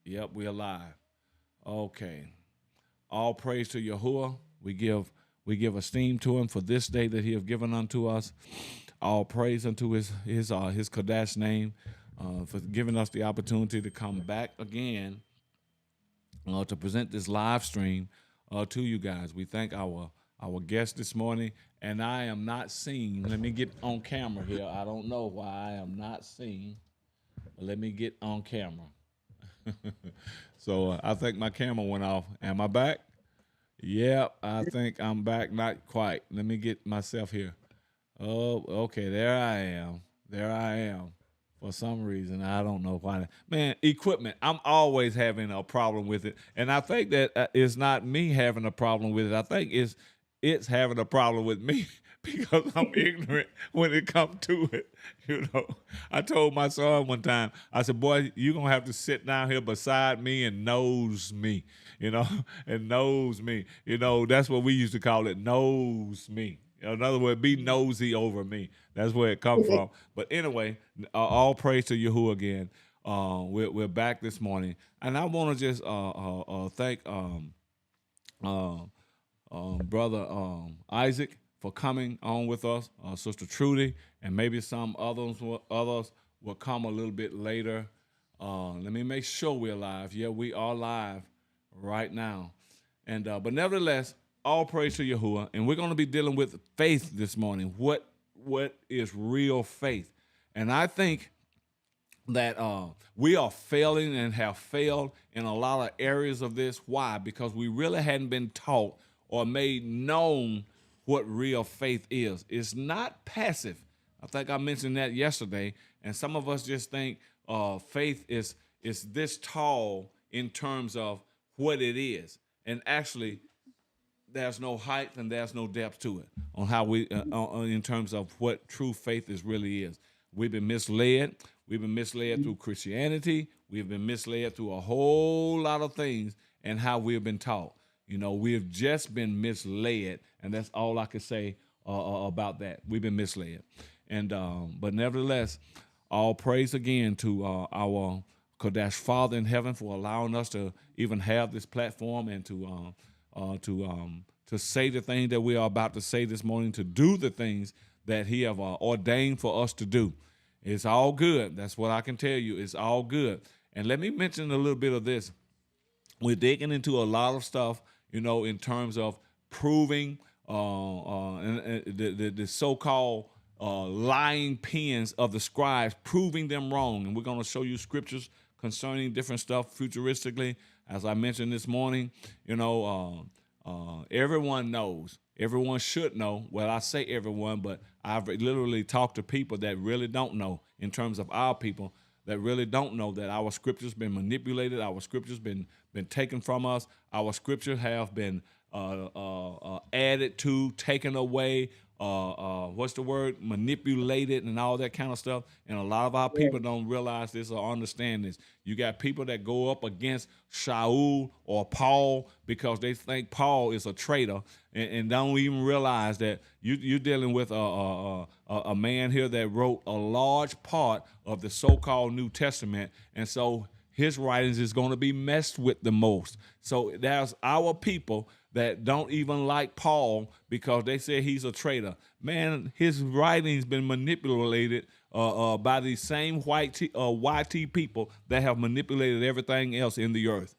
Yep, we're alive. Okay. All praise to Yahuwah. We give esteem to him for this day that he have given unto us. All praise unto his Kodash name for giving us the opportunity to come back again to present this live stream to you guys. We thank our guest this morning, and I am not seen. Let me get on camera here. I don't know why I am not seen. Let me get on camera. So I think my camera went off. Am I back? Yep, I think I'm back. Not quite. Let me get myself here. Oh, okay. There I am. There I am. For some reason, I don't know why. Man, equipment. I'm always having a problem with it, and I think that it's not me having a problem with it. I think it's having a problem with me because I'm ignorant when it comes to it. I told my son one time, I said, "Boy, you're gonna have to sit down here beside me and nose me." And knows me. That's what we used to call it, knows me. In other words, be nosy over me. That's where it comes from. But anyway, all praise to Yahuwah again. We're back this morning, and I want to just thank uh, brother Isaac for coming on with us, Sister Trudy, and maybe some others will come a little bit later. Let me make sure we're live. Yeah, we are live right now. And but nevertheless, all praise to Yahuwah. And we're going to be dealing with faith this morning. What is real faith? And I think that we are failing and have failed in a lot of areas of this. Why? Because we really hadn't been taught or made known what real faith is. It's not passive. I think I mentioned that yesterday. And some of us just think faith is this tall in terms of what it is. And actually, there's no height and there's no depth to it on how in terms of what true faith really is. We've been misled. We've been misled through Christianity. We've been misled through a whole lot of things and how we've been taught. We've just been misled, and that's all I can say about that. We've been misled, and but nevertheless, all praise again to our Kodash Father in heaven for allowing us to even have this platform and to say the thing that we are about to say this morning, to do the things that He have ordained for us to do. It's all good. That's what I can tell you. It's all good. And let me mention a little bit of this. We're digging into a lot of stuff, in terms of proving the so-called lying pens of the scribes, proving them wrong. And we're going to show you scriptures concerning different stuff futuristically. As I mentioned this morning, everyone knows. Everyone should know. Well, I say everyone, but I've literally talked to people that really don't know, in terms of our people that really don't know that our scriptures been manipulated, our scriptures been taken from us, our scriptures have been added to, taken away, what's the word? Manipulated and all that kind of stuff. And a lot of our people don't realize this or understand this. You got people that go up against Shaul or Paul because they think Paul is a traitor and don't even realize that you're dealing with a man here that wrote a large part of the so-called New Testament. And so his writings is going to be messed with the most. So there's our people that don't even like Paul because they say he's a traitor. Man, his writing's been manipulated by these same YT people that have manipulated everything else in the earth.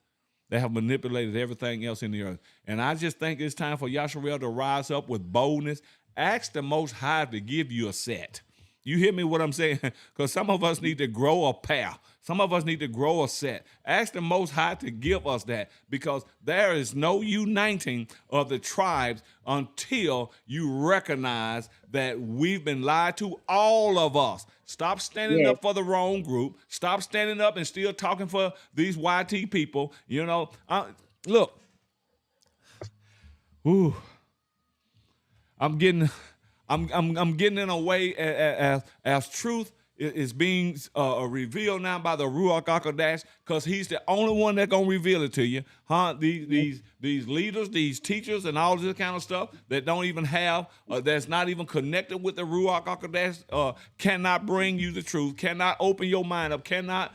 They have manipulated everything else in the earth. And I just think it's time for Yasharel to rise up with boldness. Ask the Most High to give you a set. You hear me what I'm saying? Because some of us need to grow a pair. Some of us need to grow a set. Ask the Most High to give us that, because there is no uniting of the tribes until you recognize that we've been lied to, all of us. Stop standing up for the wrong group. Stop standing up and still talking for these YT people. Look, ooh, I'm getting in a way as truth is being revealed now by the Ruach HaKodesh, because he's the only one that's going to reveal it to you. Huh? These leaders, these teachers, and all this kind of stuff that don't even have, that's not even connected with the Ruach HaKodesh, cannot bring you the truth, cannot open your mind up, cannot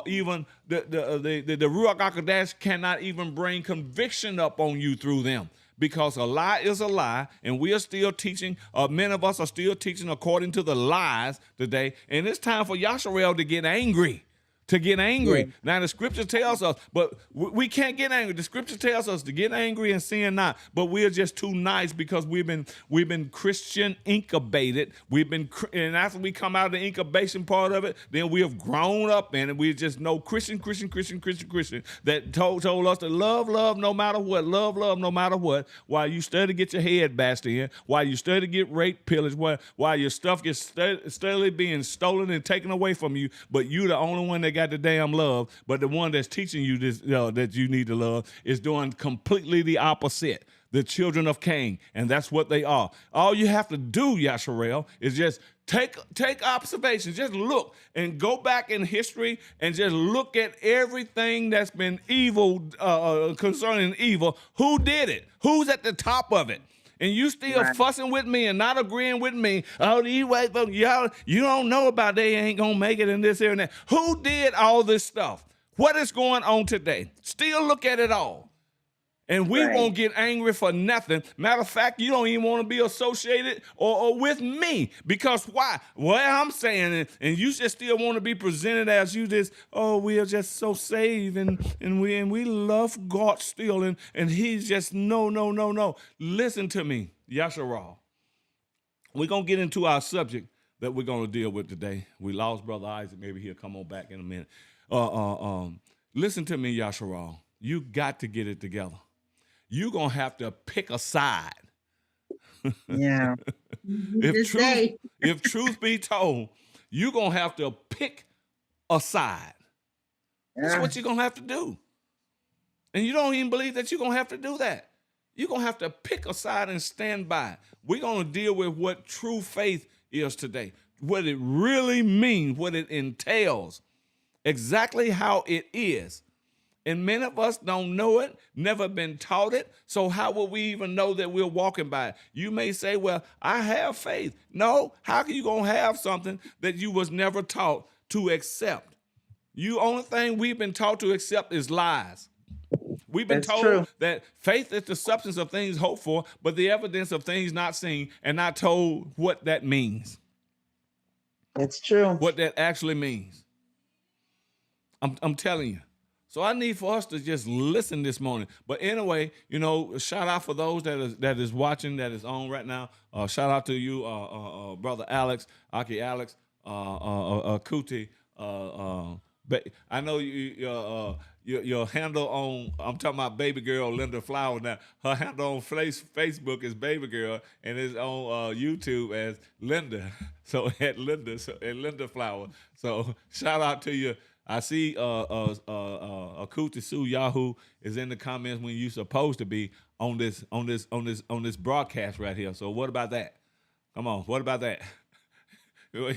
even, the Ruach HaKodesh cannot even bring conviction up on you through them. Because a lie is a lie, and we are still teaching, many of us are still teaching according to the lies today, and it's time for Yasharel to get angry. Yeah. Now, the scripture tells us, but we can't get angry. The scripture tells us to get angry and sin not, but we're just too nice because we've been Christian incubated. And after we come out of the incubation part of it, then we have grown up in it. We just know Christian that told us to love no matter what, love no matter what, while you study to get your head bashed in, while you study to get raped, pillaged, while your stuff gets steadily being stolen and taken away from you, but you the only one that got the damn love, but the one that's teaching you this, that you need to love, is doing completely the opposite. The children of Cain, and that's what they are. All you have to do, Yasharel, is just take observations. Just look and go back in history and just look at everything that's been evil, concerning evil. Who did it? Who's at the top of it? And you still fussing with me and not agreeing with me. Oh, these white folks, y'all, you don't know about they ain't gonna make it in this here and that. Who did all this stuff? What is going on today? Still look at it all. And we won't get angry for nothing. Matter of fact, you don't even want to be associated or with me. Because why? Well, I'm saying, and you just still want to be presented as you just, oh, we are just so saved and we love God still. And he's just, no. Listen to me, Yasharel. We're going to get into our subject that we're going to deal with today. We lost Brother Isaac. Maybe he'll come on back in a minute. Listen to me, Yasharel. You got to get it together. You're going to have to pick a side. Yeah. If truth be told, you're going to have to pick a side. That's what you're going to have to do. And you don't even believe that you're going to have to do that. You're going to have to pick a side and stand by. We're going to deal with what true faith is today, what it really means, what it entails, exactly how it is. And many of us don't know it, never been taught it. So how will we even know that we're walking by it? You may say, well, I have faith. No, how can you going to have something that you was never taught to accept? Only thing we've been taught to accept is lies. We've been told that faith is the substance of things hoped for, but the evidence of things not seen, and not told what that means. It's true. What that actually means. I'm telling you. So I need for us to just listen this morning. But anyway, shout out for those that is watching, that is on right now. Shout out to you, Brother Alex, Aki Alex, Kuti. I know your handle on, I'm talking about baby girl Linda Flower now. Her handle on Facebook is baby girl, and it's on YouTube as Linda. So at Linda Flower. So shout out to you. I see Akuta Sue Yahoo is in the comments when you're supposed to be on this broadcast right here. So what about that? Come on, what about that?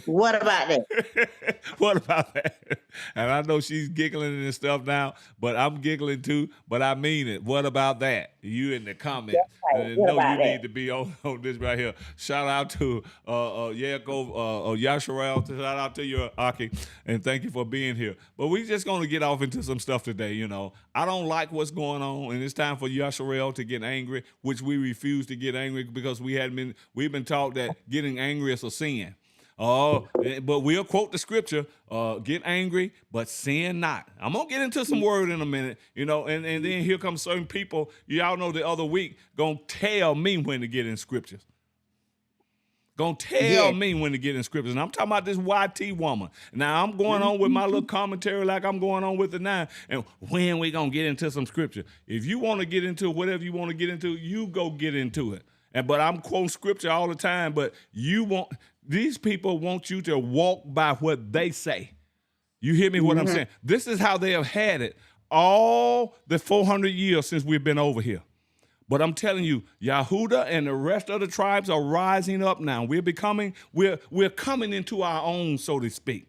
What about that? What about that? And I know she's giggling and stuff now, but I'm giggling too. But I mean it. What about that? You in the comments. Right. Need to be on this right here. Shout out to Yasharel. Shout out to you, Aki, and thank you for being here. But we're just going to get off into some stuff today. I don't like what's going on, and it's time for Yasharel to get angry, which we refuse to get angry because we've been taught that getting angry is a sin. But we'll quote the scripture, get angry, but sin not. I'm going to get into some word in a minute, and then here comes certain people, y'all know the other week, going to tell me when to get in scriptures. Going to tell me when to get in scriptures. And I'm talking about this YT woman. Now, I'm going on with my little commentary like I'm going on with it now. And when we going to get into some scripture? If you want to get into whatever you want to get into, you go get into it. But I'm quoting scripture all the time, but these people want you to walk by what they say. You hear me what I'm saying? This is how they have had it all the 400 years since we've been over here. But I'm telling you, Yehuda and the rest of the tribes are rising up now. We're coming into our own, so to speak,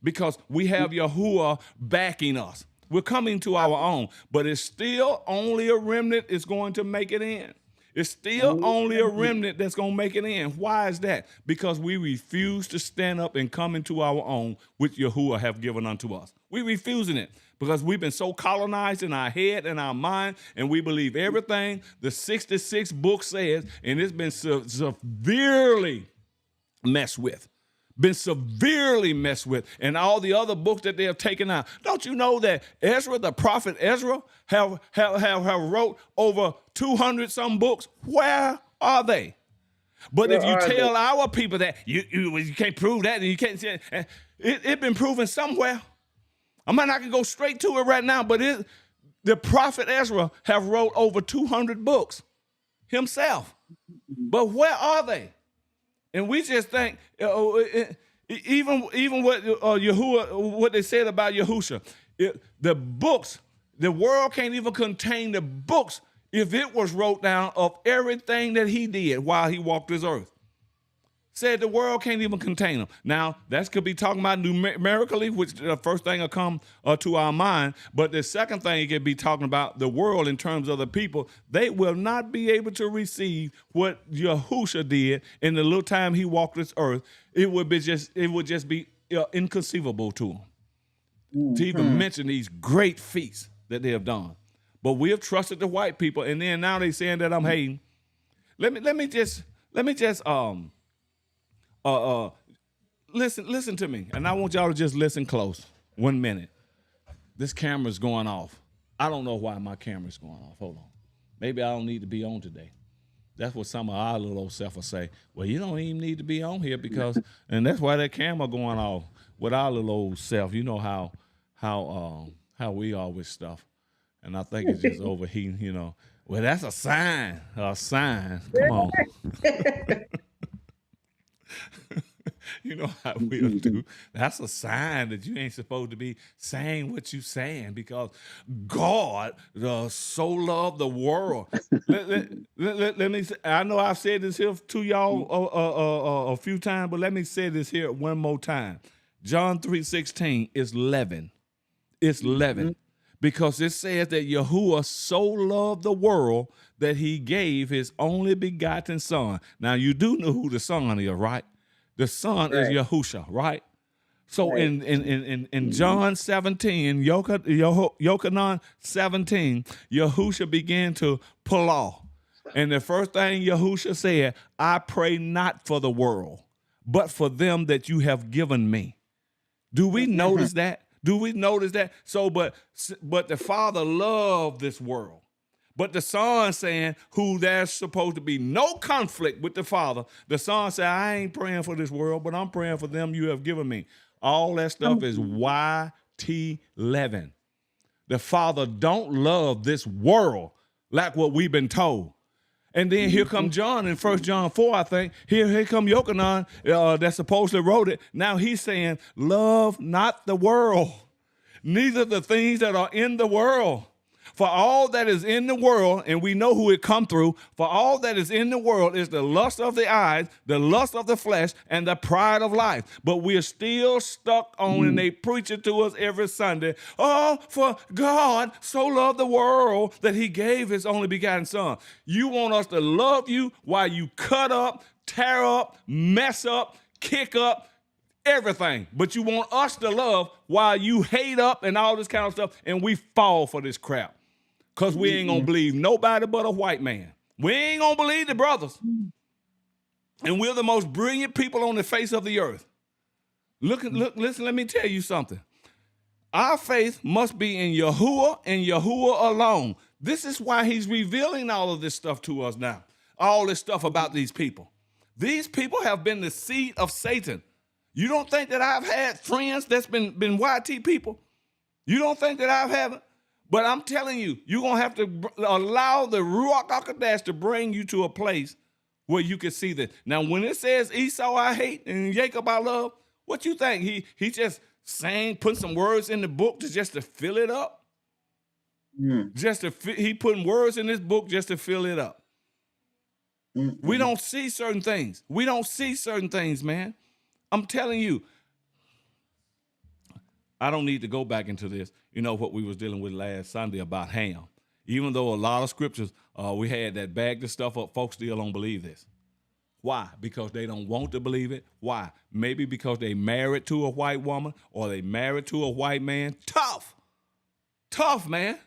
because we have Yahuwah backing us. We're coming to our own, but it's still only a remnant is going to make it in. It's still only a remnant that's going to make it in. Why is that? Because we refuse to stand up and come into our own, which Yahuwah have given unto us. We're refusing it because we've been so colonized in our head and our mind, and we believe everything the 66 book says, and it's been severely messed with. Been severely messed with, and all the other books that they have taken out. Don't you know that Ezra, the prophet Ezra, have wrote over 200 some books? Where are they? But if you tell our people that you can't prove that, and you can't say it been proven somewhere. I might not go straight to it right now, but the prophet Ezra have wrote over 200 books himself. But where are they? And we just think, even what Yahuwah, what they said about Yahusha, the books, the world can't even contain the books if it was wrote down of everything that he did while he walked this earth. Said the world can't even contain them. Now, that could be talking about numerically, which the first thing will come to our mind. But the second thing it could be talking about the world in terms of the people. They will not be able to receive what Yahusha did in the little time he walked this earth. It would just be inconceivable to them to even mention these great feats that they have done. But we have trusted the white people, and then now they saying that I'm hating. Let me just listen to me, and I want y'all to just listen close. 1 minute. This camera's going off. I don't know why my camera's going off. Hold on. Maybe I don't need to be on today. That's what some of our little old self will say. Well, you don't even need to be on here because, and that's why that camera going off with our little old self. You know how we are with stuff, and I think it's just overheating. You know. Well, that's a sign. A sign. Come on. You know how we'll do. That's a sign that you ain't supposed to be saying what you saying because God so loved the world. let me say, I know I've said this here to y'all a few times, but let me say this here one more time. John 3:16 is 11. It's 11 because it says that Yahuwah so loved the world that he gave his only begotten son. Now, you do know who the son is, right? The son is Yahusha, right? So in John 17, Yochanan 17, Yahusha began to pull off. And the first thing Yahusha said, I pray not for the world, but for them that you have given me. Do we notice that? Do we notice that? So, but the Father loved this world. But the Son saying, who there's supposed to be no conflict with the Father, the Son said, I ain't praying for this world, but I'm praying for them you have given me. All that stuff is YT11. The Father don't love this world like what we've been told. And then here come John in 1 John 4, I think. Here come Yochanan that supposedly wrote it. Now he's saying, love not the world, neither the things that are in the world. For all that is in the world, and we know who it come through, for all that is in the world is the lust of the eyes, the lust of the flesh, and the pride of life. But we're still stuck on, and they preach it to us every Sunday. Oh, for God so loved the world that he gave his only begotten son. You want us to love you while you cut up, tear up, mess up, kick up, everything. But you want us to love while you hate up and all this kind of stuff, and we fall for this crap. Because we ain't going to believe nobody but a white man. We ain't going to believe the brothers. And we're the most brilliant people on the face of the earth. Listen, let me tell you something. Our faith must be in Yahuwah and Yahuwah alone. This is why he's revealing all of this stuff to us now. All this stuff about these people. These people have been the seed of Satan. You don't think that I've had friends that's been YT people? You don't think that I've had? But I'm telling you, you're going to have to allow the Ruach HaKodesh to bring you to a place where you can see this. Now, when it says Esau I hate and Jacob I love, what you think? He just saying, put some words in the book to fill it up? Mm, He putting words in this book just to fill it up. mm, We mm. don't see certain things. We don't see certain things, man. I'm telling you, I don't need to go back into this. You know what we was dealing with last Sunday about Ham. Even though a lot of scriptures we had that bagged the stuff up, folks still don't believe this. Why? Because they don't want to believe it. Why? Maybe because they married to a white woman or they married to a white man. Tough, man.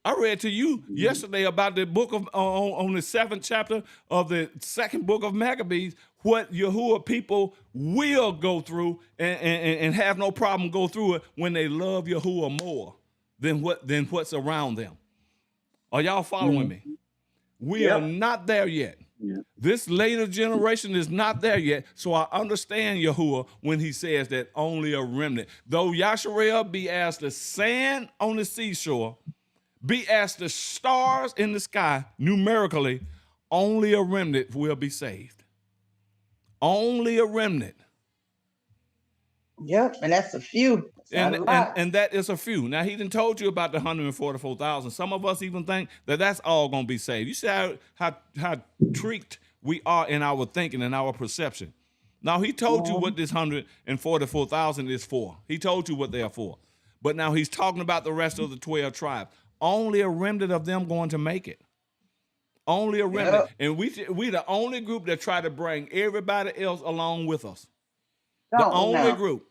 I read to you yesterday about the book of on the 7th chapter of the 2nd book of Maccabees, what Yahuwah people will go through and have no problem go through it when they love Yahuwah more than what's around them. Are y'all following me? We are not there yet. Yeah. This later generation is not there yet. So I understand Yahuwah when he says that only a remnant. Though Yasharel be as the sand on the seashore, be as the stars in the sky, numerically, only a remnant will be saved. Only a remnant. Yep, and that's a few. That's not a lot. And that is a few. Now, he done told you about the 144,000. Some of us even think that that's all going to be saved. You see how tricked we are in our thinking and our perception. Now, he told you what this 144,000 is for. He told you what they are for. But now he's talking about the rest of the 12 tribes. Only a remnant of them going to make it. Only a remnant. And we the only group that try to bring everybody else along with us. The only group.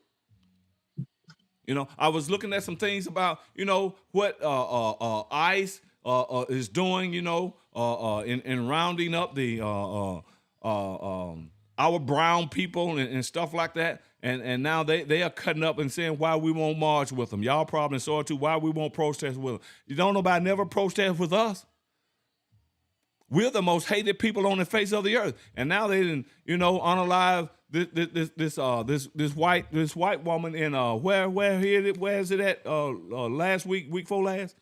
You know, I was looking at some things about, you know, what ICE is doing, you know, in rounding up the our brown people and stuff like that. And now they are cutting up and saying why we won't march with them. Y'all probably saw it too, why we won't protest with them. You don't nobody never protest with us. We're the most hated people on the face of the earth. And now they didn't, you know, unalive this white woman in where is it at last week before last?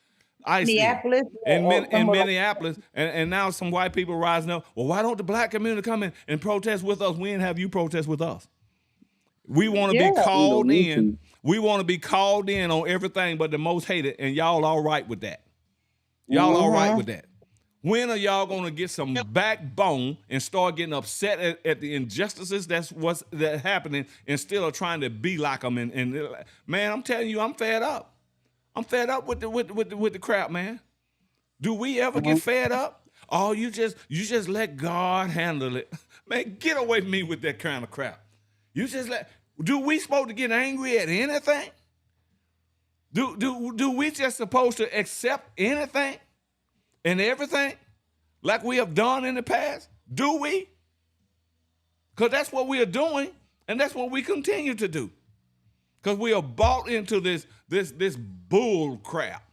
Minneapolis. In Minneapolis, and now some white people rising up. Well, why don't the black community come in and protest with us? We didn't have you protest with us. We want to be called in. We want to be called in on everything but the most hated, and y'all all right with that. Y'all all right with that. When are y'all going to get some backbone and start getting upset at the injustices that's happening instead of trying to be like them? And man, I'm telling you, I'm fed up. I'm fed up with the crap, man. Do we ever get fed up? Oh, you just let God handle it. Man, get away from me with that kind of crap. Do we supposed to get angry at anything? Do we just supposed to accept anything and everything like we have done in the past? Do we? Because that's what we are doing, and that's what we continue to do. Because we are bought into this bull crap.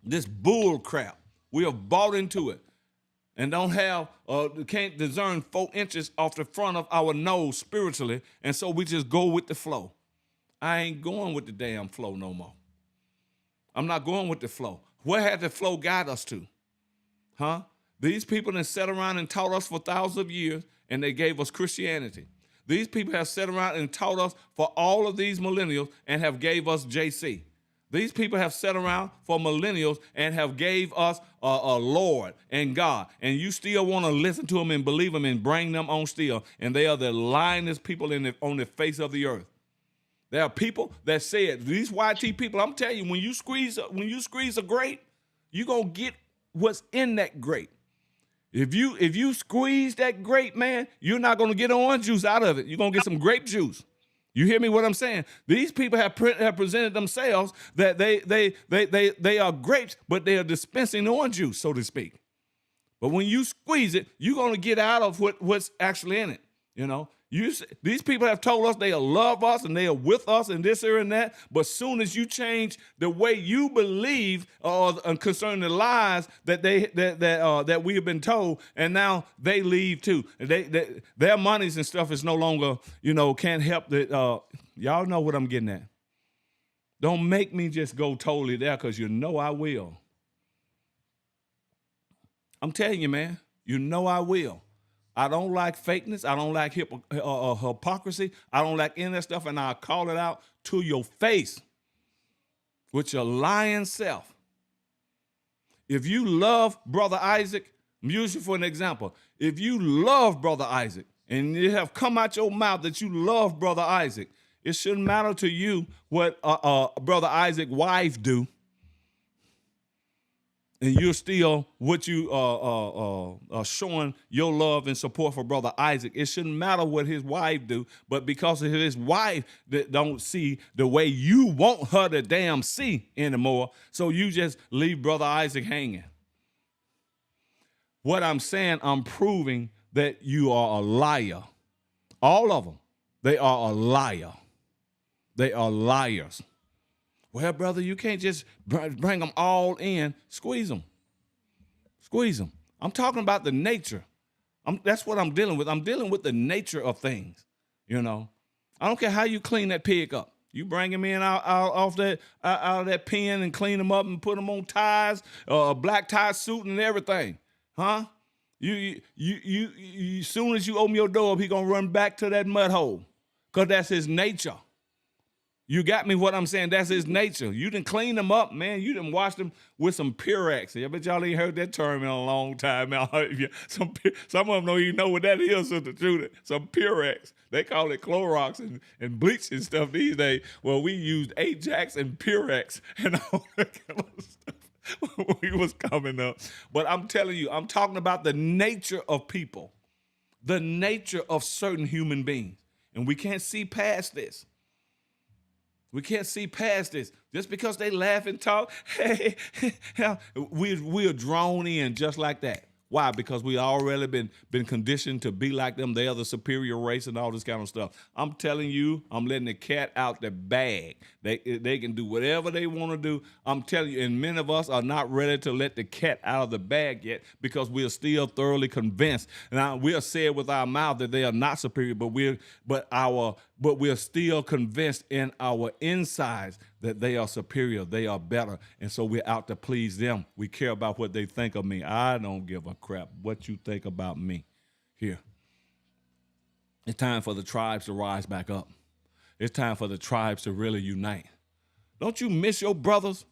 This bull crap. We are bought into it. And can't discern 4 inches off the front of our nose spiritually, and so we just go with the flow. I ain't going with the damn flow no more. I'm not going with the flow. Where had the flow guide us to? Huh? These people that sat around and taught us for thousands of years, and they gave us Christianity. These people have sat around and taught us for all of these millennials and have gave us JC. These people have sat around for millennials and have gave us a Lord and God. And you still want to listen to them and believe them and bring them on still. And they are the lyingest people on the face of the earth. There are people that said, these YT people, I'm telling you, when you squeeze a grape, you're going to get what's in that grape. If you squeeze that grape, man, you're not going to get orange juice out of it. You're going to get some grape juice. You hear me what I'm saying? These people have presented themselves that they are grapes, but they are dispensing orange juice, so to speak. But when you squeeze it, you're going to get out of what's actually in it, you know? These people have told us they love us and they are with us and this here and that. But soon as you change the way you believe concerning the lies that we have been told, and now they leave too. Their monies and stuff is no longer, can't help that. Y'all know what I'm getting at. Don't make me just go totally there, because I will. I'm telling you, man, I will. I don't like fakeness. I don't like hypocrisy. I don't like any of that stuff, and I'll call it out to your face with your lying self. If you love Brother Isaac, I'm using for an example. If you love Brother Isaac and you have come out your mouth that you love Brother Isaac, it shouldn't matter to you what Brother Isaac's wife do. And you're still what you are showing your love and support for Brother Isaac. It shouldn't matter what his wife do, but because of his wife that don't see the way you want her to damn see anymore, so you just leave Brother Isaac hanging. What I'm saying, I'm proving that you are a liar. All of them, they are a liar. They are liars. Well, brother, you can't just bring them all in. Squeeze them. Squeeze them. I'm talking about the nature. That's what I'm dealing with. I'm dealing with the nature of things, you know. I don't care how you clean that pig up. You bring him in out of that pen and clean him up and put him on ties, a black tie suit and everything, huh? You as soon as you open your door up, he gonna run back to that mud hole, cause that's his nature. You got me what I'm saying? That's his nature. You done clean them up, man. You done wash them with some Purex. I bet y'all ain't heard that term in a long time now. Some of them don't even know what that is, Sister Judith. Some Purex. They call it Clorox and bleach and stuff these days. Well, we used Ajax and Purex and all that kind of stuff when we was coming up. But I'm telling you, I'm talking about the nature of people, the nature of certain human beings. And we can't see past this. We can't see past this. Just because they laugh and talk, hey, we're drawn in just like that. Why? Because we already been conditioned to be like them. They are the superior race and all this kind of stuff. I'm telling you, I'm letting the cat out the bag. They can do whatever they want to do. I'm telling you, and many of us are not ready to let the cat out of the bag yet because we are still thoroughly convinced. Now we'll say it with our mouth that they are not superior, but we're still convinced in our insides that they are superior, they are better, and so we're out to please them. We care about what they think of me. I don't give a crap what you think about me. Here. It's time for the tribes to rise back up. It's time for the tribes to really unite. Don't you miss your brothers?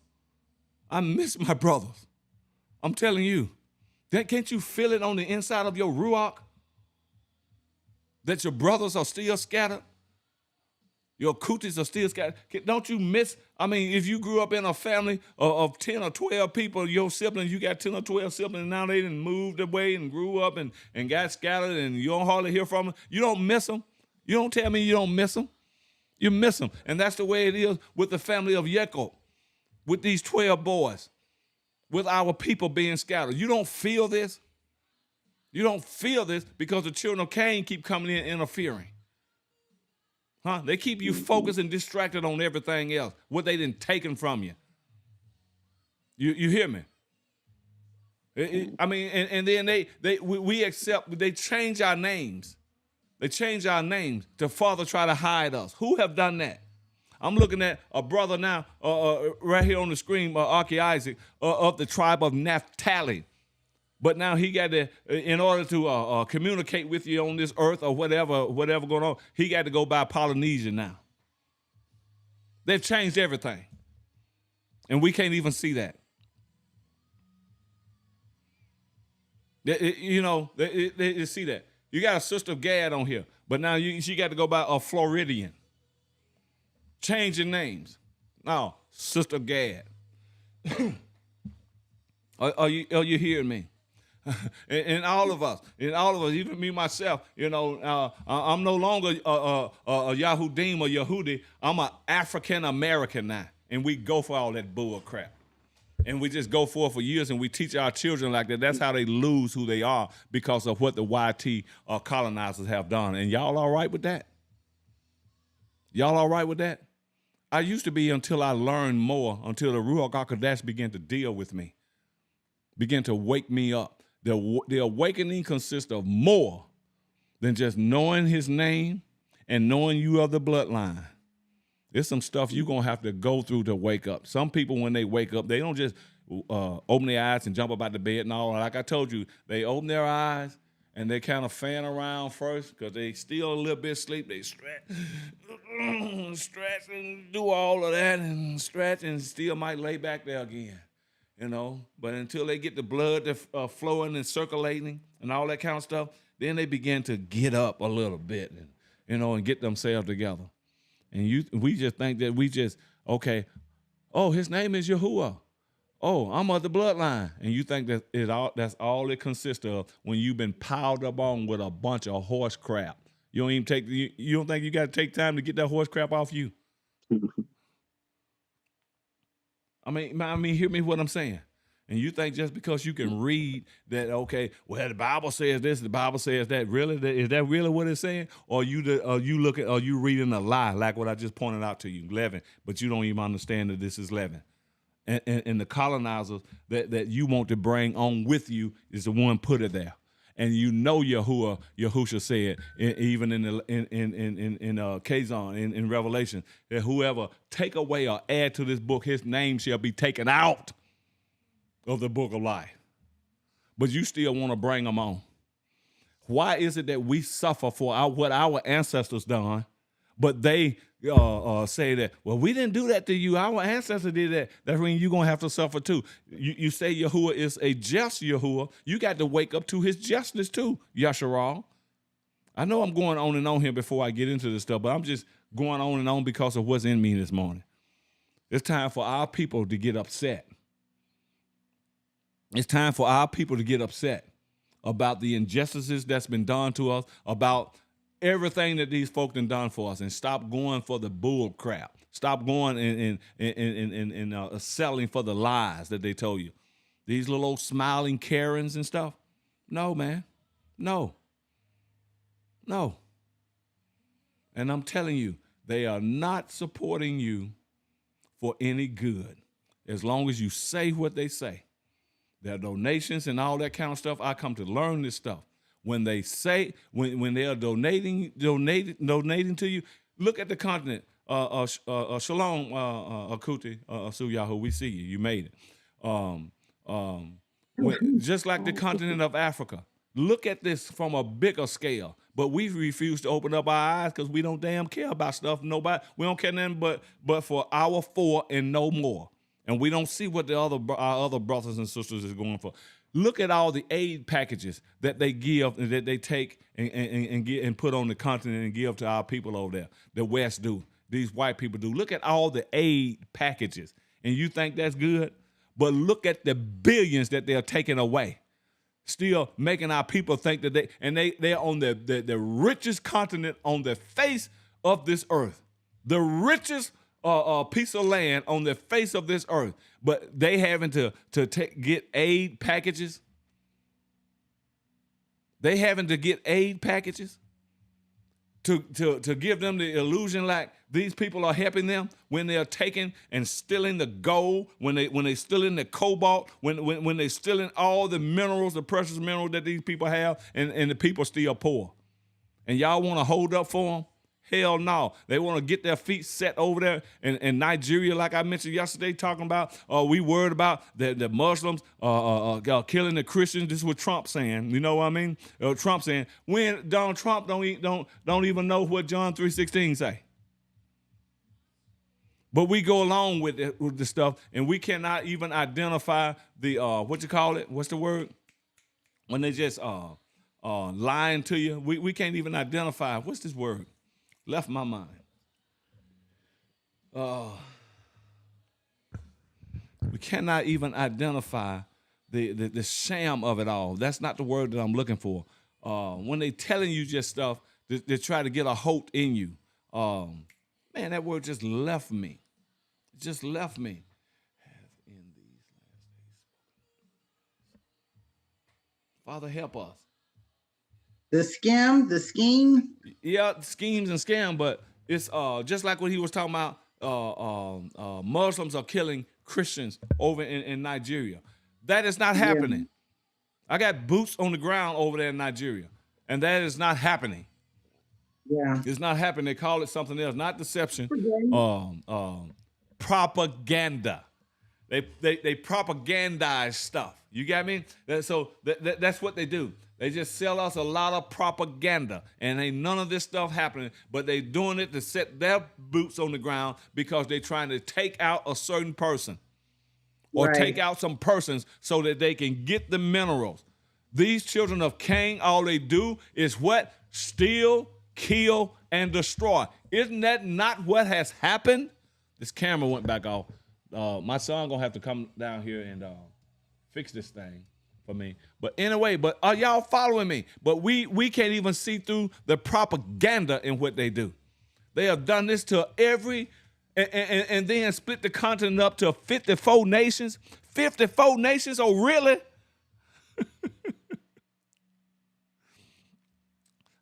I miss my brothers. I'm telling you. Can't you feel it on the inside of your ruach? That your brothers are still scattered? Your cooties are still scattered. Don't you miss? I mean, if you grew up in a family of 10 or 12 people, your siblings, you got 10 or 12 siblings, and now they done moved away and grew up and got scattered, and you don't hardly hear from them. You don't miss them. You don't tell me you don't miss them. You miss them. And that's the way it is with the family of Jacob, with these 12 boys, with our people being scattered. You don't feel this? You don't feel this because the children of Cain keep coming in interfering. Huh? They keep you focused and distracted on everything else, what they done taken from you. You hear me? I mean, and then we accept, they change our names. They change our names to further try to hide us. Who have done that? I'm looking at a brother now, right here on the screen, Archie Isaac, of the tribe of Naphtali. But now he got to, in order to communicate with you on this earth or whatever going on, he got to go by Polynesia now. They've changed everything. And we can't even see that. They see that. You got a Sister Gad on here, but now she got to go by a Floridian. Changing names. No, Sister Gad. Are you hearing me? and all of us, even me myself, I'm no longer a Yahudim or Yehudi. I'm an African American now, and we go for all that bull crap. And we just go for years, and we teach our children like that. That's how they lose who they are because of what the YT colonizers have done. And y'all all right with that? Y'all all right with that? I used to be until I learned more, until the Ruach HaKodesh began to deal with me, began to wake me up. The awakening consists of more than just knowing his name and knowing you are the bloodline. There's some stuff you're going to have to go through to wake up. Some people, when they wake up, they don't just open their eyes and jump up out the bed and all. Like I told you, they open their eyes and they kind of fan around first because they still a little bit asleep. They stretch and do all of that and stretch and still might lay back there again. But until they get the blood flowing and circulating and all that kind of stuff, then they begin to get up a little bit and get themselves together. And we just think that okay, oh, his name is Yahuwah. Oh, I'm of the bloodline. And you think that's all it consists of when you've been piled up on with a bunch of horse crap. You don't think you got to take time to get that horse crap off you? I mean, hear me what I'm saying. And you think just because you can read that, okay, well, the Bible says this, the Bible says that, really, is that really what it's saying? Or are you reading a lie like what I just pointed out to you, leaven, but you don't even understand that this is leaven. And the colonizers that you want to bring on with you is the one put it there. And Yahusha said, even in Kazan, in Revelation, that whoever take away or add to this book, his name shall be taken out of the book of life. But you still want to bring them on. Why is it that we suffer for what our ancestors done, but they say that, well, we didn't do that to you. Our ancestors did that. That's when you're going to have to suffer too. You say Yahuwah is a just Yahuwah. You got to wake up to his justness too, Yasharal. I know I'm going on and on here before I get into this stuff, but I'm just going on and on because of what's in me this morning. It's time for our people to get upset. It's time for our people to get upset about the injustices that's been done to us, about everything that these folk have done for us, and stop going for the bull crap. Stop going and selling for the lies that they told you. These little old smiling Karens and stuff. No, man. No. And I'm telling you, they are not supporting you for any good. As long as you say what they say. Their donations and all that kind of stuff, I come to learn this stuff. When they say, when they are donating to you, look at the continent. Shalom, Akuti, Suyahu, we see you. You made it. Just like the continent of Africa. Look at this from a bigger scale. But we refuse to open up our eyes because we don't damn care about stuff. Nobody, we don't care nothing but for our four and no more. And we don't see what our other brothers and sisters is going for. Look at all the aid packages that they give, that they take and put on the continent and give to our people over there. The West do. These white people do. Look at all the aid packages. And you think that's good? But look at the billions that they're taking away. Still making our people think that they're on the richest continent on the face of this earth. The richest piece of land on the face of this earth, but they having to get aid packages. They having to get aid packages to give them the illusion like these people are helping them when they're taking and stealing the gold, when they stealing the cobalt, when they stealing all the minerals, the precious minerals that these people have, and the people still poor. And y'all want to hold up for them? Hell no. They want to get their feet set over there in Nigeria, like I mentioned yesterday, talking about, we worried about the Muslims killing the Christians. This is what Trump saying. You know what I mean? Trump saying, when Donald Trump don't even know what John 3:16 say. But we go along with the stuff, and we cannot even identify the, what you call it? What's the word? When they just lying to you. We can't even identify. What's this word? Left my mind. We cannot even identify the sham of it all. That's not the word that I'm looking for. When they telling you just stuff, they try to get a hope in you. Man, that word just left me. It just left me. Have in these last days. Father, help us. The scheme. Yeah, schemes and scam, but it's just like what he was talking about. Muslims are killing Christians over in Nigeria. That is not happening. I got boots on the ground over there in Nigeria, and that is not happening. Yeah, it's not happening. They call it something else, not deception. Propaganda. They propagandize stuff. You got me? So that's what they do. They just sell us a lot of propaganda, and ain't none of this stuff happening, but they doing it to set their boots on the ground because they're trying to take out a certain person or Right. take out some persons so that they can get the minerals. These children of Cain, all they do is what? Steal, kill, and destroy. Isn't that not what has happened? This camera went back off. My son gonna have to come down here and fix this thing for me. But anyway, but are y'all following me? But we can't even see through the propaganda in what they do. They have done this to every, and then split the continent up to 54 nations. 54 nations? Oh, really?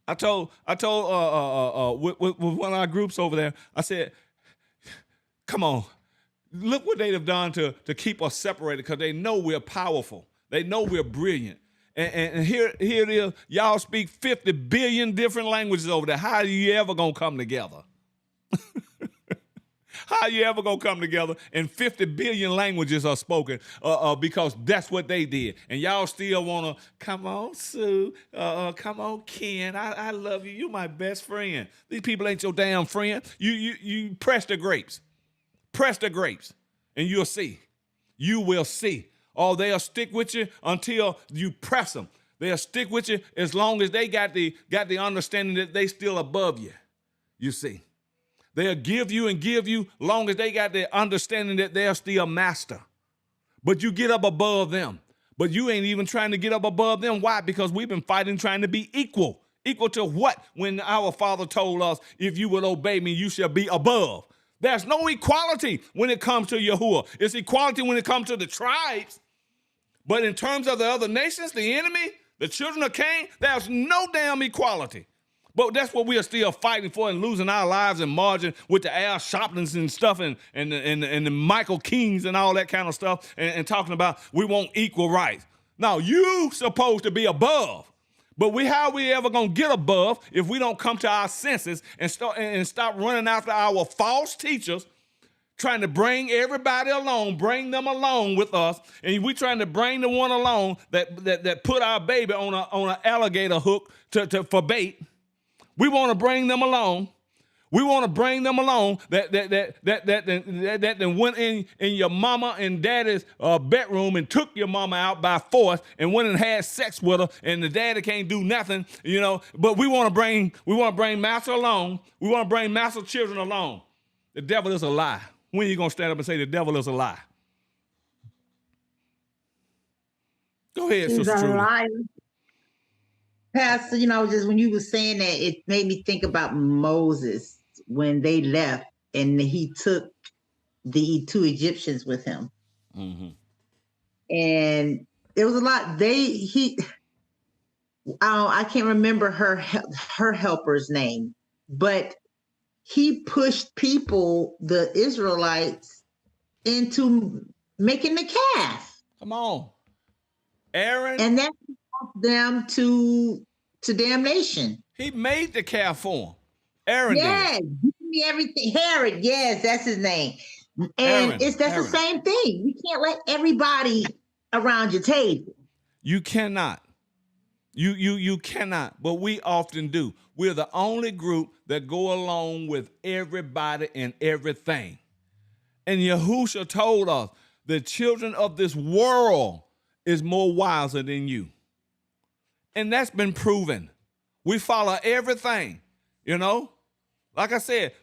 I told with one of our groups over there, I said, come on, look what they've done to keep us separated, because they know we're powerful. They know we're brilliant. And here it is, y'all speak 50 billion different languages over there. How are you ever going to come together? How are you ever going to come together and 50 billion languages are spoken because that's what they did. And y'all still want to, come on, Sue, come on, Ken, I love you. You're my best friend. These people ain't your damn friend. You press the grapes. Press the grapes, and you'll see. You will see. Oh, they'll stick with you until you press them. They'll stick with you as long as they got the understanding that they still above you. You see. They'll give you long as they got the understanding that they're still master. But you get up above them. But you ain't even trying to get up above them. Why? Because we've been fighting trying to be equal. Equal to what? When our Father told us, if you will obey me, you shall be above. There's no equality when it comes to Yahuwah. It's equality when it comes to the tribes. But in terms of the other nations, the enemy, the children of Cain, there's no damn equality. But that's what we are still fighting for and losing our lives and margin with the Al Sharptons and stuff and the Michael Kings and all that kind of stuff and talking about we want equal rights. Now, you supposed to be above. But how are we ever going to get above if we don't come to our senses and stop running after our false teachers, trying to bring everybody along, bring them along with us, and we trying to bring the one along that put our baby on an alligator hook for bait. We want to bring them along. We want to bring them along that went in your mama and daddy's bedroom and took your mama out by force and went and had sex with her, and the daddy can't do nothing, you know. But we want to bring master along. We want to bring master children along. The devil is a lie. When are you gonna stand up and say the devil is a lie? Go ahead, He's Sister a Trudy. liar. Pastor, just when you were saying that, it made me think about Moses when they left and he took the 2 Egyptians with him. Mm-hmm. And there was a lot. I can't remember her helper's name, but he pushed the Israelites, into making the calf. Come on, Aaron. And that brought them to damnation. He made the calf for him. Aaron Yes, did. give me everything. Herod, yes, that's his name. And Aaron, that's Aaron. the same thing. You can't let everybody around your table. You cannot. You cannot, but we often do. We're the only group that go along with everybody and everything. And Yahushua told us the children of this world is more wiser than you. And that's been proven. We follow everything, you know. Like I said,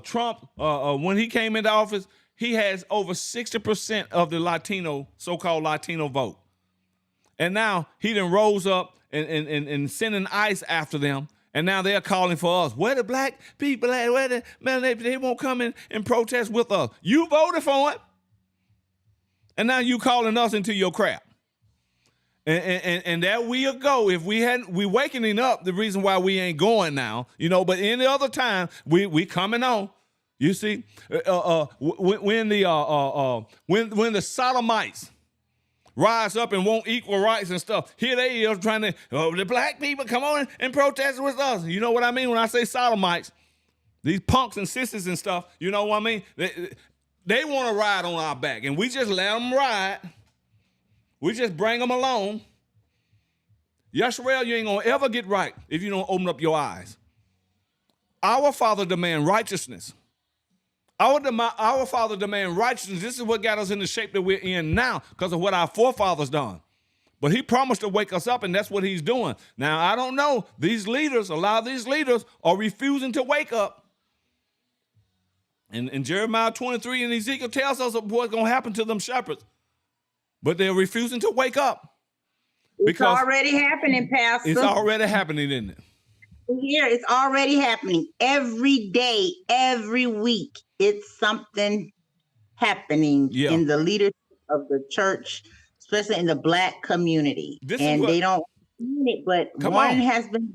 Trump, when he came into office, he has over 60% of the so-called Latino vote. And now he done rose up and sending ICE after them. And now they're calling for us. Where the black people at? They won't come in and protest with us. You voted for it. And now you calling us into your crap. And there we'll go. If we wakening up, the reason why we ain't going now, but any other time, we coming on. You see, when the Sodomites rise up and want equal rights and stuff, here they are trying to, the black people come on and protest with us. You know what I mean when I say Sodomites? These punks and sissies and stuff, you know what I mean? They want to ride on our back, and we just let them ride. We just bring them along. Yisrael, you ain't going to ever get right if you don't open up your eyes. Our Father demands righteousness. Our Father demand righteousness. This is what got us in the shape that we're in now because of what our forefathers done. But he promised to wake us up, and that's what he's doing. Now, I don't know. These leaders, a lot of these leaders are refusing to wake up. And in Jeremiah 23 and Ezekiel tells us what's going to happen to them shepherds. But they're refusing to wake up. It's already happening, Pastor. It's already happening, isn't it? Here, it's already happening. Every day, every week, it's something happening in the leadership of the church, especially in the Black community. They don't mean it, but one has been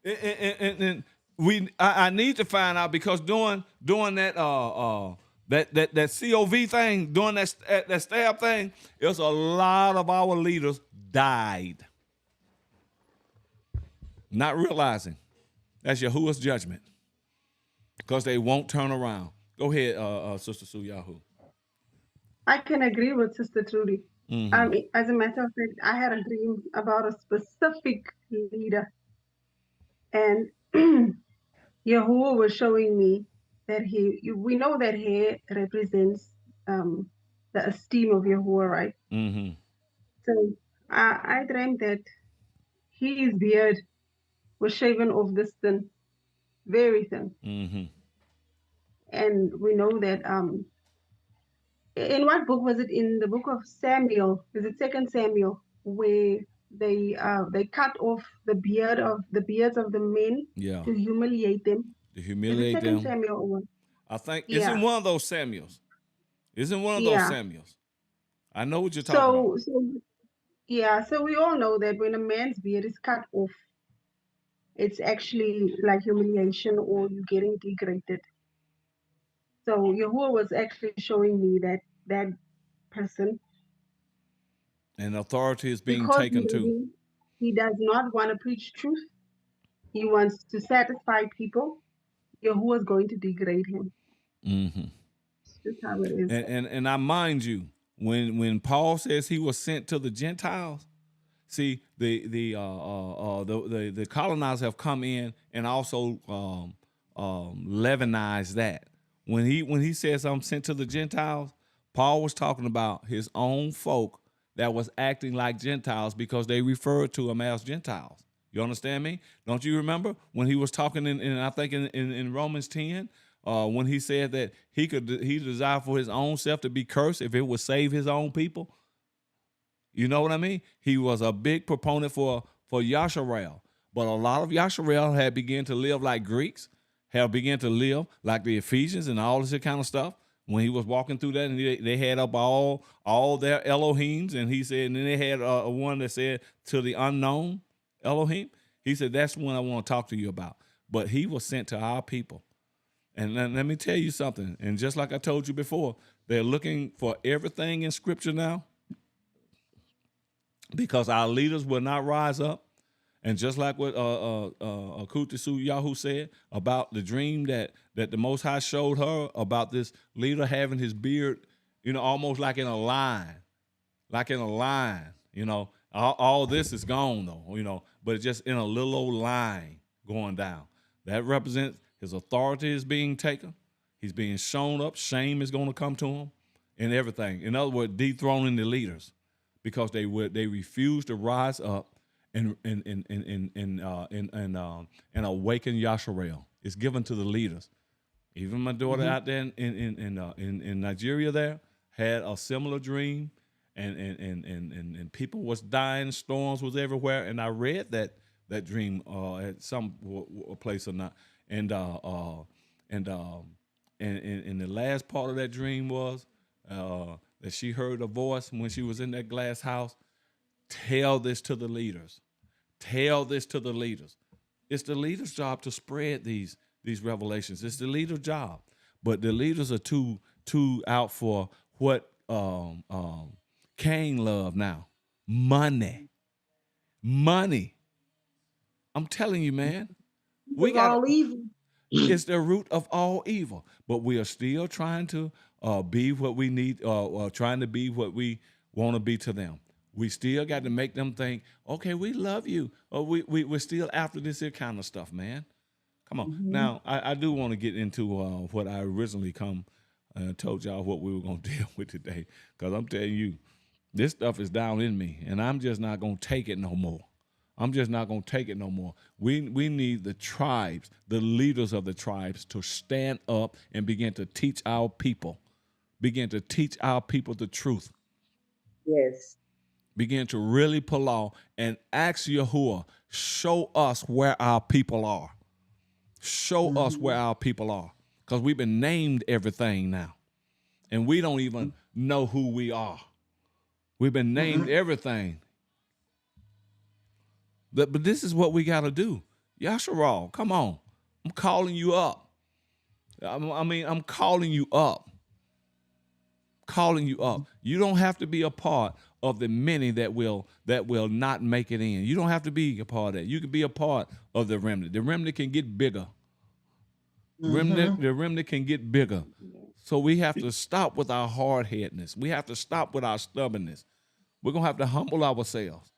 given. And I need to find out because doing that that COV thing, doing that stab thing, there's a lot of our leaders died. Not realizing that's Yahuwah's judgment because they won't turn around. Go ahead, Sister Sue Yahoo. I can agree with Sister Trudy. Mm-hmm. As a matter of fact, I had a dream about a specific leader, and Yahuwah was showing me that we know that hair represents the esteem of Yahuwah, right? Mm-hmm. So I dreamt that his beard was shaven off this thin, very thin. Mm-hmm. And we know that in what book was it? In the book of Samuel, is it 2 Samuel, where they cut off the beards of the men to humiliate them. To humiliate them. 2 Samuel 1. I think it's in one of those Samuels. Isn't one of those Samuels? I know what you're talking about. So we all know that when a man's beard is cut off, it's actually like humiliation or you getting degraded. So Yahuwah was actually showing me that person. And authority is being taken too. He does not want to preach truth. He wants to satisfy people. Yahuwah is going to degrade him. Mm-hmm. That's how it is. And I mind you, when Paul says he was sent to the Gentiles, see the colonizers have come in and also leavenized that. When he says I'm sent to the Gentiles, Paul was talking about his own folk that was acting like Gentiles because they referred to him as Gentiles. You understand me? Don't you remember when he was talking in I think in Romans 10, when he said that he desired for his own self to be cursed if it would save his own people? You know what I mean? He was a big proponent for Yasharel. But a lot of Yasharel had begun to live like Greeks, have begun to live like the Ephesians and all this kind of stuff. When he was walking through that, and they had up all their Elohims, and he said, and then they had one that said to the unknown Elohim. He said, that's one I want to talk to you about. But he was sent to our people. And let me tell you something. And just like I told you before, they're looking for everything in Scripture now because our leaders will not rise up. And just like what Akutu Yahoo said about the dream that the Most High showed her about this leader having his beard, almost like in a line, all this is gone though, but it's just in a little old line going down. That represents his authority is being taken. He's being shown up. Shame is going to come to him and everything. In other words, dethroning the leaders because they refuse to rise up and awaken Yasharel. It's given to the leaders. Even my daughter out there in Nigeria there had a similar dream, and people was dying, storms was everywhere, and I read that dream at some place or not, and the last part of that dream was that she heard a voice when she was in that glass house. Tell this to the leaders. Tell this to the leaders. It's the leader's job to spread these revelations. It's the leader's job. But the leaders are too out for what Cain loved now. Money. I'm telling you, man. It's the root of all evil. But we are still trying to be what we need, trying to be what we want to be to them. We still got to make them think, okay, we love you. Or we're still after this here kind of stuff, man. Come on. Mm-hmm. Now, I do want to get into what I originally told y'all what we were going to deal with today. Because I'm telling you, this stuff is down in me, and I'm just not going to take it no more. I'm just not going to take it no more. We need the tribes, the leaders of the tribes, to stand up and begin to teach our people. Begin to teach our people the truth. Yes. Begin to really pull out and ask Yahuwah, show us where our people are. Show us where our people are. Because we've been named everything now. And we don't even know who we are. We've been named everything. But this is what we got to do. Yasharal, come on. I'm calling you up. I'm calling you up. Calling you up. You don't have to be a part of the many that will not make it in. You don't have to be a part of that. You can be a part of the remnant. The remnant can get bigger. The remnant can get bigger. So we have to stop with our hard-headedness. We have to stop with our stubbornness. We're going to have to humble ourselves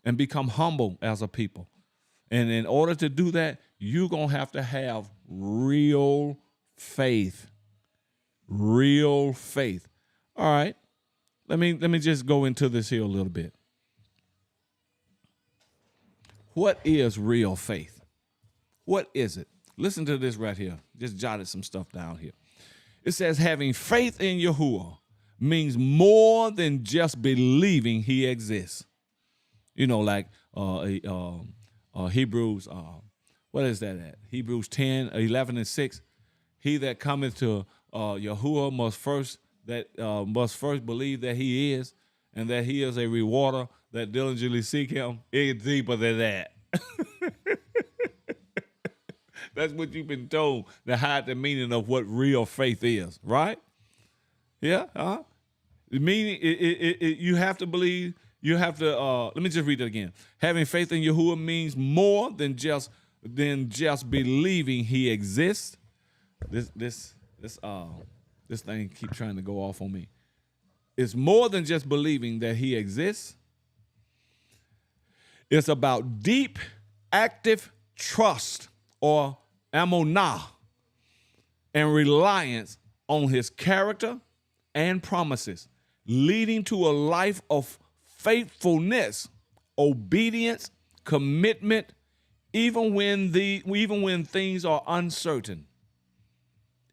and become humble as a people. And in order to do that, you're going to have real faith. Real faith. All right. Let me just go into this here a little bit. What is real faith? What is it? Listen to this right here. Just jotted some stuff down here. It says having faith in Yahuwah means more than just believing he exists. You know, like Hebrews, what is that at? Hebrews 10, 11, and 6. He that cometh to Yahuwah must first believe that he is, and that he is a rewarder that diligently seek him. It's deeper than that. That's what you've been told to hide the meaning of what real faith is, right? Yeah. The meaning, you have to believe. You have to. Let me just read it again. Having faith in Yahuwah means more than just believing he exists. This thing keep trying to go off on me. It's more than just believing that he exists. It's about deep, active trust or amonah and reliance on his character and promises, leading to a life of faithfulness, obedience, commitment, even when things are uncertain.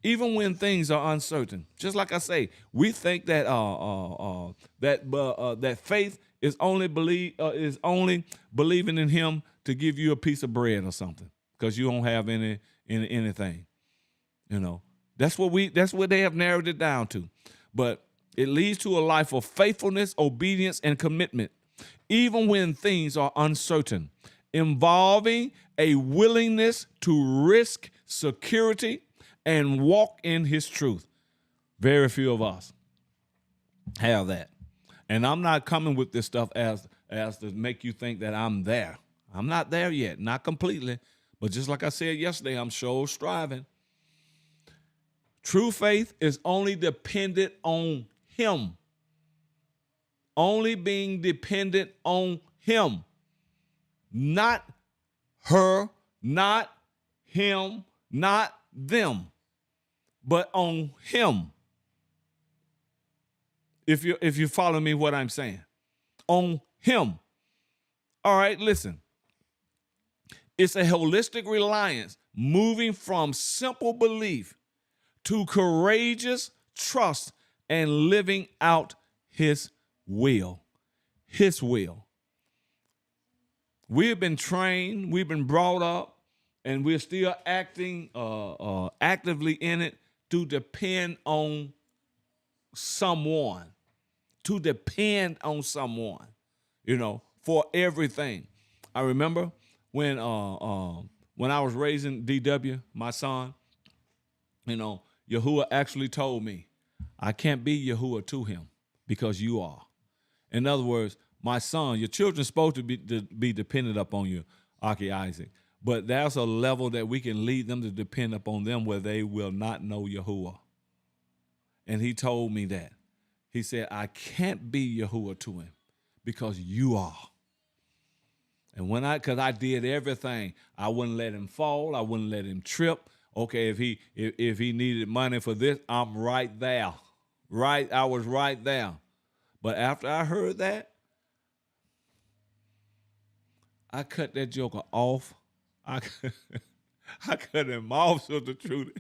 Even when things are uncertain, just like I say, we think that that faith is only believing in him to give you a piece of bread or something because you don't have anything. You know, that's what they have narrowed it down to. But it leads to a life of faithfulness, obedience, and commitment, even when things are uncertain, involving a willingness to risk security and walk in his truth. Very few of us have that. And I'm not coming with this stuff as to make you think that I'm there. I'm not there yet, not completely. But just like I said yesterday, I'm sure striving. True faith is only dependent on him. Only being dependent on him. Not her, not him, not them, but on him. If you follow me what I'm saying. On him. All right, listen. It's a holistic reliance moving from simple belief to courageous trust and living out his will. His will. We've been trained, we've been brought up, and we're still acting actively in it to depend on someone. To depend on someone, for everything. I remember when I was raising DW, my son, Yahuwah actually told me, I can't be Yahuwah to him because you are. In other words, my son, your children's supposed to be dependent upon you, Aki Isaac. But there's a level that we can lead them to depend upon them where they will not know Yahuwah. And he told me that. He said, I can't be Yahuwah to him because you are. And because I did everything, I wouldn't let him fall. I wouldn't let him trip. Okay, if he needed money for this, I'm right there. Right, I was right there. But after I heard that, I cut that joker off. I cut him off, Sister Trudy,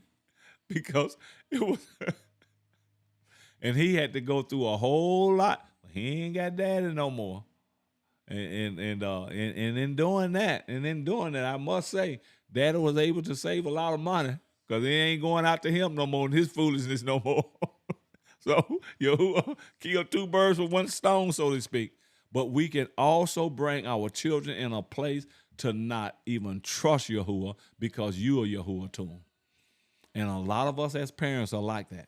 because it was, and he had to go through a whole lot. He ain't got daddy no more. And in doing that, I must say, Daddy was able to save a lot of money because it ain't going out to him no more and his foolishness no more. So Yahuwah killed two birds with one stone, so to speak. But we can also bring our children in a place to not even trust Yahuwah because you are Yahuwah to them. And a lot of us as parents are like that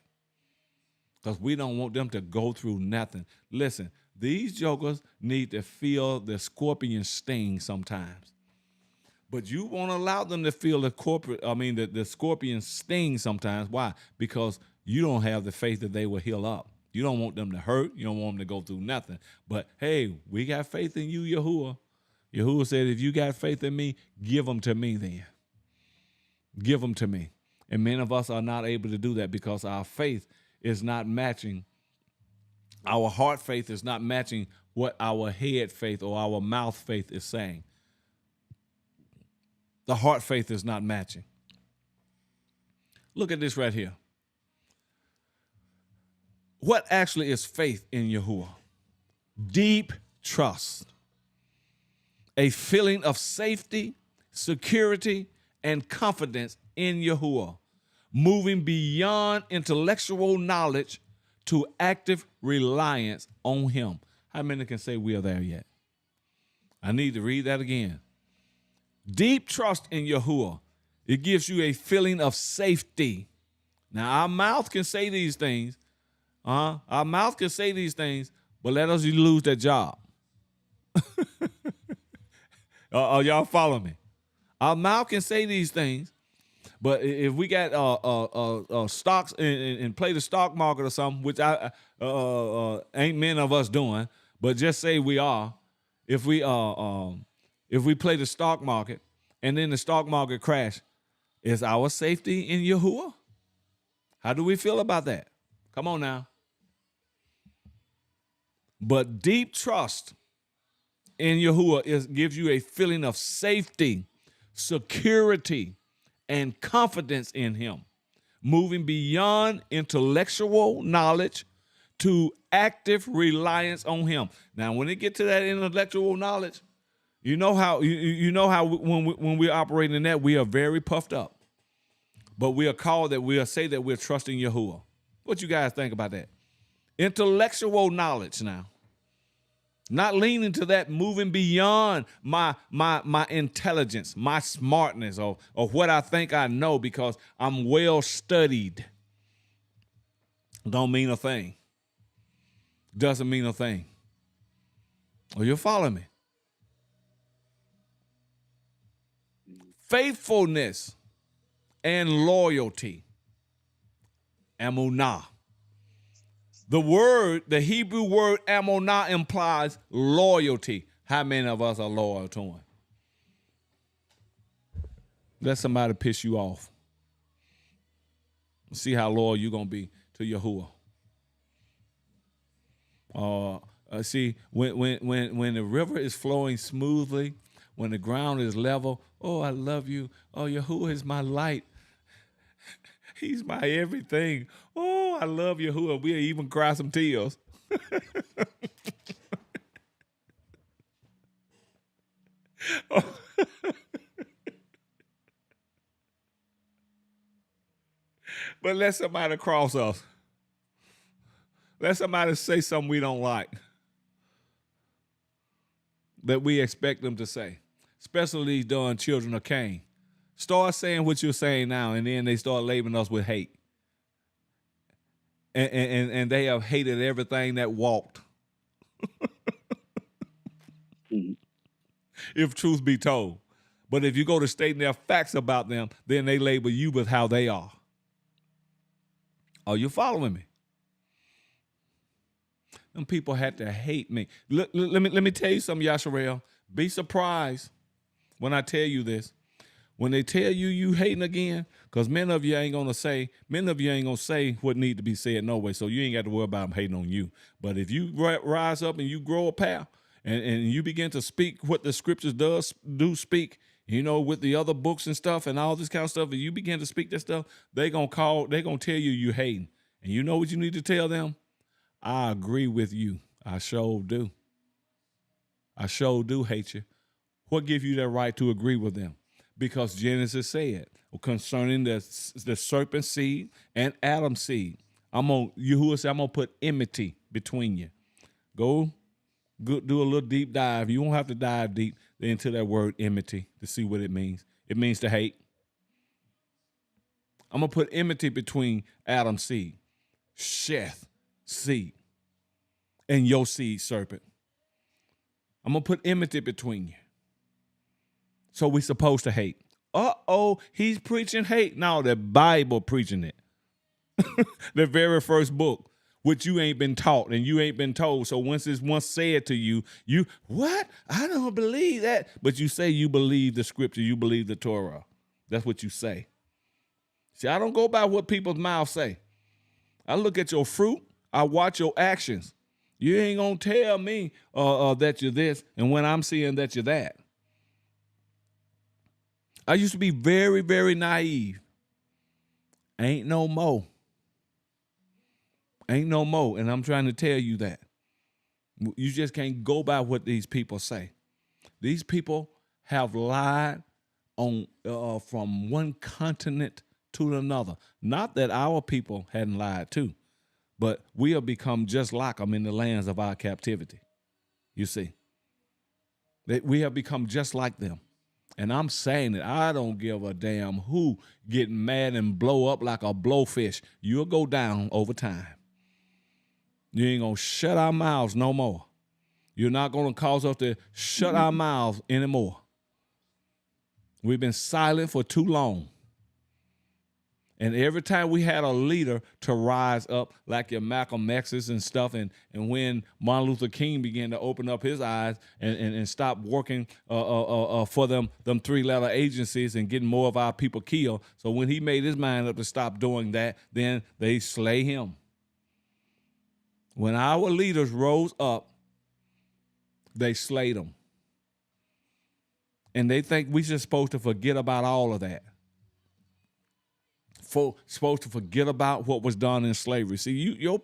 because we don't want them to go through nothing. Listen, these jokers need to feel the scorpion sting sometimes. But you won't allow them to feel the scorpion sting sometimes. Why? Because you don't have the faith that they will heal up. You don't want them to hurt. You don't want them to go through nothing. But, hey, we got faith in you, Yahuwah. Yahuwah said, if you got faith in me, give them to me then. Give them to me. And many of us are not able to do that because our faith is not matching. Our heart faith is not matching what our head faith or our mouth faith is saying. The heart faith is not matching. Look at this right here. What actually is faith in Yahuwah? Deep trust, a feeling of safety, security, and confidence in Yahuwah, moving beyond intellectual knowledge to active reliance on him. How many can say we are there yet? I need to read that again. Deep trust in Yahuwah. It gives you a feeling of safety. Now, our mouth can say these things. Our mouth can say these things, but let us lose that job. Y'all follow me? Our mouth can say these things, but if we got stocks and play the stock market or something, which I ain't many of us doing, but just say we are. If we play the stock market and then the stock market crash, is our safety in Yahuwah? How do we feel about that? Come on now. But deep trust in Yahuwah gives you a feeling of safety, security, and confidence in him, moving beyond intellectual knowledge to active reliance on him. Now, when it get to that intellectual knowledge, you know how when we're operating in that, we are very puffed up. But we are called that we'll say that we're trusting Yahuwah. What you guys think about that? Intellectual knowledge now. Not leaning to that, moving beyond my intelligence, my smartness, or what I think I know because I'm well studied. Don't mean a thing. Doesn't mean a thing. Oh, you'll follow me. Faithfulness and loyalty. Amunah. The Hebrew word amunah implies loyalty. How many of us are loyal to him? Let somebody piss you off. See how loyal you're going to be to Yahuwah. See, when the river is flowing smoothly, when the ground is level, oh, I love you. Oh, Yahuwah is my light. He's my everything. Oh, I love Yahuwah. We'll even cry some tears. But let somebody cross us. Let somebody say something we don't like that we expect them to say, especially these darn children of Cain. Start saying what you're saying now, and then they start labeling us with hate. And they have hated everything that walked. If truth be told. But if you go to stating their facts about them, then they label you with how they are. Are you following me? Them people had to hate me. Let me tell you something, Yasharel. Be surprised when I tell you this. When they tell you hating again, because many of you ain't gonna say what need to be said no way. So you ain't got to worry about them hating on you. But if you rise up and you grow a pair and you begin to speak what the scriptures do speak, with the other books and stuff and all this kind of stuff, and you begin to speak that stuff, they're gonna tell you hating. And you know what you need to tell them? I agree with you. I sure do. I sure do hate you. What gives you that right to agree with them? Because Genesis said concerning the serpent seed and Adam's seed, Yahuwah said, I'm gonna put enmity between you. Go do a little deep dive. You won't have to dive deep into that word enmity to see what it means. It means to hate. I'm gonna put enmity between Adam's seed, Sheth seed, and your seed, serpent. I'm gonna put enmity between you. So we supposed to hate. He's preaching hate. No, the Bible preaching it. The very first book, which you ain't been taught and you ain't been told. So once it's once said to you, what? I don't believe that. But you say you believe the scripture, you believe the Torah. That's what you say. See, I don't go by what people's mouths say. I look at your fruit. I watch your actions. You ain't gonna tell me that you're this, and when I'm seeing that you're that. I used to be very, very naive. Ain't no more. Ain't no more. And I'm trying to tell you that. You just can't go by what these people say. These people have lied on from one continent to another. Not that our people hadn't lied too, but we have become just like them in the lands of our captivity. You see, that we have become just like them. And I'm saying that I don't give a damn who getting mad and blow up like a blowfish. You'll go down over time. You ain't going to shut our mouths no more. You're not going to cause us to shut our mouths anymore. We've been silent for too long. And every time we had a leader to rise up, like your Malcolm X's and stuff, and when Martin Luther King began to open up his eyes and stop working for them three-letter agencies and getting more of our people killed. So when he made his mind up to stop doing that, then they slay him. When our leaders rose up, they slayed them. And they think we're just supposed to forget about all of that. Supposed to forget about what was done in slavery. See, your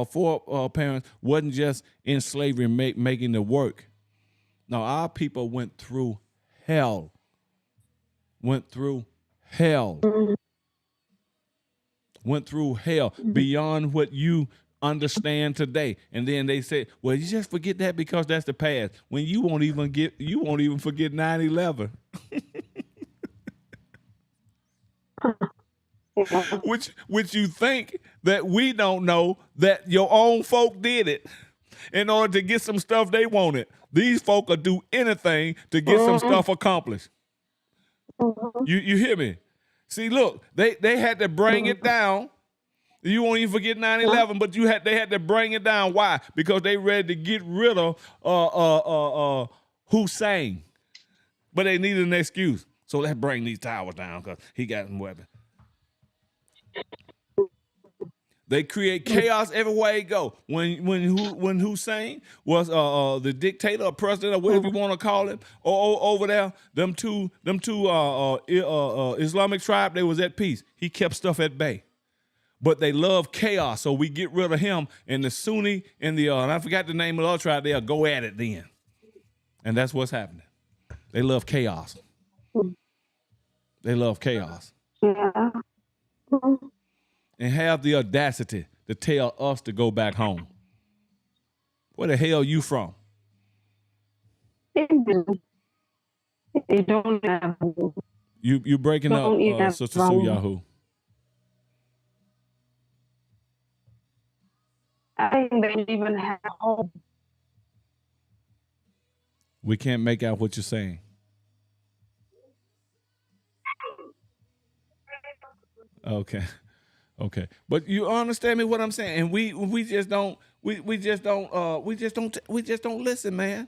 foreparents wasn't just in slavery making the work. No, our people went through hell. Went through hell beyond what you understand today. And then they say, well, you just forget that because that's the past. When you won't even forget 9/11. Which you think that we don't know that your own folk did it in order to get some stuff they wanted. These folk will do anything to get some stuff accomplished. You hear me? See, look, they had to bring it down. You won't even forget 9/11, but they had to bring it down. Why? Because they ready to get rid of Hussein, but they needed an excuse. So let's bring these towers down because he got some weapons. They create chaos everywhere they go. When Hussein was the dictator or president or whatever you want to call it, over there, them two Islamic tribe, they was at peace. He kept stuff at bay. But they love chaos, so we get rid of him. And the Sunni and and I forgot the name of the other tribe, they'll go at it then. And that's what's happening. They love chaos. They love chaos. Yeah. And have the audacity to tell us to go back home. Where the hell you from? They don't have. You breaking up, Sister Suyahu. I think they don't even have home. We can't make out what you're saying. Okay. Okay. But you understand me what I'm saying? And we just don't listen, man.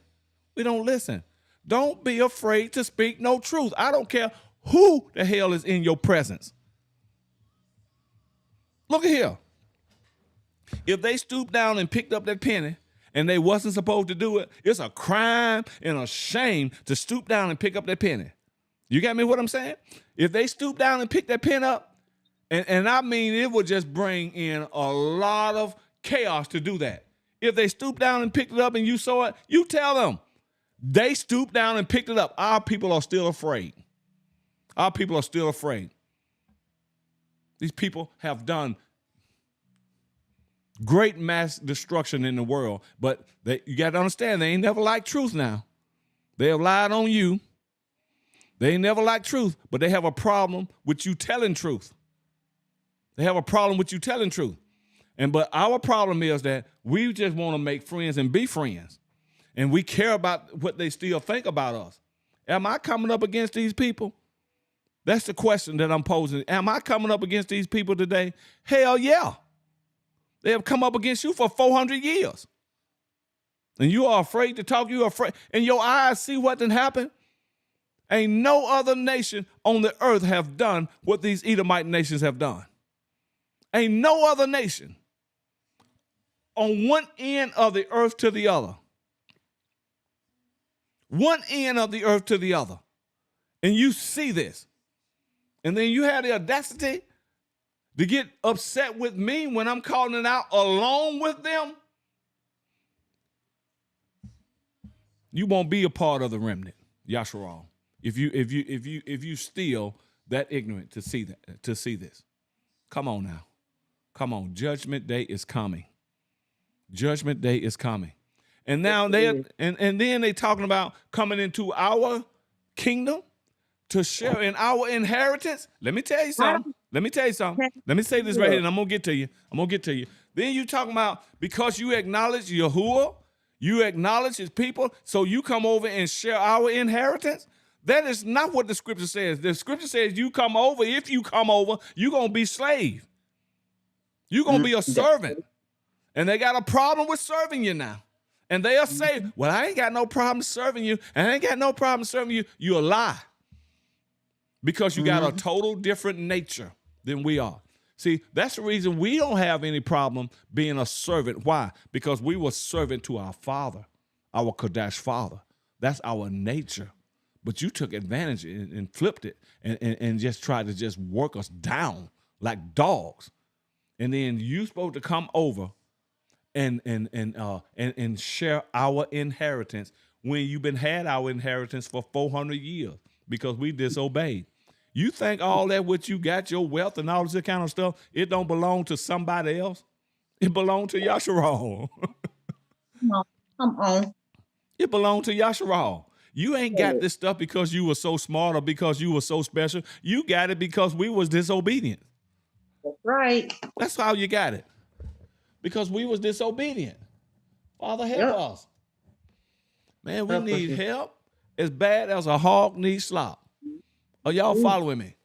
We don't listen. Don't be afraid to speak no truth. I don't care who the hell is in your presence. Look at here. If they stooped down and picked up that penny and they wasn't supposed to do it, it's a crime and a shame to stoop down and pick up that penny. You got me what I'm saying? If they stoop down and pick that pen up, and I mean it would just bring in a lot of chaos to do that. If they stoop down and picked it up and you saw it, you tell them. They stooped down and picked it up. Our people are still afraid. Our people are still afraid. These people have done great mass destruction in the world, but you got to understand, they ain't never liked truth now. They have lied on you. They ain't never liked truth, but they have a problem with you telling truth. They have a problem with you telling truth. But our problem is that we just want to make friends and be friends. And we care about what they still think about us. Am I coming up against these people? That's the question that I'm posing. Am I coming up against these people today? Hell yeah. They have come up against you for 400 years. And you are afraid to talk. You are afraid. And your eyes see what done happened. Ain't no other nation on the earth have done what these Edomite nations have done. Ain't no other nation on one end of the earth to the other. One end of the earth to the other. And you see this. And then you have the audacity to get upset with me when I'm calling it out along with them. You won't be a part of the remnant, Yasharal. If you still that ignorant to see this. Come on now. Come on. Judgment day is coming. Judgment day is coming. And now then they talking about coming into our kingdom to share in our inheritance. Let me tell you something. Let me say this right here, and I'm gonna get to you. Then you talking about because you acknowledge Yahuwah, you acknowledge his people, so you come over and share our inheritance. That is not what the scripture says. The scripture says you come over. If you come over, you're going to be slave. You're going to be a servant. And they got a problem with serving you now. And they'll say, well, I ain't got no problem serving you. And I ain't got no problem serving you. You a lie. Because you got a total different nature than we are. See, that's the reason we don't have any problem being a servant. Why? Because we were servant to our father, our Kodash father. That's our nature. But you took advantage and flipped it and just tried to just work us down like dogs. And then you supposed to come over and share our inheritance when you've been had our inheritance for 400 years because we disobeyed. You think all that what you got, your wealth and all this kind of stuff, it don't belong to somebody else? It belong to Yasharal. Come on. It belonged to Yasharal. You ain't got this stuff because you were so smart or because you were so special. You got it because we was disobedient. That's right. That's how you got it. Because we was disobedient. Father, help us. Man, we need help as bad as a hog needs slop. Are y'all following me?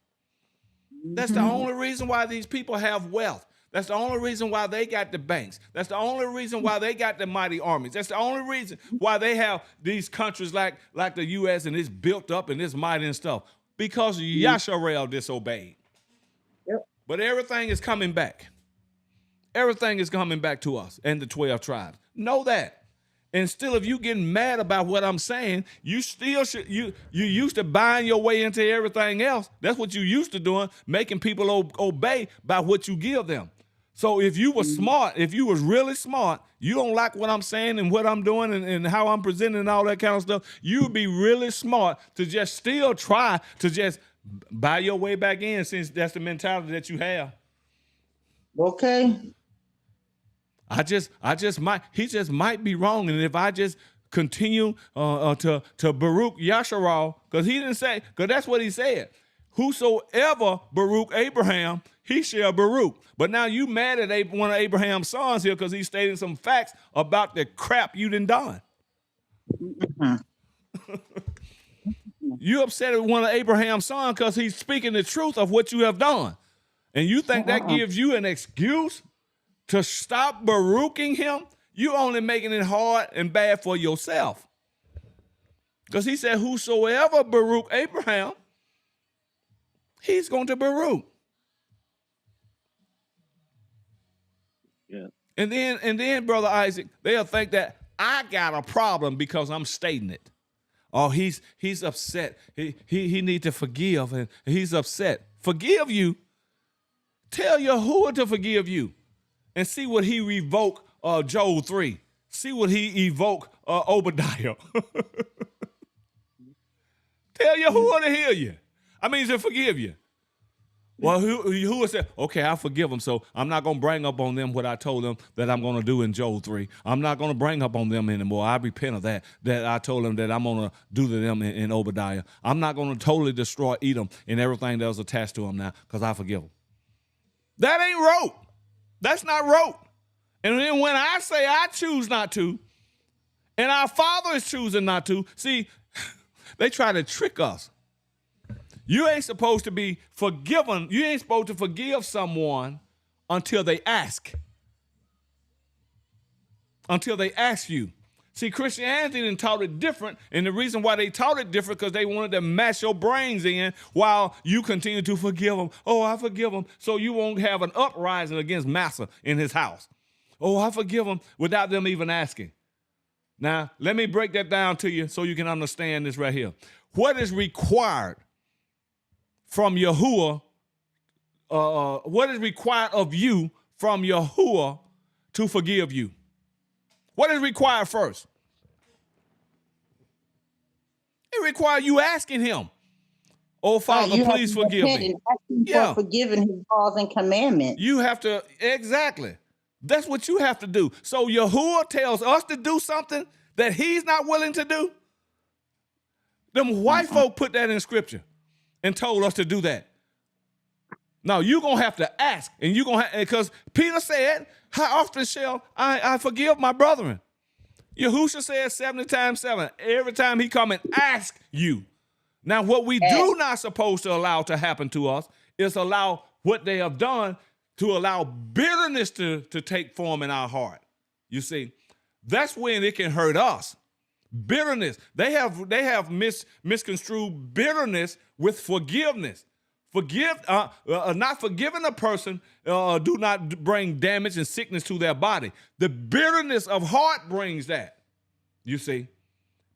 That's the only reason why these people have wealth. That's the only reason why they got the banks. That's the only reason why they got the mighty armies. That's the only reason why they have these countries like the U.S. and it's built up and it's mighty and stuff. Because Yasharel disobeyed. Yep. But everything is coming back. Everything is coming back to us and the 12 tribes. Know that. And still, if you getting mad about what I'm saying, you still should, you used to buying your way into everything else. That's what you used to doing, making people obey by what you give them. So if you were smart, if you was really smart, you don't like what I'm saying and what I'm doing and how I'm presenting and all that kind of stuff, you would be really smart to just still try to just buy your way back in since that's the mentality that you have. Okay. He just might be wrong. And if I just continue to Baruch Yasharal, because he didn't say, because that's what he said. Whosoever Baruch Abraham, he shall Baruch. But now you mad at one of Abraham's sons here because he's stating some facts about the crap you done done. You upset at one of Abraham's sons because he's speaking the truth of what you have done. And you think that gives you an excuse to stop baruching him? You only making it hard and bad for yourself. Because he said, whosoever baruch Abraham, he's going to baruch. Yeah. And then, Brother Isaac, they'll think that I got a problem because I'm stating it. Oh, he's upset. He need to forgive, and he's upset. Forgive you. Tell Yahuwah to forgive you. And see what he revoke Joel 3. See what he evoke Obadiah. Tell Yahuwah to heal you. I mean, to forgive you. Well, Yahuwah said, okay, I'll forgive them, so I'm not going to bring up on them what I told them that I'm going to do in Joel 3. I'm not going to bring up on them anymore. I repent of that I told them that I'm going to do to them in Obadiah. I'm not going to totally destroy Edom and everything that was attached to them now because I forgive them. That ain't wrote. That's not wrote. And then when I say I choose not to, and our Father is choosing not to, see, they try to trick us. You ain't supposed to be forgiven. You ain't supposed to forgive someone until they ask. Until they ask you. See, Christianity done taught it different, and the reason why they taught it different because they wanted to mash your brains in while you continue to forgive them. Oh, I forgive them, so you won't have an uprising against Massa in his house. Oh, I forgive them without them even asking. Now, let me break that down to you so you can understand this right here. What is required from Yahuwah, what is required of you from Yahuwah to forgive you? What is required first? It requires you asking him, oh, Father, please forgive me. For forgiving his laws and commandments. You have to, exactly. That's what you have to do. So Yahuwah tells us to do something that he's not willing to do. Them white folk put that in scripture and told us to do that. Now, you're going to have to ask, and you're going to have, because Peter said, how often shall I forgive my brethren? Yahushua said 70 times 7. Every time he come and ask you. Now, what we do not supposed to allow to happen to us is allow what they have done to allow bitterness to take form in our heart. You see, that's when it can hurt us. Bitterness. They have misconstrued bitterness with forgiveness. Not forgiving a person do not bring damage and sickness to their body. The bitterness of heart brings that, you see.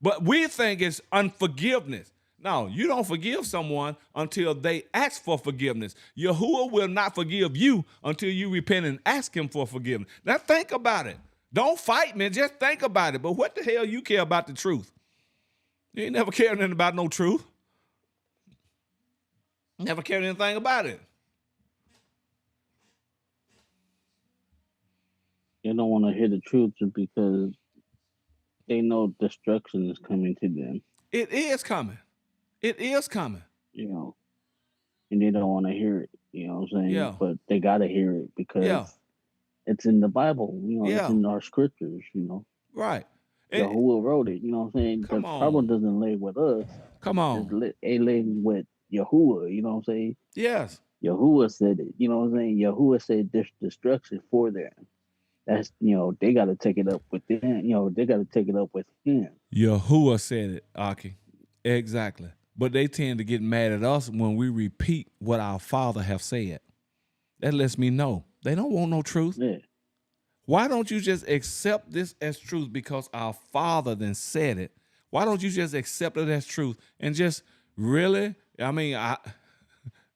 But we think it's unforgiveness. No, you don't forgive someone until they ask for forgiveness. Yahuwah will not forgive you until you repent and ask him for forgiveness. Now think about it. Don't fight me, just think about it. But what the hell you care about the truth? You ain't never cared anything about no truth. Never cared anything about it. They don't want to hear the truth just because they know destruction is coming to them. It is coming. It is coming. You know, and they don't want to hear it. You know what I'm saying? Yeah. But they got to hear it because it's in the Bible. You know, it's in our scriptures, you know. Right. Yahuwah wrote it. You know what I'm saying? The problem doesn't lay with us. Come on. It lays with Yahuwah, you know what I'm saying? Yes. Yahuwah said it, you know what I'm saying? Yahuwah said there's destruction for them. That's, you know, they got to take it up with them. You know, they got to take it up with him. Yahuwah said it, Aki. Exactly. But they tend to get mad at us when we repeat what our Father have said. That lets me know they don't want no truth. Yeah. Why don't you just accept this as truth because our Father then said it? Why don't you just accept it as truth and just really, I mean,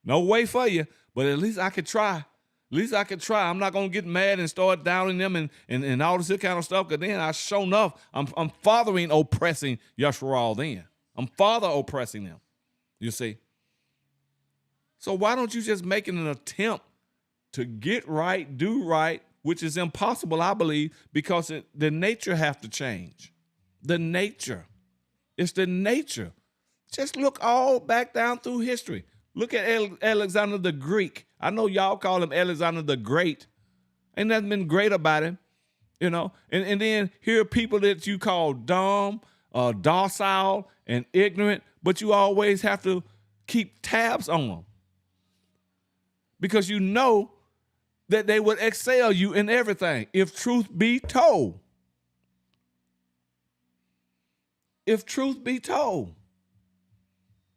no way for you, but at least I could try. At least I could try. I'm not going to get mad and start downing them and all this kind of stuff, because then I show enough, I'm fathering oppressing Yashua then. I'm father oppressing them, you see. So why don't you just make an attempt to get right, do right, which is impossible, I believe, because the nature have to change. The nature. It's the nature. Just look all back down through history. Look at Alexander the Greek. I know y'all call him Alexander the Great. Ain't nothing been great about him, you know. And then here are people that you call dumb, docile, and ignorant, but you always have to keep tabs on them. because you know that they would excel you in everything if truth be told. If truth be told.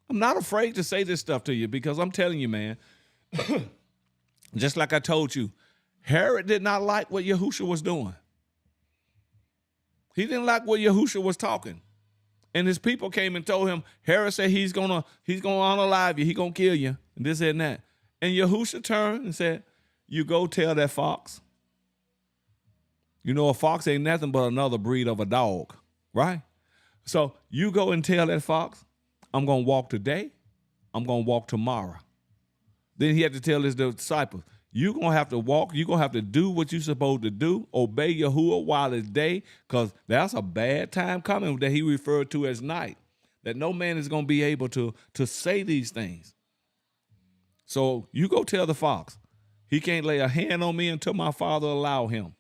I'm not afraid to say this stuff to you because I'm telling you, man, just like I told you, Herod did not like what Yahushua was doing. He didn't like what Yahushua was talking. And his people came and told him, Herod said he's gonna unalive you, he's gonna kill you, and this and that. And Yahushua turned and said, you go tell that fox. You know, a fox ain't nothing but another breed of a dog, right? So you go and tell that fox, I'm going to walk today, I'm going to walk tomorrow. Then he had to tell his disciples, you're going to have to walk, you're going to have to do what you're supposed to do, obey Yahuwah while it's day, because that's a bad time coming that he referred to as night, that no man is going to be able to say these things. So you go tell the fox, he can't lay a hand on me until my Father allow him.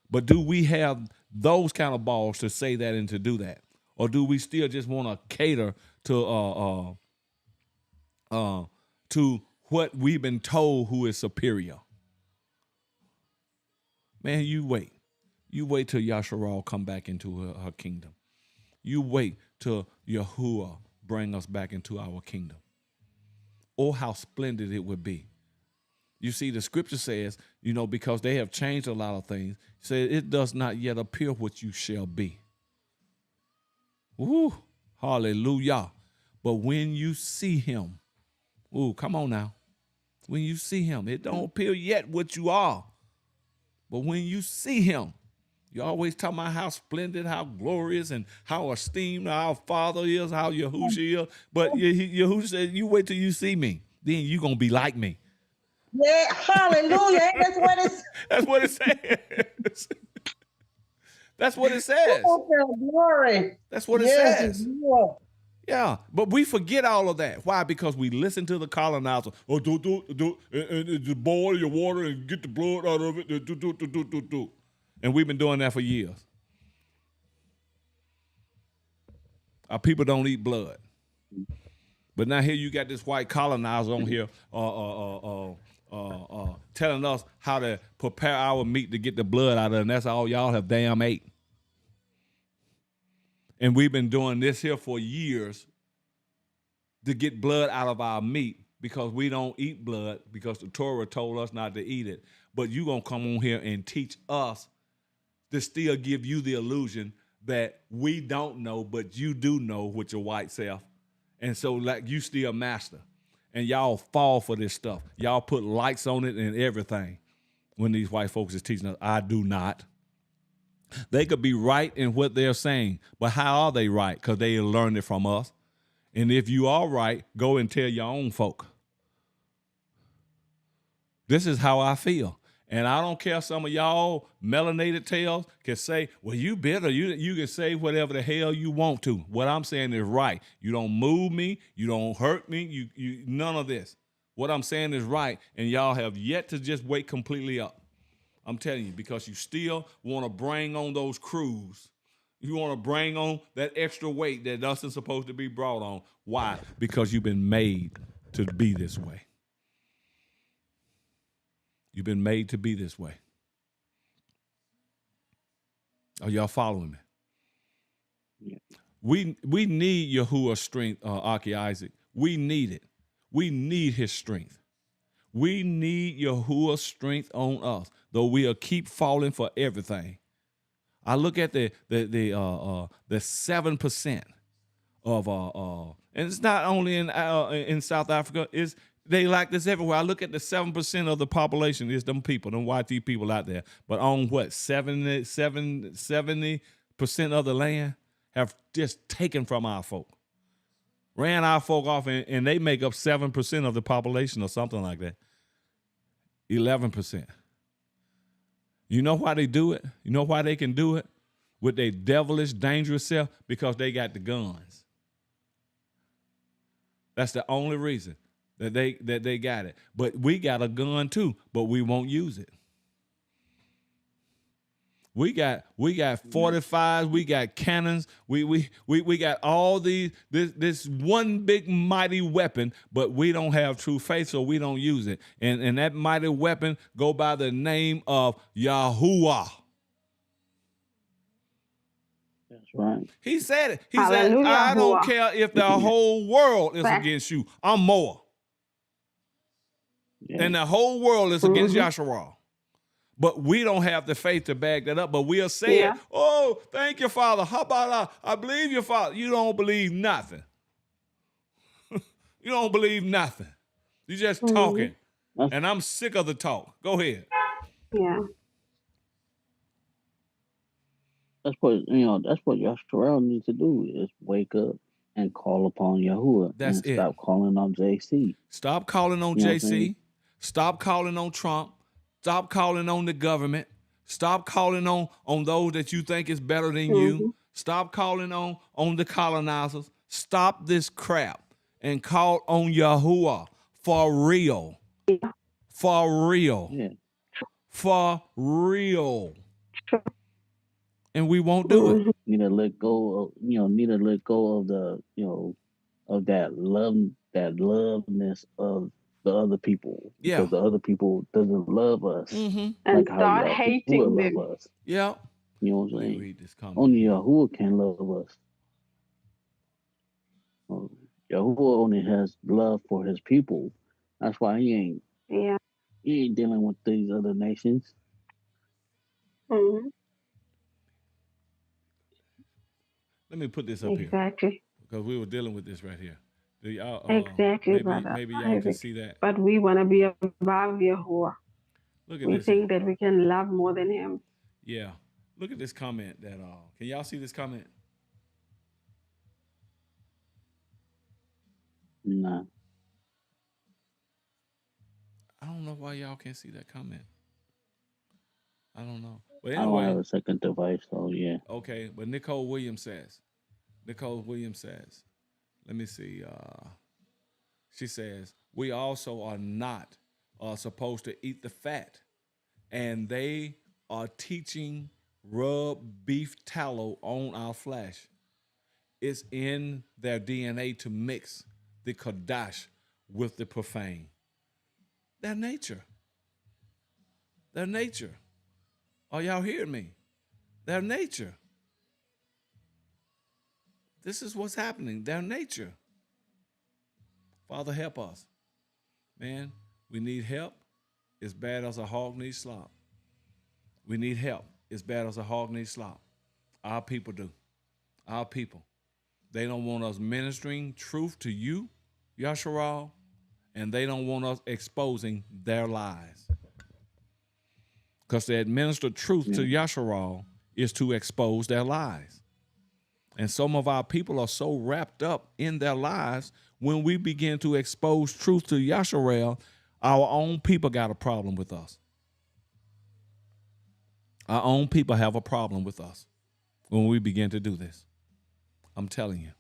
But do we have those kind of balls to say that and to do that? Or do we still just want to cater to what we've been told who is superior? Man, you wait. You wait till Yasharal come back into her kingdom. You wait till Yahuwah bring us back into our kingdom. Oh, how splendid it would be. You see, the scripture says, because they have changed a lot of things, say it does not yet appear what you shall be. Ooh, hallelujah. But when you see him, ooh, come on now. When you see him, it don't appear yet what you are. But when you see him, you always talk about how splendid, how glorious, and how esteemed our Father is, how Yahushua is. But Yahushua said, you wait till you see me. Then you're going to be like me. Yeah, hallelujah. That's what it's. That's what it says. That's what it says. Glory. That's what it says. Yeah, but we forget all of that. Why? Because we listen to the colonizer. Oh, and boil your water and get the blood out of it. And we've been doing that for years. Our people don't eat blood. But now here you got this white colonizer on here telling us how to prepare our meat to get the blood out of it, and that's all y'all have damn ate. And we've been doing this here for years to get blood out of our meat because we don't eat blood because the Torah told us not to eat it. But you going to come on here and teach us to still give you the illusion that we don't know, but you do know with your white self. And so like you still master. And y'all fall for this stuff. Y'all put lights on it and everything when these white folks is teaching us. I do not. They could be right in what they're saying, but how are they right? Because they learned it from us. And if you are right, go and tell your own folk. This is how I feel. And I don't care some of y'all melanated tails can say, well, you bitter. You can say whatever the hell you want to. What I'm saying is right. You don't move me. You don't hurt me. You none of this. What I'm saying is right. And y'all have yet to just wake completely up. I'm telling you, because you still want to bring on those crews. You want to bring on that extra weight that doesn't supposed to be brought on. Why? Because you've been made to be this way. You've been made to be this way. Are y'all following me? Yeah. We need Yahuwah's strength, Aki Isaac. We need it. We need his strength. We need Yahuwah's strength on us, though we'll keep falling for everything. I look at the 7% of and it's not only in South Africa. They like this everywhere. I look at the 7% of the population is them people, them YT people out there. But on what 70% of the land have just taken from our folk, ran our folk off, and they make up 7% of the population or something like that. 11%. You know why they do it? You know why they can do it with their devilish, dangerous self? Because they got the guns. That's the only reason that they got it. But we got a gun too, but we won't use it. We got 45s, we got cannons, we got all this one big mighty weapon, but we don't have true faith, so we don't use it. And that mighty weapon go by the name of Yahuwah. That's right. He said it. He Hallelujah, said, I don't Yahuwah. care if the whole world is against you. I'm more. Yeah. And the whole world is against Yahshua. But we don't have the faith to back that up. But we'll say it. Oh, thank you, Father. How about I believe you, Father. You don't believe nothing. You don't believe nothing. You're just talking. And I'm sick of the talk. Go ahead. Yeah. That's what Yahshua needs to do is wake up and call upon Yahuwah. That's and it. Stop calling on JC. Stop calling on JC. Stop calling on Trump. Stop calling on the government. Stop calling on those that you think is better than you. Stop calling on the colonizers. Stop this crap and call on Yahuwah for real. For real. Yeah. For real. And we won't do it. Need to let go of the, of that loveness of the other people. Yeah. Because the other people doesn't love us. And Like start how hating Yahuwah them. love us. Yeah. You know what I'm Let me saying? read this comment. Only Yahuwah can love us. Yahuwah only has love for his people. That's why he ain't dealing with these other nations. Let me put this up here. Exactly. Because we were dealing with this right here. Do y'all, Exactly, brother. maybe y'all can see that. But we want to be above Yahuwah. Look at We this. think that we can love more than him. Yeah. Look at this comment that can y'all see this comment? Nah. I don't know why y'all can't see that comment. I don't know. But I don't have anyway, a second device, so yeah. okay, but Nicole Williams says, let me see. She says, we also are not supposed to eat the fat. And they are teaching rub beef tallow on our flesh. It's in their DNA to mix the Kadash with the profane. Their nature. Their nature. Are y'all hearing me? Their nature. This is what's happening. Their nature. Father, help us. Man, we need help. As bad as a hog needs slop. We need help. As bad as a hog needs slop. Our people do. Our people. They don't want us ministering truth to you, Yasharal, and they don't want us exposing their lies. Because to administer truth to Yasharal is to expose their lies. And some of our people are so wrapped up in their lives, when we begin to expose truth to Yasharal, our own people got a problem with us. Our own people have a problem with us when we begin to do this. I'm telling you.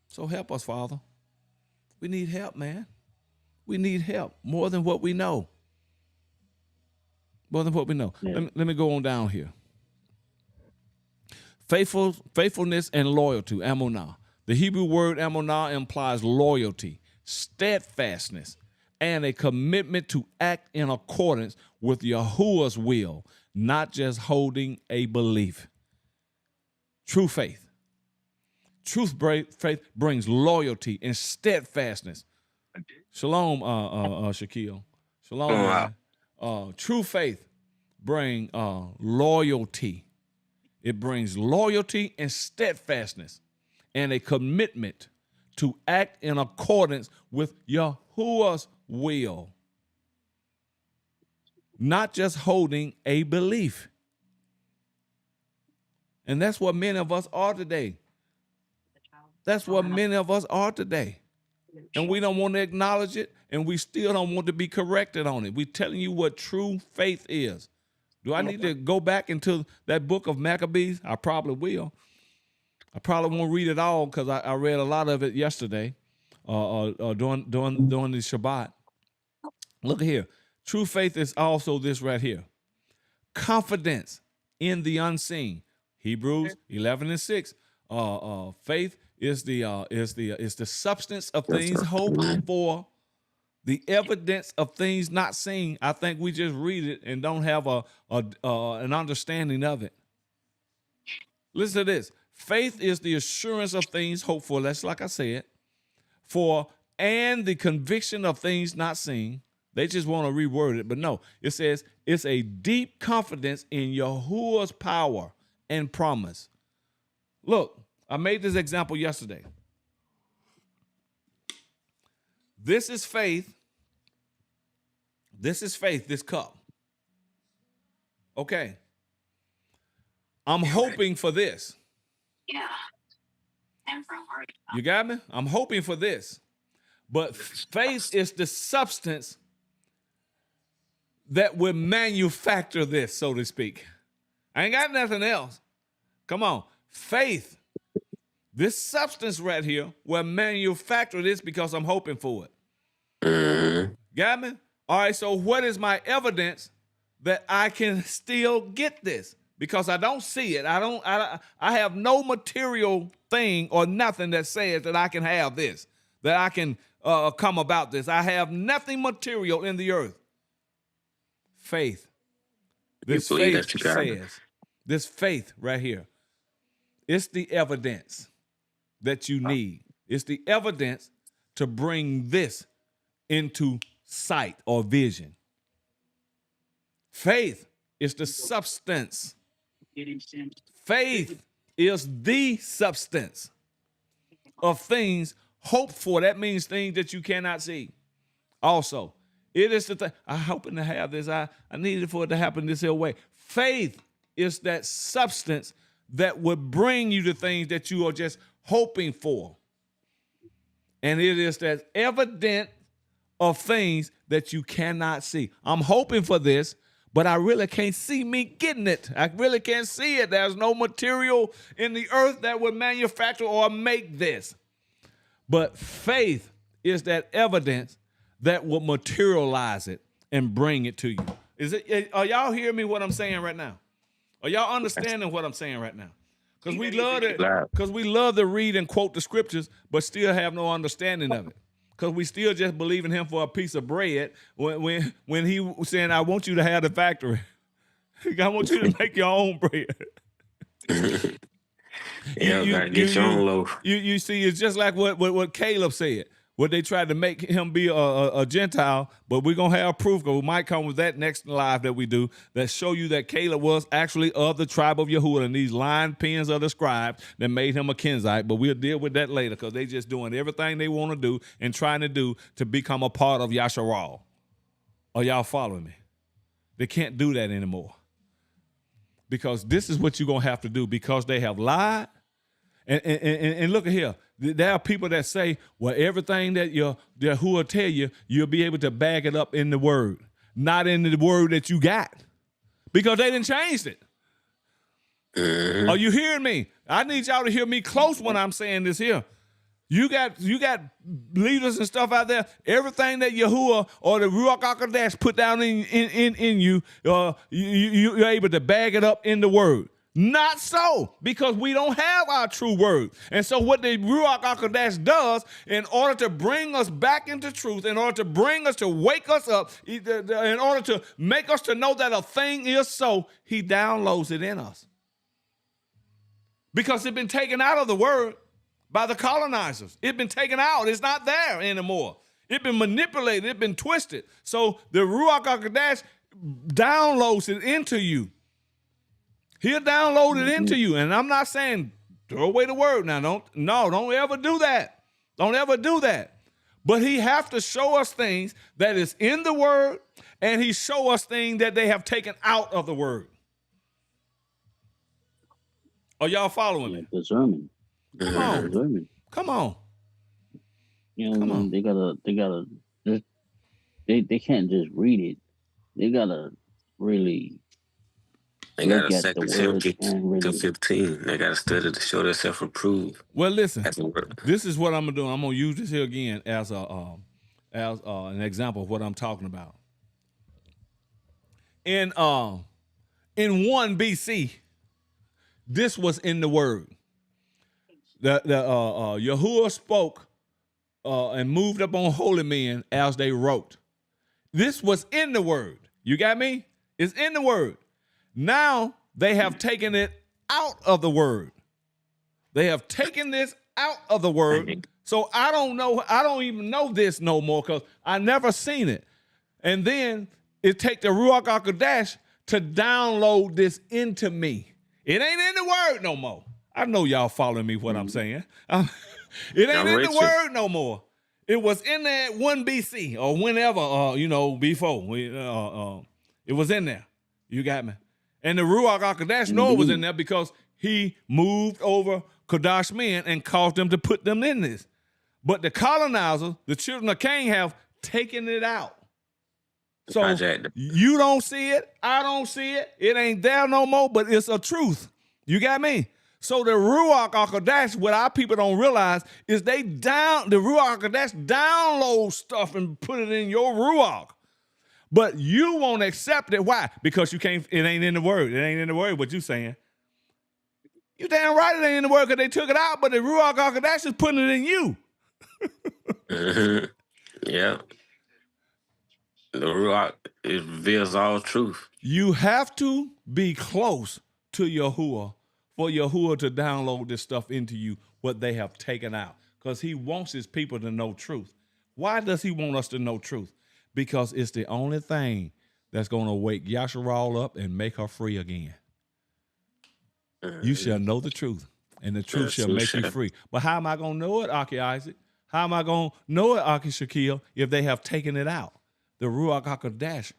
So help us, Father. We need help, man. We need help more than what we know. More than what we know. Yeah. Let me go on down here. Faithfulness and loyalty, amonah. The Hebrew word amonah implies loyalty, steadfastness, and a commitment to act in accordance with Yahuwah's will, not just holding a belief. True faith. Faith brings loyalty and steadfastness. Shalom, Shaquille. Shalom. True faith brings loyalty. It brings loyalty and steadfastness and a commitment to act in accordance with Yahuwah's will. Not just holding a belief. And that's what many of us are today. That's what many of us are today. And we don't want to acknowledge it, and we still don't want to be corrected on it. We're telling you what true faith is. Do I need to go back into that book of Maccabees? I probably will. I probably won't read it all because I read a lot of it yesterday during the Shabbat. Look here. True faith is also this right here. Confidence in the unseen. Hebrews 11:6. Faith is the substance of things hoped for, the evidence of things not seen. I think we just read it and don't have an understanding of it. Listen to this. Faith is the assurance of things hoped for. That's like I said. And the conviction of things not seen. They just want to reword it, but no. It says it's a deep confidence in Yahuwah's power and promise. Look, I made this example yesterday. This is faith. This is faith, this cup. Okay. I'm hoping for this. Yeah. You got me? I'm hoping for this. But faith is the substance that will manufacture this, so to speak. I ain't got nothing else. Come on. Faith, this substance right here, will manufacture this because I'm hoping for it. Got me? All right, so what is my evidence that I can still get this? Because I don't see it. I have no material thing or nothing that says that I can have this, that I can come about this. I have nothing material in the earth. Faith. This faith says, this faith right here, it's the evidence that you need. It's the evidence to bring this into sight or vision. Faith is the substance. Faith is the substance of things hoped for. That means things that you cannot see. Also, it is the thing. I'm hoping to have this. I needed for it to happen this way. Faith is that substance that would bring you to things that you are just hoping for. And it is that evidence of things that you cannot see. I'm hoping for this, but I really can't see me getting it. I really can't see it. There's no material in the earth that would manufacture or make this. But faith is that evidence that will materialize it and bring it to you. Are y'all hearing me what I'm saying right now? Are y'all understanding what I'm saying right now? Because we love to read and quote the scriptures, but still have no understanding of it. Because we still just believe in him for a piece of bread when he was saying, I want you to have the factory. I want you to make your own bread. You gotta get your own loaf. You see, it's just like what Caleb said. What they tried to make him be a Gentile, but we're going to have proof, because we might come with that next live that we do, that show you that Caleb was actually of the tribe of Yahuwah, and these lying pens of the scribes that made him a Kenzite, but we'll deal with that later, because they just doing everything they want to do and trying to do to become a part of Yasharal. Are y'all following me? They can't do that anymore. Because this is what you're going to have to do, because they have lied. And look at here. There are people that say, well, everything that Yahuwah tell you, you'll be able to back it up in the word, not in the word that you got, because they didn't change it. Are you hearing me? I need y'all to hear me close when I'm saying this here. You got leaders and stuff out there. Everything that Yahuwah or the Ruach HaKodesh put down in you, you're able to bag it up in the word. Not so, because we don't have our true word. And so what the Ruach HaKodesh does, in order to bring us back into truth, in order to bring us to wake us up, in order to make us to know that a thing is so, he downloads it in us. Because it's been taken out of the word by the colonizers. It's been taken out. It's not there anymore. It's been manipulated. It's been twisted. So the Ruach HaKodesh downloads it into you. He'll download it into you. And I'm not saying throw away the word now. Don't ever do that. Don't ever do that. But he have to show us things that is in the word, and he show us things that they have taken out of the word. Are y'all following me? Discernment. Come on. Discernment. Come on. You know, Come on. they gotta they can't just read it. They gotta really They got look to at the 2 word Timothy and really 2:15. They got to study to show themselves approved. Well, listen, That's the word. this is what I'm gonna do. I'm gonna use this here again as an example of what I'm talking about. In in 1 BC, this was in the word. Yahuwah spoke and moved upon holy men as they wrote. This was in the word. You got me? It's in the word. Now they have taken it out of the word. They have taken this out of the word. So I don't know. I don't even know this no more because I never seen it. And then it take the Ruach HaKodesh to download this into me. It ain't in the word no more. I know y'all following me what I'm saying. It ain't in the word no more. It was in there at 1 BC or whenever, before. It was in there. You got me? And the Ruach HaKodesh know it was in there because he moved over Kodash men and caused them to put them in this. But the colonizers, the children of Cain, have taken it out. So you don't see it. I don't see it. It ain't there no more, but it's a truth. You got me? So the Ruach HaKodesh, what our people don't realize is the Ruach HaKodesh download stuff and put it in your Ruach. But you won't accept it. Why? Because it ain't in the word. It ain't in the word what you saying. You damn right it ain't in the word because they took it out, but the Ruach HaKodesh is putting it in you. Yeah. The Ruach, it reveals all truth. You have to be close to Yahuwah for Yahuwah to download this stuff into you, what they have taken out. Because he wants his people to know truth. Why does he want us to know truth? Because it's the only thing that's going to wake Yasharal up and make her free again. You shall know the truth, and the truth shall make you free. But how am I going to know it, Aki Isaac? How am I going to know it, Aki Shaquille, if they have taken it out? The Ruach HaKodesh,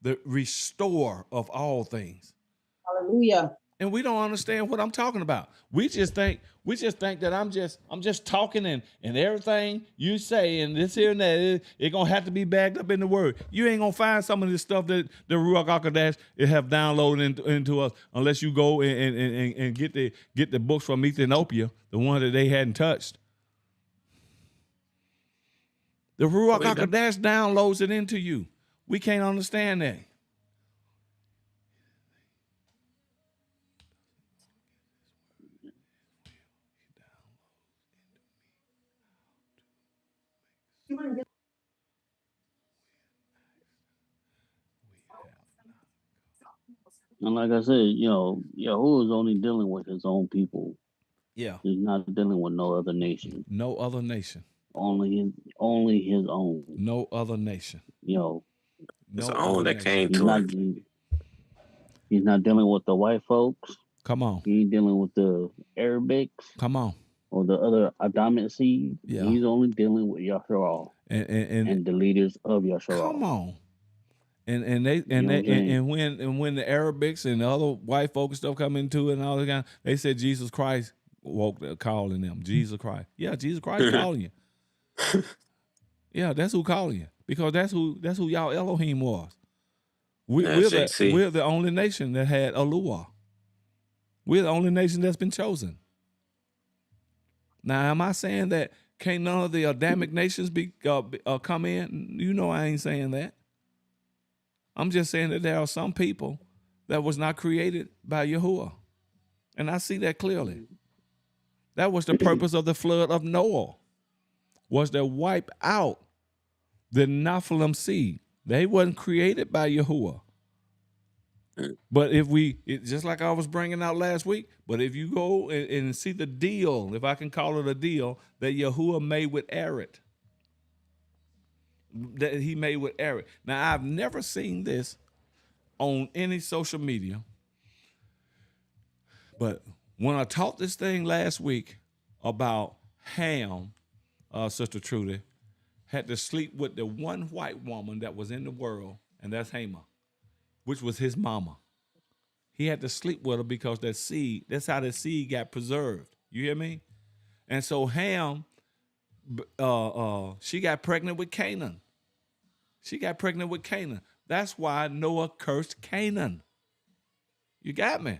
the restorer of all things. Hallelujah. And we don't understand what I'm talking about. We just think that I'm just talking and everything you say and this here and that, it gonna have to be backed up in the word. You ain't gonna find some of this stuff that the Ruach HaKodesh have downloaded into us unless you go and get the books from Ethiopia, the one that they hadn't touched. The Ruach HaKodesh downloads it into you. We can't understand that. And like I said, Yahuwah is only dealing with his own people. Yeah. He's not dealing with no other nation. No other nation. Only his own. No other nation. It's the own that came to him. He's not dealing with the white folks. Come on. He ain't dealing with the Arabics. Come on. Or the other Adamic seed. Yeah. He's only dealing with Yasharal. And the leaders of Yasharal. Come on. And when the Arabics and the other white folk and stuff come into it and all that kind, they said Jesus Christ calling them. Jesus Christ. Yeah, Jesus Christ calling you. Yeah, that's who calling you. Because that's who y'all Elohim was. We're the only nation that had Aluah. We're the only nation that's been chosen. Now, am I saying that can't none of the Adamic nations come in? You know I ain't saying that. I'm just saying that there are some people that was not created by Yahuwah. And I see that clearly. That was the purpose of the flood of Noah, was to wipe out the Nephilim seed. They wasn't created by Yahuwah. But just like I was bringing out last week, but if you go and see the deal, if I can call it a deal, that Yahuwah made with Aaron, that he made with Aaron. Now, I've never seen this on any social media, but when I taught this thing last week about Ham, Sister Trudy, had to sleep with the one white woman that was in the world, and that's Haman, which was his mama. He had to sleep with her because that's how the seed got preserved. You hear me? And so Ham, she got pregnant with Canaan. That's why Noah cursed Canaan. You got me?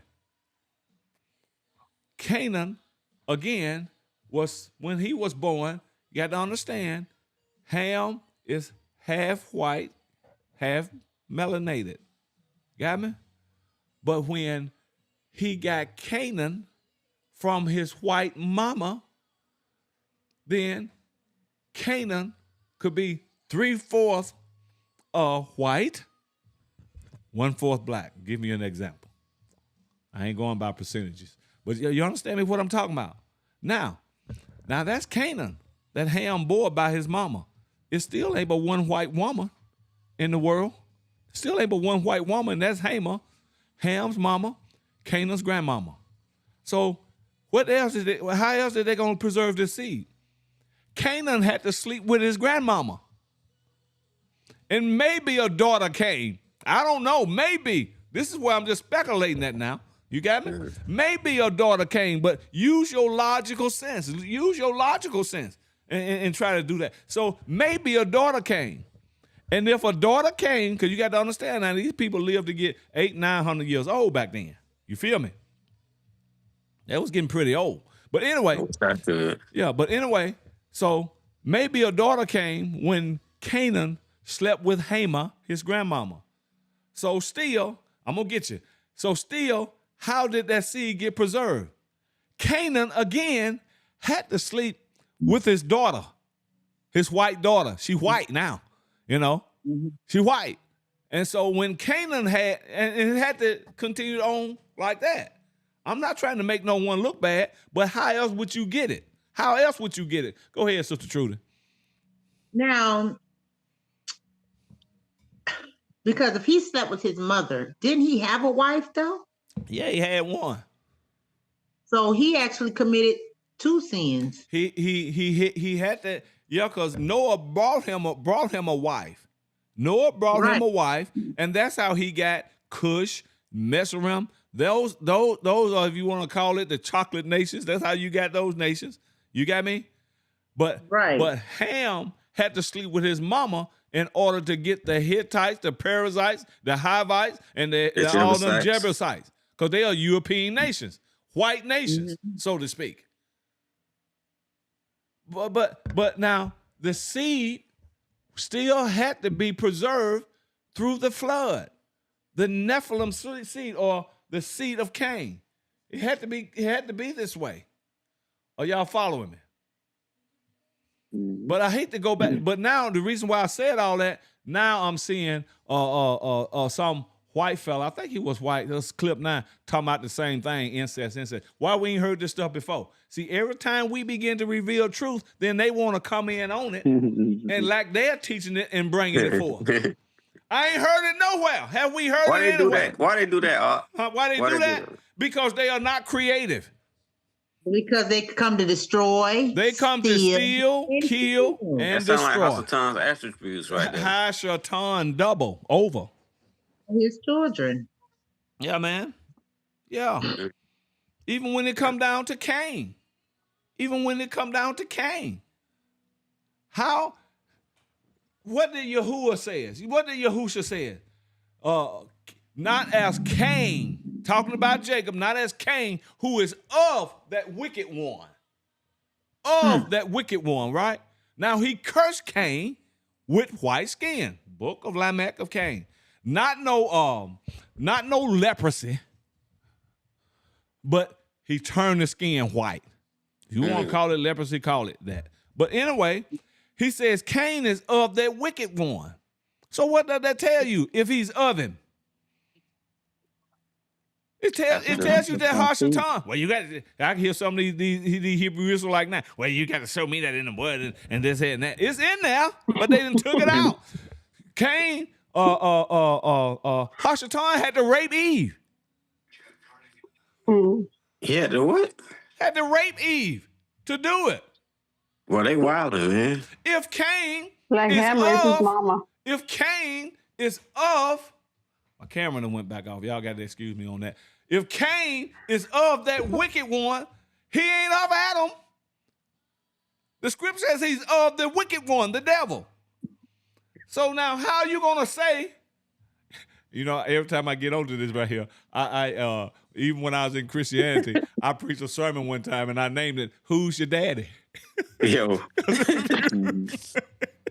Canaan, again, was when he was born, you got to understand, Ham is half white, half melanated. Got me? But when he got Canaan from his white mama, then Canaan could be 3/4 white, 1/4 black. Give me an example. I ain't going by percentages. But you understand me what I'm talking about? Now that's Canaan, that Ham bore by his mama. It still ain't but one white woman in the world. Still ain't but one white woman, and that's Hamor, Ham's mama, Canaan's grandmama. So how else are they going to preserve this seed? Canaan had to sleep with his grandmama. And maybe a daughter came. I don't know. Maybe. This is where I'm just speculating at now. You got me? Maybe a daughter came, but use your logical sense. Use your logical sense and try to do that. So maybe a daughter came. And if a daughter came, because you got to understand now, these people lived to get 800-900 years old back then. You feel me? That was getting pretty old. But anyway. That's good. Yeah, but anyway, so maybe a daughter came when Canaan slept with Hamor, his grandmama. So still, I'm going to get you. So still, how did that seed get preserved? Canaan, again, had to sleep with his daughter, his white daughter. She white now, you know. Mm-hmm. She white. And so when Canaan and it had to continue on like that. I'm not trying to make no one look bad, but how else would you get it? How else would you get it? Go ahead, Sister Trudy. Now, because if he slept with his mother, didn't he have a wife though? Yeah, he had one. So he actually committed 2 sins. He had to, yeah, because Noah brought him a wife. Noah brought him a wife, and that's how he got Cush, Meshulam. Those are, if you want to call it, the chocolate nations. That's how you got those nations. You got me? But Ham had to sleep with his mama in order to get the Hittites, the Perizzites, the Hivites, and all them Jebusites. Because they are European nations, white nations, so to speak. But now the seed still had to be preserved through the flood. The Nephilim seed, or the seed of Cain. It had to be this way. Are y'all following me? But I hate to go back. But now the reason why I said all that, now I'm seeing some white fella, I think he was white, this clip 9, talking about the same thing, incest. Why we ain't heard this stuff before? See, every time we begin to reveal truth, then they want to come in on it and like they're teaching it and bringing it forth. I ain't heard it nowhere. Have we heard it anywhere? Why they do that? Why they do that? Because they are not creative. Because they come to destroy. They come to steal, kill, and destroy. That sounds like Hashatan's attributes right there. Hashatan double over. His children. Yeah, man. Yeah. Even when it come down to Cain. How? What did Yahuwah say? What did Yahusha say? Not as Cain, talking about Jacob, not as Cain, who is of that wicked one. That wicked one, right? Now he cursed Cain with white skin. Book of Lamech of Cain. Not no leprosy, but he turned the skin white. If you want to call it leprosy, call it that. But anyway, he says Cain is of that wicked one. So what does that tell you if he's of him? It tells you that Hashatan. Well, you got to, I can hear some of these Hebrew Israelites like now. Well, you got to show me that in the word and this and that. It's in there, but they didn't took it out. Cain, Hashatan had to rape Eve. Yeah, the what? Had to rape Eve to do it. Well, they wilder, man. If Cain like him his mama. If Cain is of, my camera done went back off. Y'all got to excuse me on that. If Cain is of that wicked one, he ain't of Adam. The scripture says he's of the wicked one, the devil. So now how you going to say, you know, every time I get onto this right here, I even when I was in Christianity, I preached a sermon one time and I named it, Who's Your Daddy? Yo.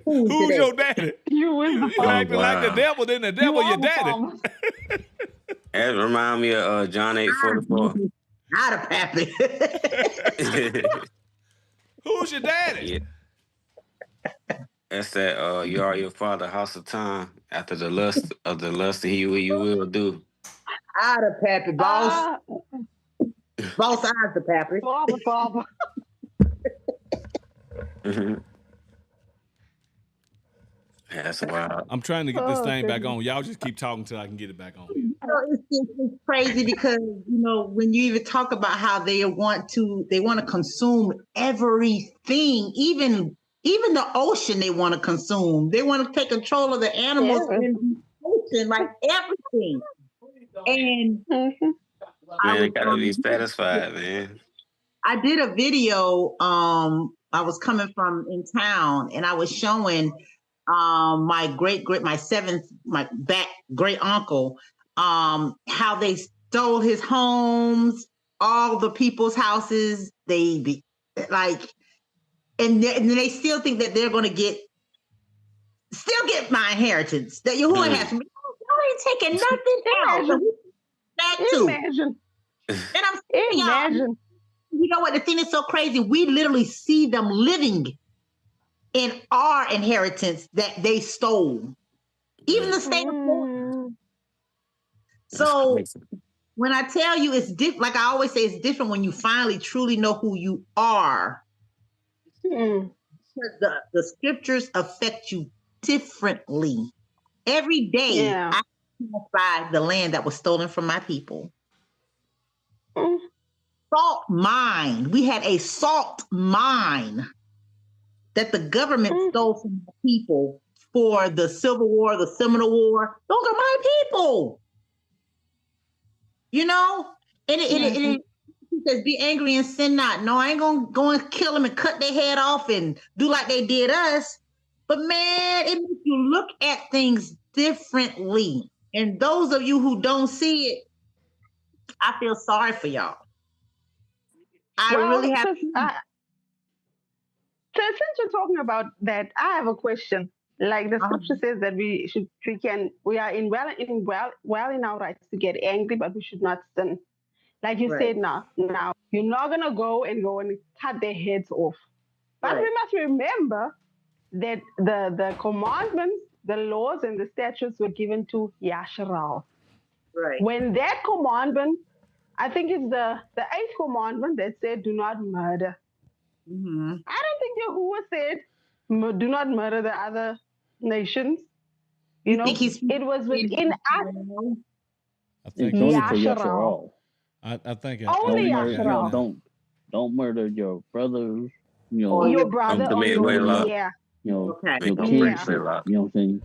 Who's your daddy? You acting like the devil, then the devil your daddy. That remind me of John 8:44. Out of Pappy. Who's your daddy? Yeah. That's that you are your father, house of time. After the lust he will you will do. Out of Pappy, boss. Boss eyes the Pappy. Father. That's wild. I'm trying to get this thing back on. Y'all just keep talking till I can get it back on. It's crazy because when you even talk about how they want to consume everything, even the ocean they want to consume. They want to take control of the animals in the ocean, like everything. And man, they gotta be satisfied, man. I did a video. I was coming from in town, and I was showing my great uncle, how they stole his homes, all the people's houses. And they still think that they're going to get my inheritance. That Yahuwah has. You ain't taking nothing else. Imagine. And I'm saying, imagine. You know what? The thing is so crazy. We literally see them living in our inheritance that they stole. Even the state of Florida. So when I tell you it's different, like I always say, it's different when you finally truly know who you are. The scriptures affect you differently. Every day, I by the land that was stolen from my people. Salt mine. We had a salt mine that the government stole from the people for the Civil War, the Seminole War. Those are my people. And it says, be angry and sin not. No, I ain't gonna go and kill them and cut their head off and do like they did us. But man, it makes you look at things differently. And those of you who don't see it, I feel sorry for y'all. I really have. Since you're talking about that, I have a question. Like the scripture says that we are well in our rights to get angry, but we should not sin. Like you said now you're not gonna go and cut their heads off. But we must remember that the commandments, the laws, and the statutes were given to Yasharal. Right. When that commandment, I think it's the 8th commandment that said, "Do not murder." Mm-hmm. I don't think Yahuwah said, "Do not murder the other nations." It was within us. I think it's only for Yasharal. I think only Yasharal. Don't murder your brothers. Or your brother. Your kids. You know what I'm saying?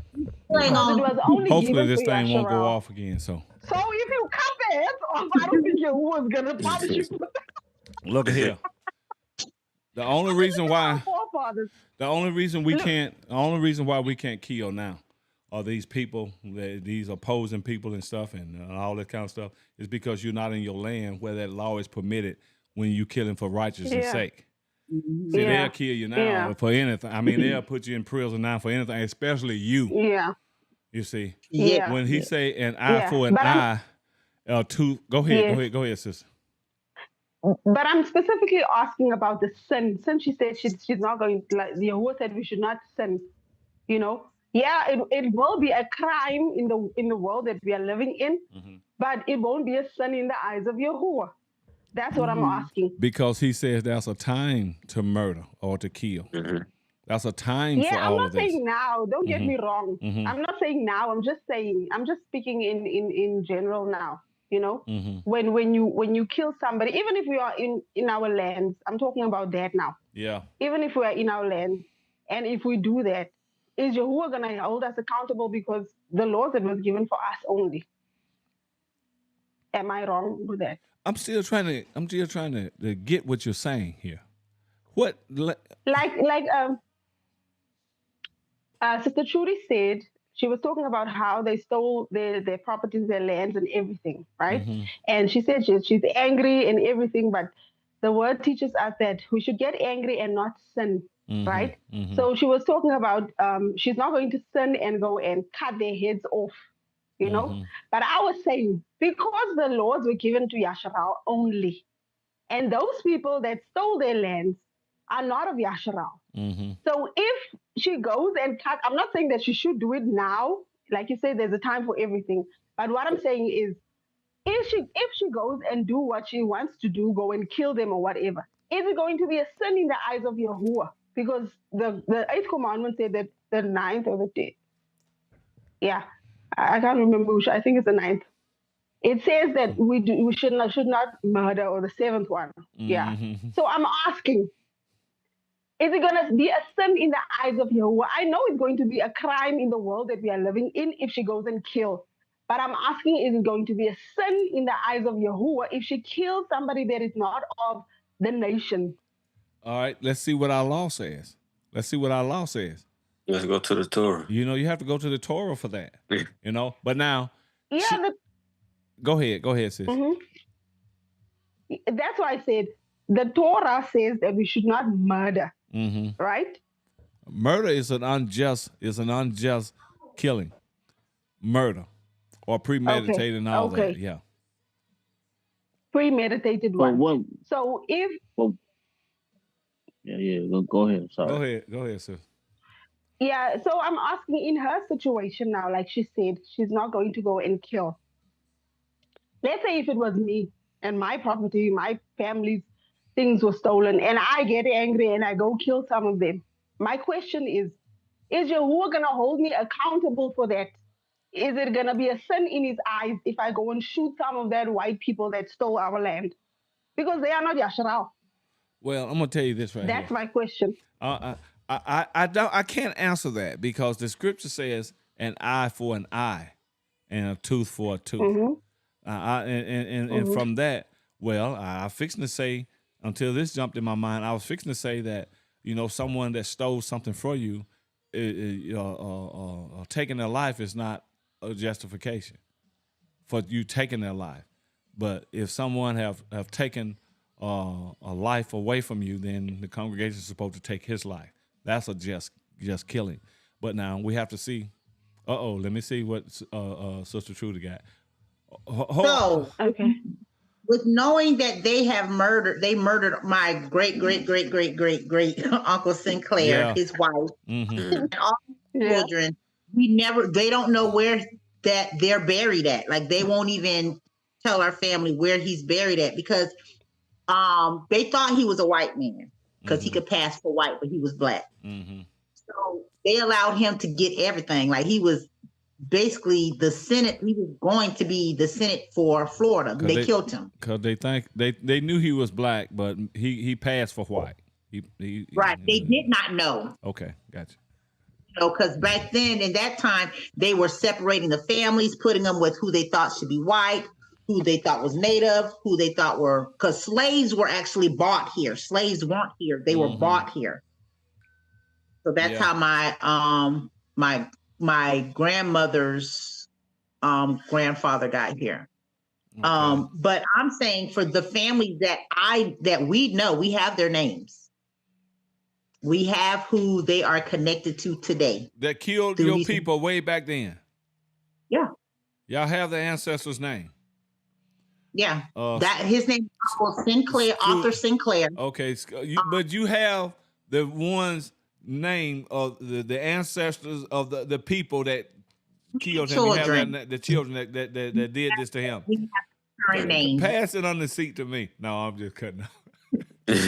Because it was only hopefully this thing won't go off again. So if you cut the heads off, I don't think Yahuwah's gonna punish you. Look at here. The only reason why we can't kill now are these people, these opposing people and stuff, and all that kind of stuff, is because you're not in your land where that law is permitted when you killing for righteousness' sake. See, they'll kill you now for anything. I mean, they'll put you in prison now for anything, especially you. Yeah. You see. Yeah. When he say an eye for an eye, tooth. Go ahead, sister. But I'm specifically asking about the sin. Since she said she's not going to, like Yahuwah said, we should not sin. It will be a crime in the world that we are living in, but it won't be a sin in the eyes of Yahuwah. That's what I'm asking. Because he says there's a time to murder or to kill. That's a time for all of this. I'm not saying now. Don't get me wrong. I'm not saying now. I'm just speaking in general now. When you kill somebody, even if we are in our lands, I'm talking about that now. Yeah. Even if we are in our land, and if we do that, is Yahuwah gonna hold us accountable because the laws that was given for us only? Am I wrong with that? I'm still trying to get what you're saying here. What? Sister Trudy said, she was talking about how they stole their properties, their lands, and everything, right? And she said she's angry and everything, but the word teaches us that we should get angry and not sin, right? So she was talking about she's not going to sin and go and cut their heads off. you know. But I was saying, because the laws were given to Yasharal only, and those people that stole their lands are not of Yasharal. So if she goes and cut, I'm not saying that she should do it now. Like you say, there's a time for everything. But what I'm saying is, if she goes and do what she wants to do, go and kill them or whatever, is it going to be a sin in the eyes of Yahuwah? Because the 8th commandment said that the 9th or the 10th. Yeah, I can't remember which. I think it's the 9th. It says that we should not murder, or the 7th one. Yeah. So I'm asking, is it going to be a sin in the eyes of Yahuwah? I know it's going to be a crime in the world that we are living in if she goes and kills. But I'm asking, is it going to be a sin in the eyes of Yahuwah if she kills somebody that is not of the nation? All right, let's see what our law says. Let's see what our law says. Let's go to the Torah. You know, you have to go to the Torah for that. You know, but now. Yeah. Go ahead, sis. That's why I said the Torah says that we should not murder. Right? Murder is an unjust killing. Murder. Or premeditated and all that. Yeah. Premeditated one. So if go ahead. Sorry. Go ahead, sis. Yeah, so I'm asking, in her situation now, like she said, she's not going to go and kill. Let's say if it was me and my property, my family's things were stolen, and I get angry and I go kill some of them. My question is Yahuwah going to hold me accountable for that? Is it going to be a sin in his eyes if I go and shoot some of that white people that stole our land? Because they are not Yasharal. Well, I'm going to tell you this right That's my question. I can't answer that, because the scripture says an eye for an eye and a tooth for a tooth. And from that, well, I'm fixing to say, until this jumped in my mind, I was fixing to say that, you know, someone that stole something from you, taking their life is not a justification for you taking their life. But if someone have taken a life away from you, then the congregation is supposed to take his life. That's a just killing. But now we have to see. Let me see what Sister Trudy got. Okay. With knowing that they murdered my great Uncle Sinclair, his wife, and all his children. They don't know where that they're buried at. Like, they won't even tell our family where he's buried at, because they thought he was a white man because he could pass for white, but he was black. So they allowed him to get everything. Like, he was basically the Senate. He was going to be the Senate for Florida. They killed him because they knew he was black, but he passed for white. Right. They did not know. Okay, gotcha. You know, because back then, in that time, they were separating the families, putting them with who they thought should be white, who they thought was native, who they thought were, because slaves were actually bought here. Slaves weren't here; they were bought here. So that's how my grandmother's grandfather got here. Okay. But I'm saying, for the families that we know, we have their names. We have who they are connected to today. That killed your people way back then. Yeah. Y'all have the ancestor's name. Yeah. His name is Uncle Sinclair, Arthur Sinclair. Okay. But you have the one's name of the ancestors of the people that killed him. Children. You have the children that did this to him. We have current names. Pass it on the seat to me. No, I'm just cutting out. You know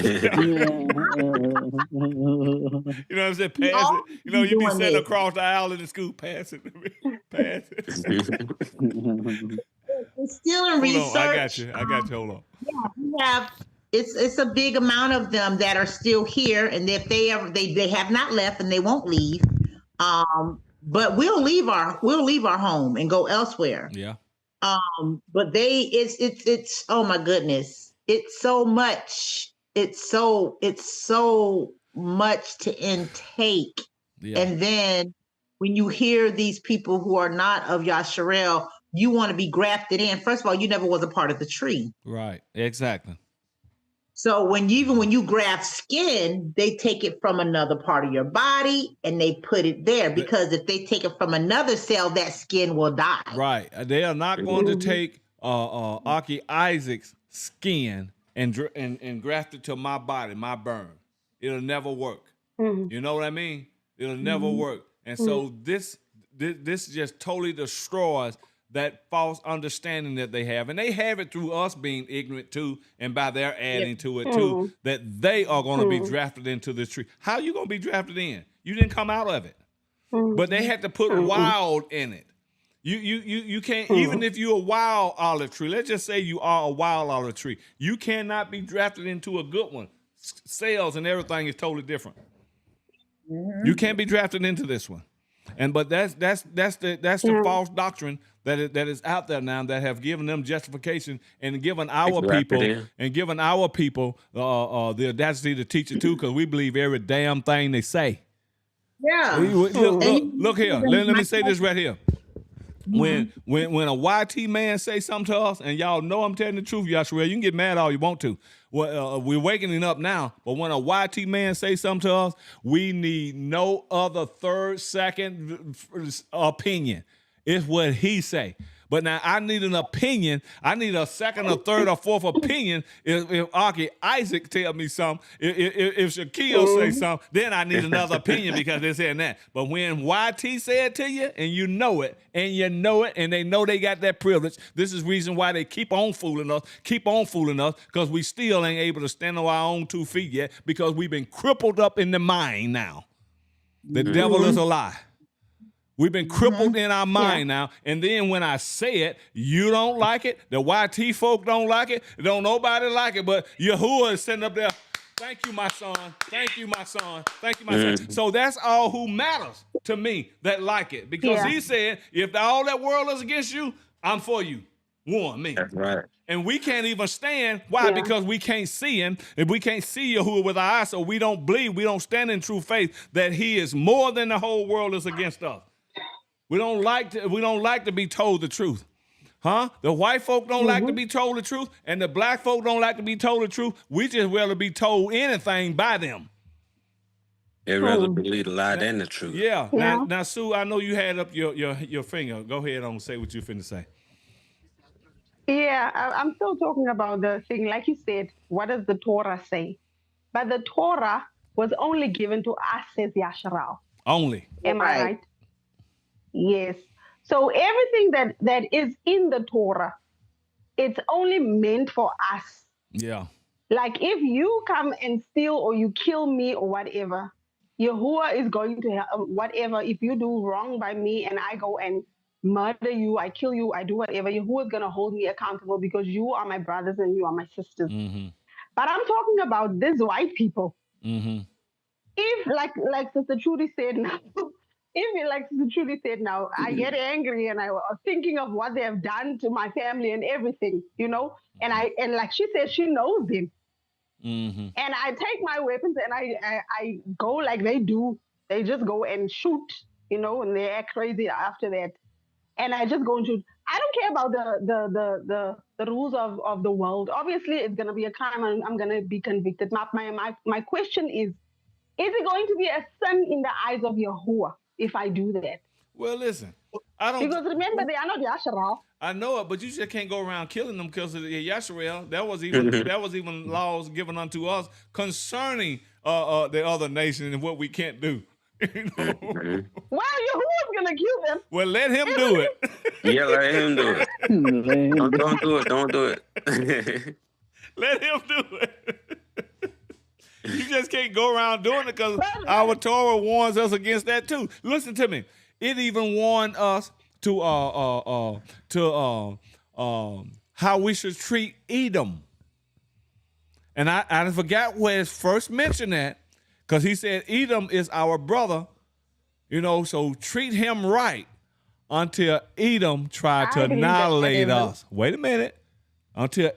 what I'm saying? Pass it. You know, you be sitting across the aisle in the school. Pass it to me. Pass it. It's still in research. I got you. Hold on. Yeah, we have. It's a big amount of them that are still here, and if they have not left, and they won't leave. But we'll leave our home and go elsewhere. Yeah. But it's oh my goodness, it's so much. It's so much to intake. Yeah. And then when you hear these people who are not of Yasharel, you want to be grafted in. First of all, you never was a part of the tree. Right. Exactly. So even when you graft skin, they take it from another part of your body and they put it there, because if they take it from another cell, that skin will die. Right. They are not going to take Archie Isaac's skin and graft it to my body, my burn. It'll never work. You know what I mean? It'll never work. And so this just totally destroys that false understanding that they have. And they have it through us being ignorant too, and by their adding to it too, that they are going to be drafted into this tree. How are you going to be drafted in? You didn't come out of it. But they had to put wild in it. You can't, even if you're a wild olive tree, let's just say you are a wild olive tree, you cannot be drafted into a good one. Cells and everything is totally different. You can't be drafted into this one. But that's the false doctrine that is out there now, that have given them justification and given our people the audacity to teach it too, because we believe every damn thing they say. Yeah. Look here. Let me say this right here. When a YT man say something to us, and y'all know I'm telling the truth, Yashua, you can get mad all you want to. Well, we're waking up now, but when a YT man say something to us, we need no other third, second opinion. It's what he say. But now I need an opinion. I need a second or third or fourth opinion. If Archie Isaac tell me something, if Shaquille say something, then I need another opinion because they're saying that. But when YT said to you, and you know it, and they know they got that privilege, this is reason why they keep on fooling us, because we still ain't able to stand on our own 2 feet yet, because we've been crippled up in the mind now. The devil is a lie. We've been crippled in our mind now. And then when I say it, you don't like it. The YT folk don't like it. Don't nobody like it. But Yahuwah is sitting up there. Thank you, my son. Thank you, my son. Thank you, my son. So that's all who matters to me that like it. Because he said, if all that world is against you, I'm for you. Me. That's right. And we can't even stand. Why? Because we can't see him. If we can't see Yahuwah with our eyes, so we don't believe, we don't stand in true faith that he is more than the whole world is against us. We don't like to be told the truth. Huh? The white folk don't like to be told the truth, and the black folk don't like to be told the truth. We just rather be told anything by them. They'd rather believe the lie than the truth. Yeah. Now, Sue, I know you had up your finger. Go ahead and say what you're finna say. Yeah, I'm still talking about the thing. Like you said, what does the Torah say? But the Torah was only given to us, says Yasharal. Only. Am I right? Yes. So everything that is in the Torah, it's only meant for us. Yeah. Like if you come and steal or you kill me or whatever, Yahuwah is going to whatever. If you do wrong by me and I go and murder you, I kill you, I do whatever, Yahuwah is going to hold me accountable because you are my brothers and you are my sisters. But I'm talking about these white people. If like Sister Trudy said now, I get angry and I was thinking of what they have done to my family and everything, and like she said, she knows them. And I take my weapons and I go like they do. They just go and shoot, and they act crazy after that. And I just go and shoot. I don't care about the rules of the world. Obviously, it's gonna be a crime and I'm gonna be convicted. My question is it going to be a sin in the eyes of Yahuwah if I do that? Well, listen, I don't. Because remember, they are not Yasharal. I know it, but you just can't go around killing them because of the Yasharel. That was even laws given unto us concerning the other nation and what we can't do. Well, Yahuwah's gonna kill them. Well, let him do it. Yeah, let him do it. Don't do it. Don't do it. Let him do it. You just can't go around doing it because our Torah warns us against that too. Listen to me. It even warned us to how we should treat Edom. And I forgot where it's first mentioned that, because he said Edom is our brother, so treat him right until Edom tried to annihilate us. Wait a minute. Until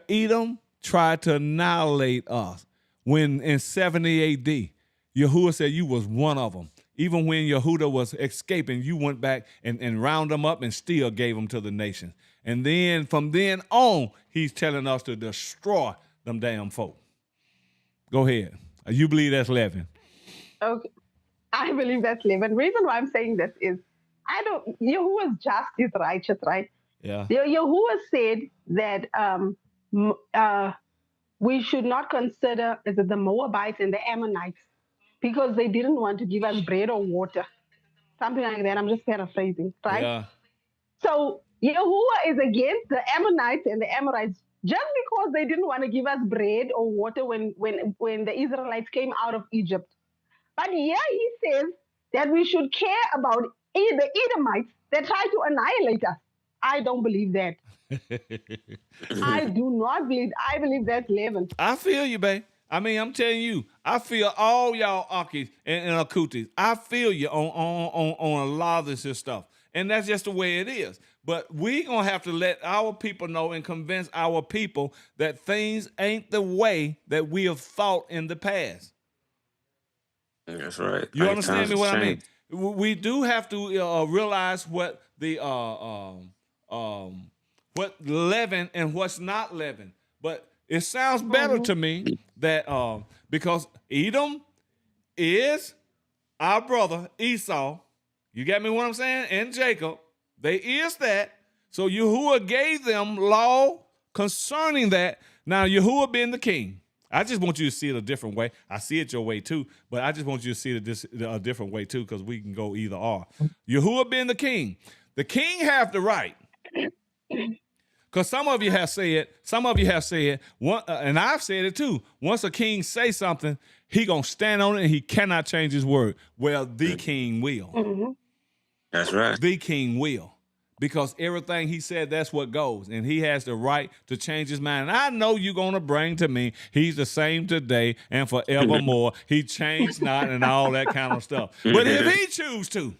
Edom tried to annihilate us. When in 70 AD, Yahuwah said you was one of them. Even when Yehuda was escaping, you went back and round them up and still gave them to the nation. And then from then on, he's telling us to destroy them damn folk. Go ahead. You believe that's leaven? Okay. I believe that's leaven. Reason why I'm saying this is Yahuwah's just is righteous, right? Yeah. Yahuwah said that we should not consider the Moabites and the Ammonites because they didn't want to give us bread or water. Something like that. I'm just paraphrasing, right? Yeah. So Yahuwah is against the Ammonites and the Amorites just because they didn't want to give us bread or water when the Israelites came out of Egypt. But here he says that we should care about the Edomites that try to annihilate us. I don't believe that. I do not believe. I believe that's leaven. I feel you, babe. I mean, I'm telling you, I feel all y'all Akis and Akutis. I feel you on a lot of this stuff. And that's just the way it is. But we're going to have to let our people know and convince our people that things ain't the way that we have thought in the past. That's right. You understand me what I mean? We do have to realize what the what leaven and what's not leaven. But it sounds better to me that because Edom is our brother Esau. You get me what I'm saying? And Jacob, they is that. So Yahuwah gave them law concerning that. Now Yahuwah being the king. I just want you to see it a different way. I see it your way too, but I just want you to see it a different way too, because we can go either or. Yahuwah being the king have the right. Because some of you have said, and I've said it too. Once a king say something, he gonna stand on it and he cannot change his word. Well, the king will. Mm-hmm. That's right. The king will. Because everything he said, that's what goes. And he has the right to change his mind. And I know you're going to bring to me, he's the same today and forevermore. He changed not and all that kind of stuff. But if he choose to,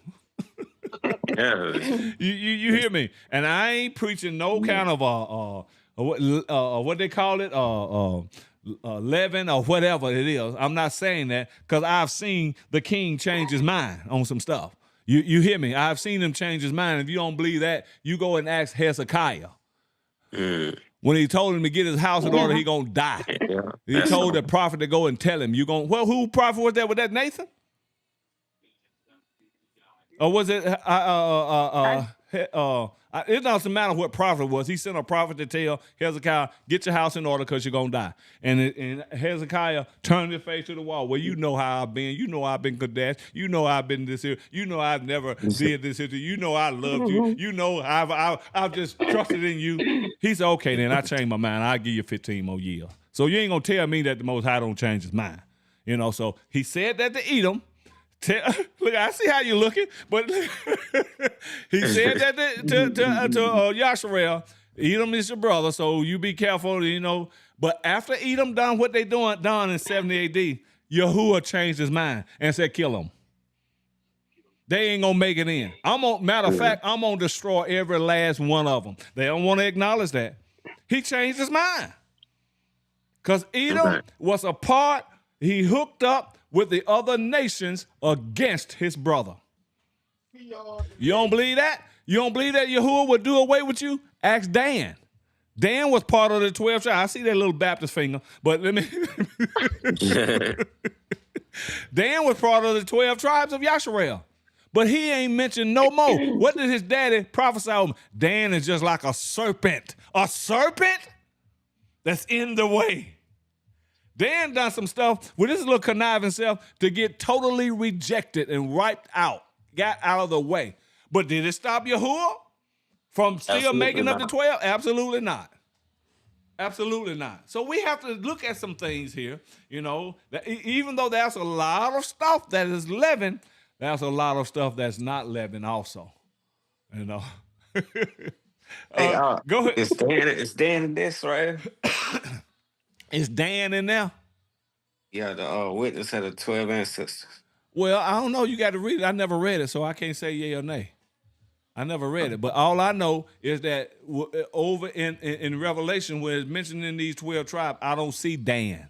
you hear me? And I ain't preaching no kind of what they call it, leaven or whatever it is. I'm not saying that because I've seen the king change his mind on some stuff. You hear me? I've seen him change his mind. If you don't believe that, you go and ask Hezekiah. When he told him to get his house in order, he gonna die. He told the prophet to go and tell him, you gonna, well, who prophet was that? Was that Nathan? Or was it it doesn't matter what prophet it was. He sent a prophet to tell Hezekiah, get your house in order because you're going to die. And Hezekiah turned his face to the wall. Well, you know how I've been. You know I've been Kadesh. You know I've been this here. You know I've never did this here. You know I loved you. You know I've just trusted in you. He said, okay, then I changed my mind. I'll give you 15 more years. So you ain't going to tell me that the Most High don't change his mind. You know, so he said that to Edom. Look, I see how you're looking, but he said that to Yasharel, Edom is your brother, so you be careful, you know. But after Edom done what they done in 70 AD, Yahuwah changed his mind and said, kill them. They ain't gonna make it in. Matter of fact, I'm gonna destroy every last one of them. They don't want to acknowledge that. He changed his mind. Because Edom was a part, he hooked up with the other nations against his brother. You don't believe that? You don't believe that Yahuwah would do away with you? Ask Dan. Dan was part of the 12 tribes. I see that little Baptist finger, but let me. Dan was part of the 12 tribes of Yasharel, but he ain't mentioned no more. What did his daddy prophesy over him? Dan is just like a serpent. A serpent that's in the way. Dan done some stuff with his little conniving self to get totally rejected and wiped out, got out of the way. But did it stop Yahuwah from still making up the 12? Absolutely not. Absolutely not. So we have to look at some things here, you know, that even though there's a lot of stuff that is leaven, there's a lot of stuff that's not leaven also, you know. Go ahead. It's Dan in this, right? Is Dan in there? Yeah, the witness had the 12 ancestors. Well, I don't know. You got to read it. I never read it, so I can't say yay or nay. I never read it. But all I know is that over in Revelation, where it's mentioned in these 12 tribes, I don't see Dan.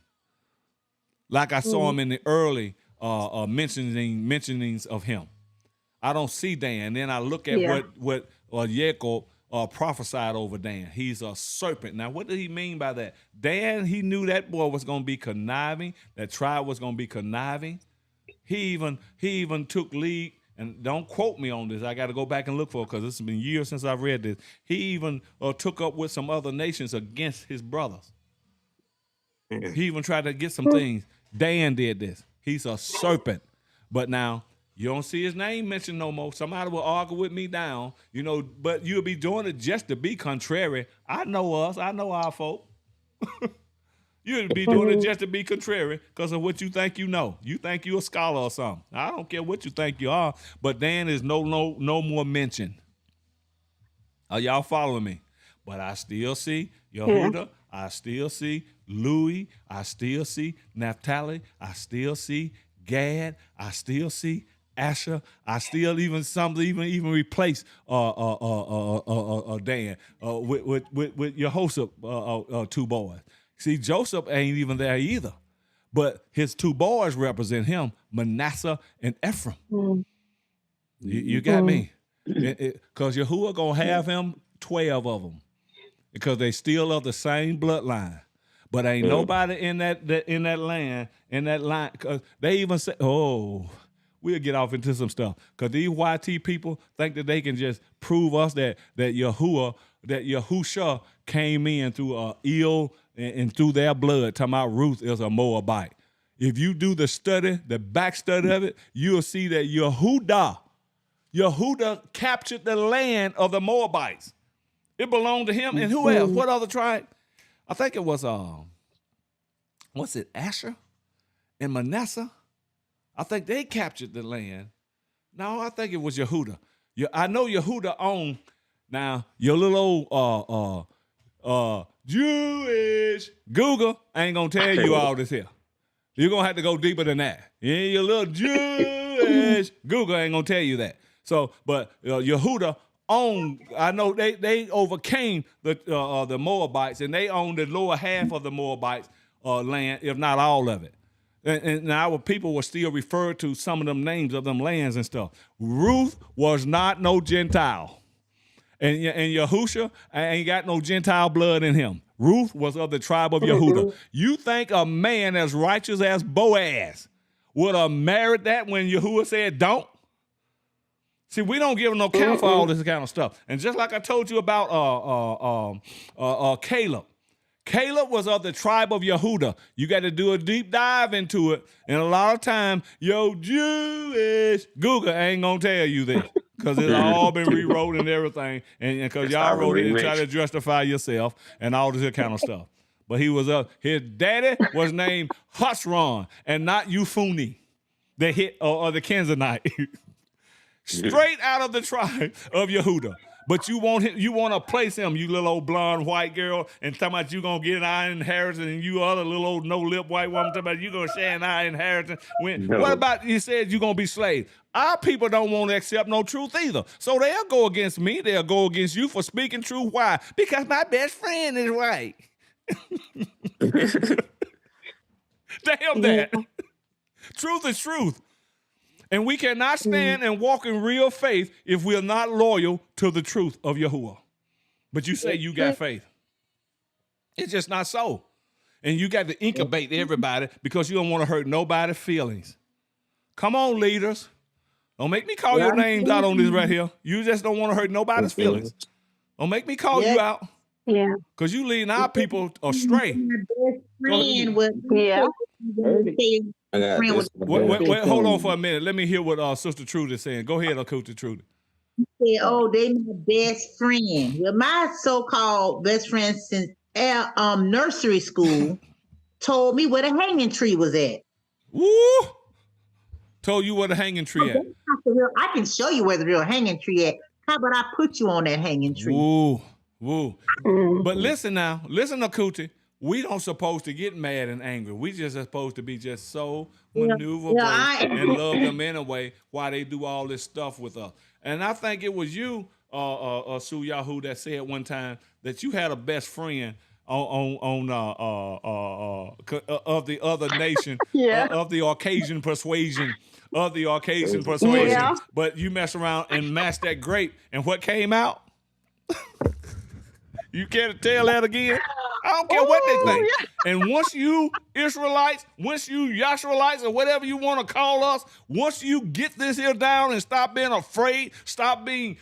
Like I saw him in the early mentionings of him. I don't see Dan. Then I look at what Jacob prophesied over Dan. He's a serpent. Now, what did he mean by that? Dan, he knew that boy was going to be conniving. That tribe was going to be conniving. He even took lead, and don't quote me on this. I got to go back and look for it because it's been years since I've read this. He even took up with some other nations against his brothers. He even tried to get some things. Dan did this. He's a serpent. But now, you don't see his name mentioned no more. Somebody will argue with me down, but you'll be doing it just to be contrary. I know us. I know our folk. You'll be doing it just to be contrary because of what you think you know. You think you're a scholar or something. I don't care what you think you are, but Dan is no more mentioned. Are y'all following me? But I still see Yehuda. I still see Louis. I still see Naphtali. I still see Gad. I still see Asher. I still even replace Dan with Jehoshaphat, two boys. See, Joseph ain't even there either, but his two boys represent him, Manasseh and Ephraim. You got me, because Yahuwah gonna have him 12 of them, because they still of the same bloodline. But ain't nobody in that line. Cause they even say, we'll get off into some stuff. Cause these YT people think that they can just prove us that Yahusha came in through ill and through their blood. Talking about Ruth is a Moabite. If you do the study, the back study of it, you'll see that Yehuda captured the land of the Moabites. It belonged to him. And who else? What other tribe? I think it was, Asher and Manasseh? I think they captured the land. No, I think it was Yehuda. I know Yehuda owned, now, your little old Jewish Google ain't going to tell you all this here. You're going to have to go deeper than that. Yeah, your little Jewish Google ain't going to tell you that. So, but Yehuda owned, I know they overcame the Moabites, and they owned the lower half of the Moabites land, if not all of it. And our people were still referred to some of them names of them lands and stuff. Ruth was not no Gentile. And Yahusha ain't got no Gentile blood in him. Ruth was of the tribe of Yehuda. You think a man as righteous as Boaz would have married that when Yahuwah said don't? See, we don't give no count for all this kind of stuff. And just like I told you about Caleb. Caleb was of the tribe of Yehuda. You got to do a deep dive into it. And a lot of time, Jewish Google ain't going to tell you this. Because it's all been rewrote and everything. And because y'all wrote it and try to justify yourself and all this kind of stuff. But his daddy was named Husron and not Euphuni, the hit or the Kenzanite. Straight out of the tribe of Yehuda. But you want to place him, you little old blonde white girl, and talking about you gonna get an inheritance, and you other little old no lip white woman talking about you gonna share an inheritance. What about you said you gonna be slaves? Our people don't want to accept no truth either. So they'll go against me, they'll go against you for speaking truth. Why? Because my best friend is white. Damn that. Truth is truth. And we cannot stand and walk in real faith if we are not loyal to the truth of Yahuwah. But you say you got faith. It's just not so. And you got to incubate everybody because you don't want to hurt nobody's feelings. Come on, leaders. Don't make me call your names out on this right here. You just don't want to hurt nobody's feelings. Don't make me call you out. Yeah. Because you leading our people astray. Wait, hold on for a minute. Let me hear what Sister Trudy is saying. Go ahead, Akuta Trudy. They my best friend. Well, my so-called best friend since nursery school told me where the hanging tree was at. Woo! Told you where the hanging tree at. I can show you where the real hanging tree at. How about I put you on that hanging tree? Woo. But listen now. Listen, Akuti. We don't supposed to get mad and angry. We just supposed to be just so maneuverable and love them anyway while they do all this stuff with us. And I think it was you, Su Yahoo, that said one time that you had a best friend of the other nation, of the Caucasian persuasion, but you mess around and mash that grape, and what came out? You care to tell that again? I don't care what they think. Yeah. And once you Israelites, once you Yashruelites, or whatever you want to call us, once you get this here down and stop being afraid, stop being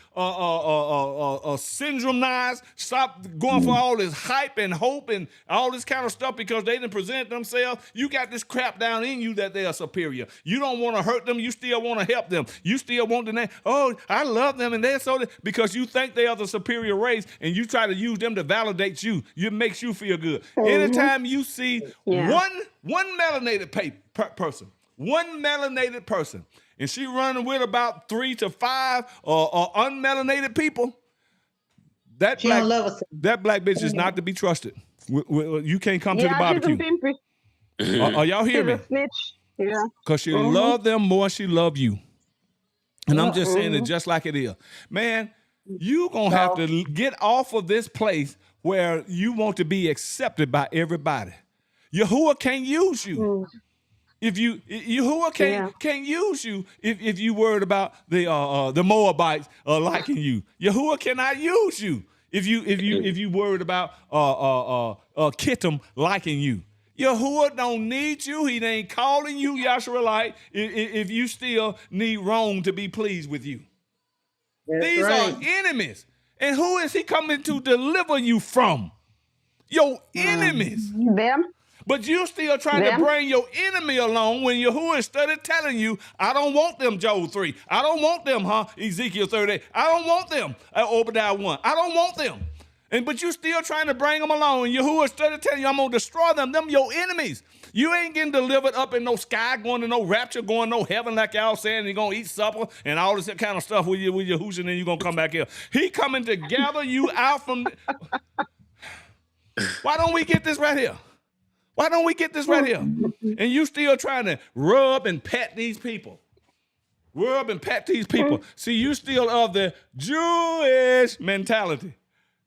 syndromized, stop going for all this hype and hope and all this kind of stuff because they didn't present themselves, you got this crap down in you that they are superior. You don't want to hurt them. You still want to help them. You still want to name, oh, I love them, and they're so, because you think they are the superior race, and you try to use them to validate you. It makes you feel good. Mm-hmm. Anytime you see one melanated person, and she running with about 3 to 5 unmelanated people, that black bitch is not to be trusted. You can't come to the barbecue. Are y'all hearing me? Yeah. Because she love them more than she love you. And I'm just saying it just like it is. Man, you going to have to get off of this place where you want to be accepted by everybody. Yahuwah can't use you. If Yahuwah can't use you if you worried about the Moabites liking you. Yahuwah cannot use you if you worried about Kittim liking you. Yahuwah don't need you. He ain't calling you Yashruelite if you still need Rome to be pleased with you. That's These are enemies. And who is he coming to deliver you from? Your enemies. Them. But you still trying to bring your enemy along when Yahuwah started telling you, I don't want them, Job 3. I don't want them, Ezekiel 38. I don't want them, Obadiah 1. I don't want them. But you still trying to bring them along. And Yahuwah started telling you, I'm going to destroy them your enemies. You ain't getting delivered up in no sky, going to no rapture, going to no heaven like y'all saying. You're going to eat supper and all this kind of stuff with your hoosh, and then you're going to come back here. He coming to gather you out from... Why don't we get this right here? Why don't we get this right here? And you still trying to rub and pat these people. See, you still of the Jewish mentality.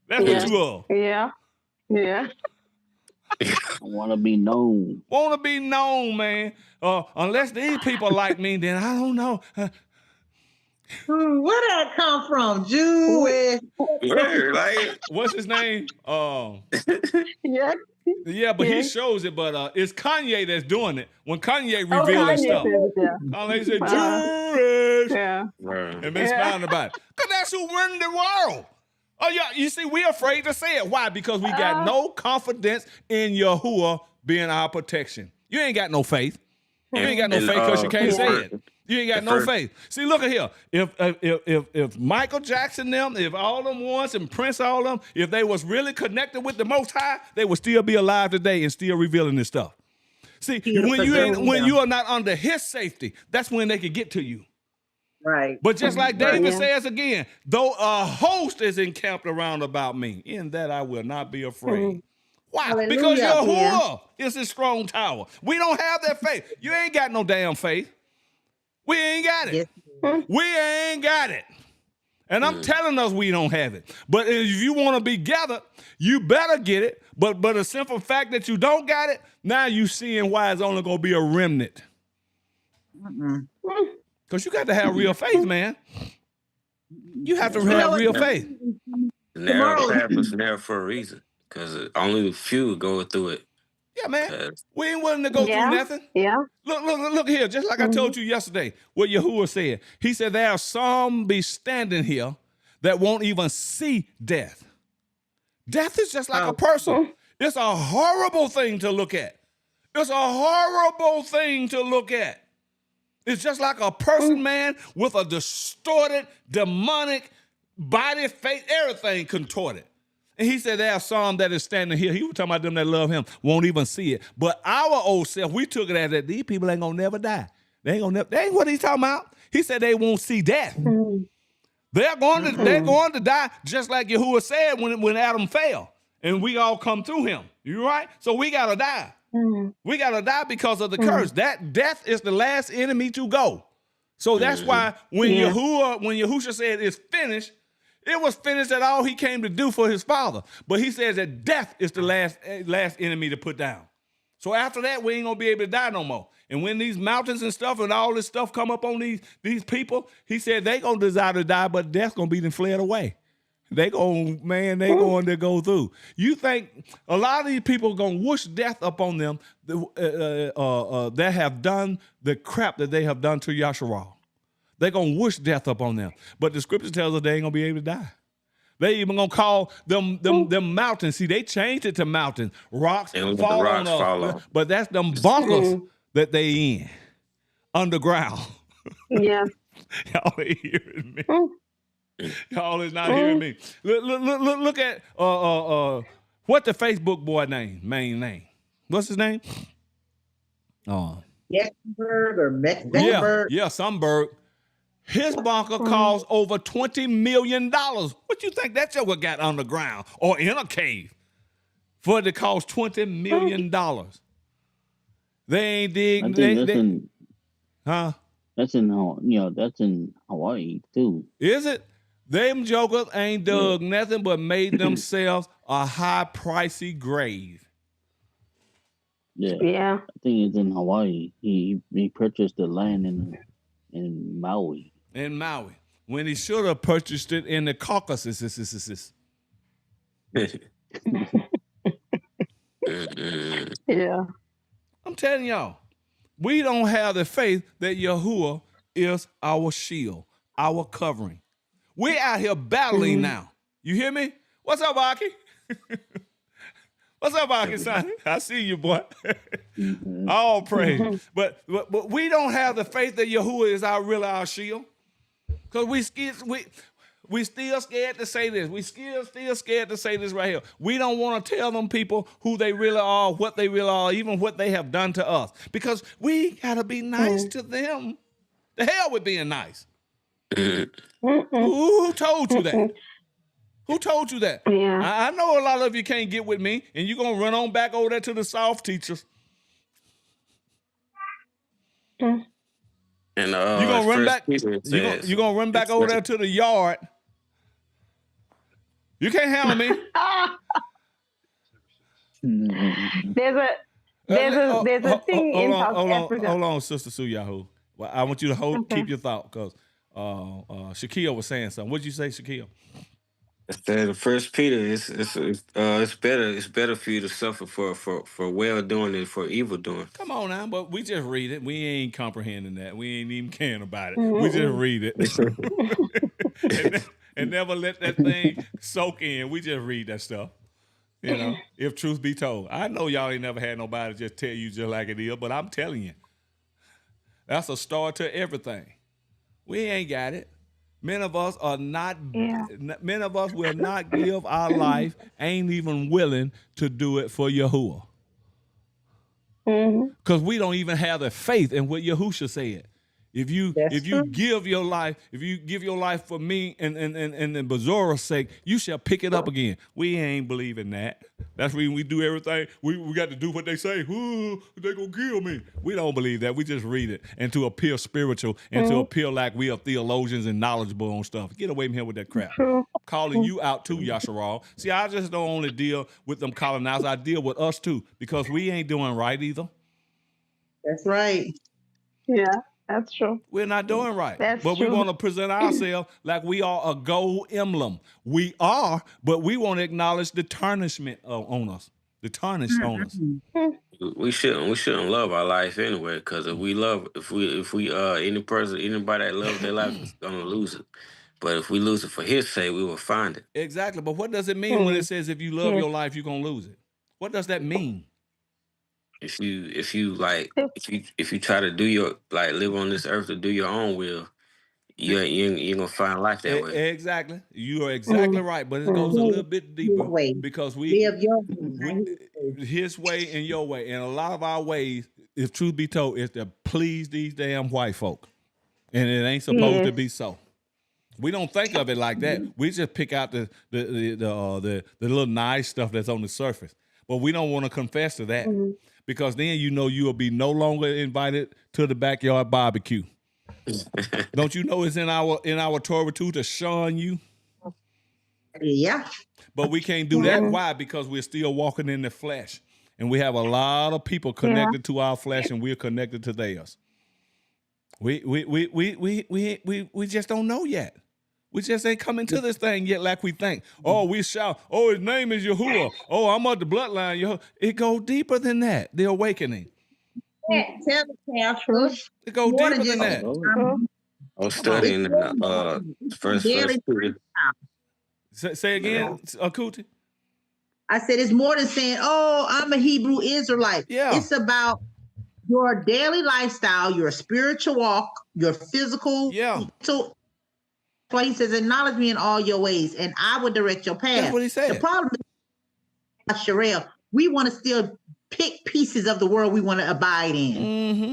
That's what you are. Yeah. I want to be known. Want to be known, man. Unless these people like me, then I don't know. Where did that come from? Jewish. What's his name? Yeah, but he shows it. But it's Kanye that's doing it. When Kanye revealing stuff, Kanye said Jewish. And been smiling about it. Because that's who run the world. Oh, yeah, you see, we're afraid to say it. Why? Because we got no confidence in Yahuwah being our protection. You ain't got no faith. You ain't got no faith because you can't say it. You ain't got no faith. See, look at here. If Michael Jackson them, if all them ones and Prince all them, if they was really connected with the Most High, they would still be alive today and still revealing this stuff. See, when you are not under his safety, that's when they can get to you. Right. But just like David says again, though a host is encamped around about me, in that I will not be afraid. Why? Hallelujah, because Yahuwah is his strong tower. We don't have that faith. You ain't got no damn faith. We ain't got it. Yes. We ain't got it. And I'm telling us we don't have it. But if you want to be gathered, you better get it. But a simple fact that you don't got it, now you seeing why it's only going to be a remnant. Because you got to have real faith, man. You have to have real faith. Narrow path was narrow for a reason. Because only a few go through it. Yeah, man. We ain't willing to go through nothing. Yeah. Look here. Just like I told you yesterday, what Yahuwah said. He said, there are some be standing here that won't even see death. Death is just like a person. It's a horrible thing to look at. It's a horrible thing to look at. It's just like a person, man, with a distorted, demonic body, face, everything contorted. And he said there are some that is standing here. He was talking about them that love him, won't even see it. But our old self, we took it as that these people ain't gonna never die. They ain't what he's talking about. He said they won't see death. They're going to die just like Yahuwah said when Adam fell. And we all come through him. You right? So we gotta die. We got to die because of the curse. That death is the last enemy to go. So that's why when Yahushua said it's finished, it was finished at all he came to do for his Father. But he says that death is the last enemy to put down. So after that, we ain't going to be able to die no more. And when these mountains and stuff and all this stuff come up on these people, he said they going to desire to die, but death's going to be them fled away. They going to go through. You think a lot of these people are going to wish death upon them that have done the crap that they have done to Yasharal. They're going to wish death upon them. But the scripture tells us they ain't going to be able to die. They even going to call them mountains. See, they changed it to mountains. Rocks fall on us. But that's them bunkers that they in. Underground. Yeah. Y'all ain't hearing me. Y'all is not hearing me. Look at what the Facebook boy main name. What's his name? Mecklenburg or Mecklenburg. Yeah, Sundberg. His bunker cost over $20 million. What you think that joker got underground or in a cave for it to cost $20 million? They ain't dig. Huh? That's in that's in Hawaii too. Is it? Them jokers ain't dug nothing but made themselves a high pricey grave. Yeah. I think it's in Hawaii. He purchased the land in Maui. In Maui, when he should have purchased it in the Caucasus. Yeah. I'm telling y'all, we don't have the faith that Yahuwah is our shield, our covering. We're out here battling now. You hear me? What's up, Aki? What's up, Aki, son? I see you, boy. All praise. But we don't have the faith that Yahuwah is our shield. Because we still scared to say this. We still scared to say this right here. We don't want to tell them people who they really are, what they really are, even what they have done to us. Because we got to be nice to them. The hell with being nice. Who told you that? Who told you that? Yeah. I know a lot of you can't get with me, and you're going to run on back over there to the South teachers. And you're going to run back. You're going to run back over there to the yard. You can't handle me. There's a thing in South Africa. Hold on, Sister Suyahu. Well, I want you to keep your thought because Shaquille was saying something. What'd you say, Shaquille? The First Peter it's better for you to suffer for well doing than for evil doing. Come on now, but we just read it. We ain't comprehending that. We ain't even caring about it. We just read it and never let that thing soak in. We just read that stuff. You know, if truth be told, I know y'all ain't never had nobody just tell you just like it is, but I'm telling you, that's a start to everything. We ain't got it. Many of us will not give our life, ain't even willing to do it for Yahuwah. Because we don't even have the faith in what Yahusha said. If you give your life for me and the Bazora's sake, you shall pick it up again. We ain't believing that. That's when we do everything. We got to do what they say. Ooh, they gonna kill me. We don't believe that. We just read it and to appear spiritual and to appear like we are theologians and knowledgeable on stuff. Get away from here with that crap. Calling you out too, Yasharal. See, I just don't only deal with them colonizers. I deal with us too because we ain't doing right either. That's right. Yeah. That's true. We're not doing right. That's but true. We want to present ourselves like we are a gold emblem. We are, but we want to acknowledge the tarnishment on us. The tarnish on us. We shouldn't love our life anyway, because if anybody that loves their life is gonna lose it. But if we lose it for his sake, we will find it. Exactly. But what does it mean when it says if you love your life, you're gonna lose it? What does that mean? If you try to do your live on this earth to do your own will, you're gonna find life that way. Exactly. You are exactly right, but it goes a little bit deeper because we live his way and your way, and a lot of our ways, if truth be told, is to please these damn white folk, and it ain't supposed to be so. We don't think of it like that. We just pick out the little nice stuff that's on the surface, but we don't want to confess to that. Because then you will be no longer invited to the backyard barbecue. Don't you know it's in our Torah too to shun you? Yeah. But we can't do that. Why? Because we're still walking in the flesh. And we have a lot of people connected to our flesh and we're connected to theirs. We just don't know yet. We just ain't coming to this thing yet like we think. Oh, we shout, oh, his name is Yahuwah. Oh, I'm of the bloodline. Yahuwah. It goes deeper than that, the awakening. Tell the pastor. It goes deeper than that. I was studying first Peter. Say again, Akuti. I said it's more than saying, oh, I'm a Hebrew Israelite. Yeah. It's about your daily lifestyle, your spiritual walk, your physical. Yeah. So that's why he says, acknowledge me in all your ways, and I will direct your path. That's what he said. The problem is, Sherelle, we want to still pick pieces of the world we want to abide in. Mm-hmm.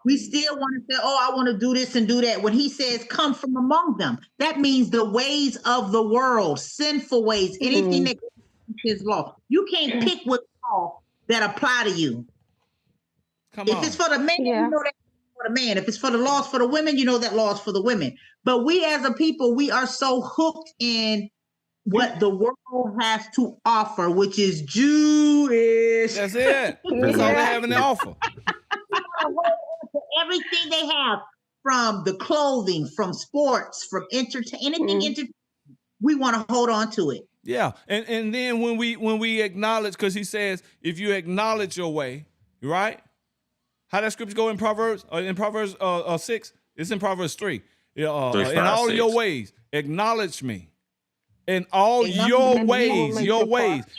We still want to say, oh, I want to do this and do that. When he says, come from among them, that means the ways of the world, sinful ways, anything that is law. You can't pick what law that apply to you. If it's for the man, you know that's for the man. If it's for the laws for the women, you know that law is for the women. But we as a people, we are so hooked in what the world has to offer, which is Jewish. That's it. That's all they have in the offer. Everything they have, from the clothing, from sports, from entertainment, we want to hold on to it. Yeah, and then when we acknowledge, because he says, if you acknowledge your way, right? How that scripture go in Proverbs? In Proverbs 6? It's in Proverbs 3. In all your ways, acknowledge me. In all your ways.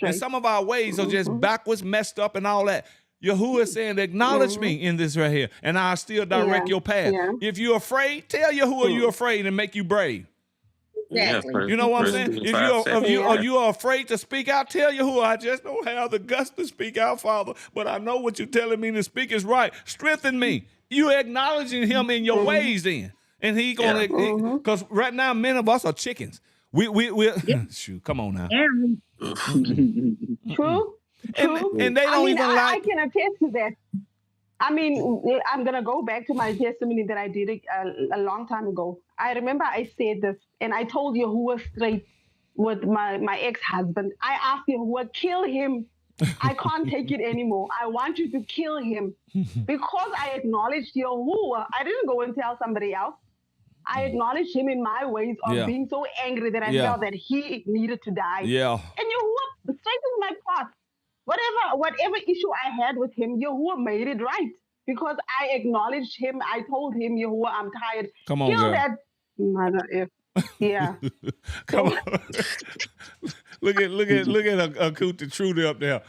And some of our ways are just backwards, messed up, and all that. Yahuwah is saying, acknowledge me in this right here, and I'll still direct your path. Yeah. If you're afraid, tell Yahuwah you're afraid and make you brave. Exactly. You know what I'm saying? If you are afraid to speak out, tell Yahuwah, I just don't have the guts to speak out, Father, but I know what you're telling me to speak is right. Strengthen me. You acknowledging him in your ways then. And he gonna, because right now, many of us are chickens. We shoot, come on now. True. And they don't even like. I can attest to that. I mean, I'm going to go back to my testimony that I did a long time ago. I remember I said this, and I told Yahuwah straight with my ex-husband. I asked Yahuwah, kill him. I can't take it anymore. I want you to kill him. Because I acknowledged Yahuwah. I didn't go and tell somebody else. I acknowledged him in my ways of being so angry that I felt that he needed to die. Yeah. And Yahuwah straightened my path. Whatever issue I had with him, Yahuwah made it right. Because I acknowledged him. I told him, Yahuwah, I'm tired. Come on, kill girl. that mother if. Yeah. Come on. look at Akuta Trudy up there.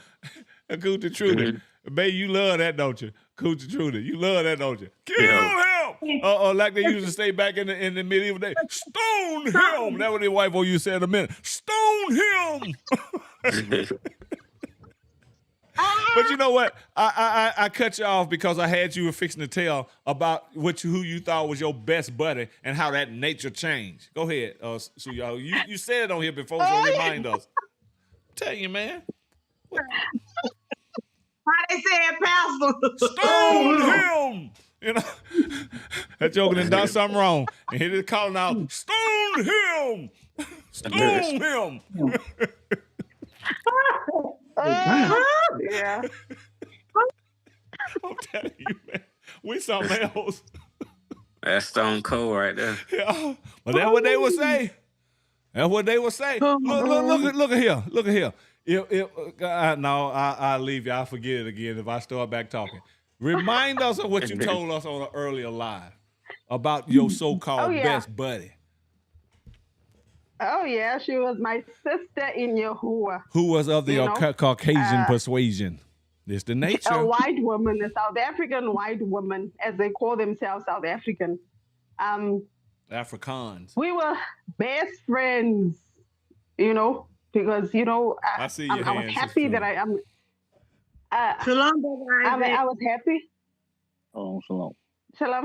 Akuta Trudy. Baby, you love that, don't you? Akuta Trudy. You love that, don't you? Kill him! Like they used to say back in the medieval days. Stone him! That's what their wife used to say in a minute. Stone him! But you know what? I cut you off because I had you fixing to tell about who you thought was your best buddy and how that nature changed. Go ahead, Suya. You said it on here before, so remind us. Tell you, man. How they say that, Pastor? Stone him! You know, that joker done done something wrong. And he just calling out, stone him! Stone him! Yeah. I'm telling you, man. We something else. That's Stone Cold right there. Yeah. But that's what they would say. That's what they would say. Look at here. Look at here. I'll leave you. I'll forget it again if I start back talking. Remind us of what you told us on an earlier live about your so-called best buddy. Oh, yeah. She was my sister in Yahuwah. Who was of the Caucasian persuasion. It's the nature. A white woman, a South African white woman, as they call themselves, South African. Afrikaans. We were best friends, because, I see your hands. I was happy that I am. Shalom, brother. I was happy. Oh, shalom.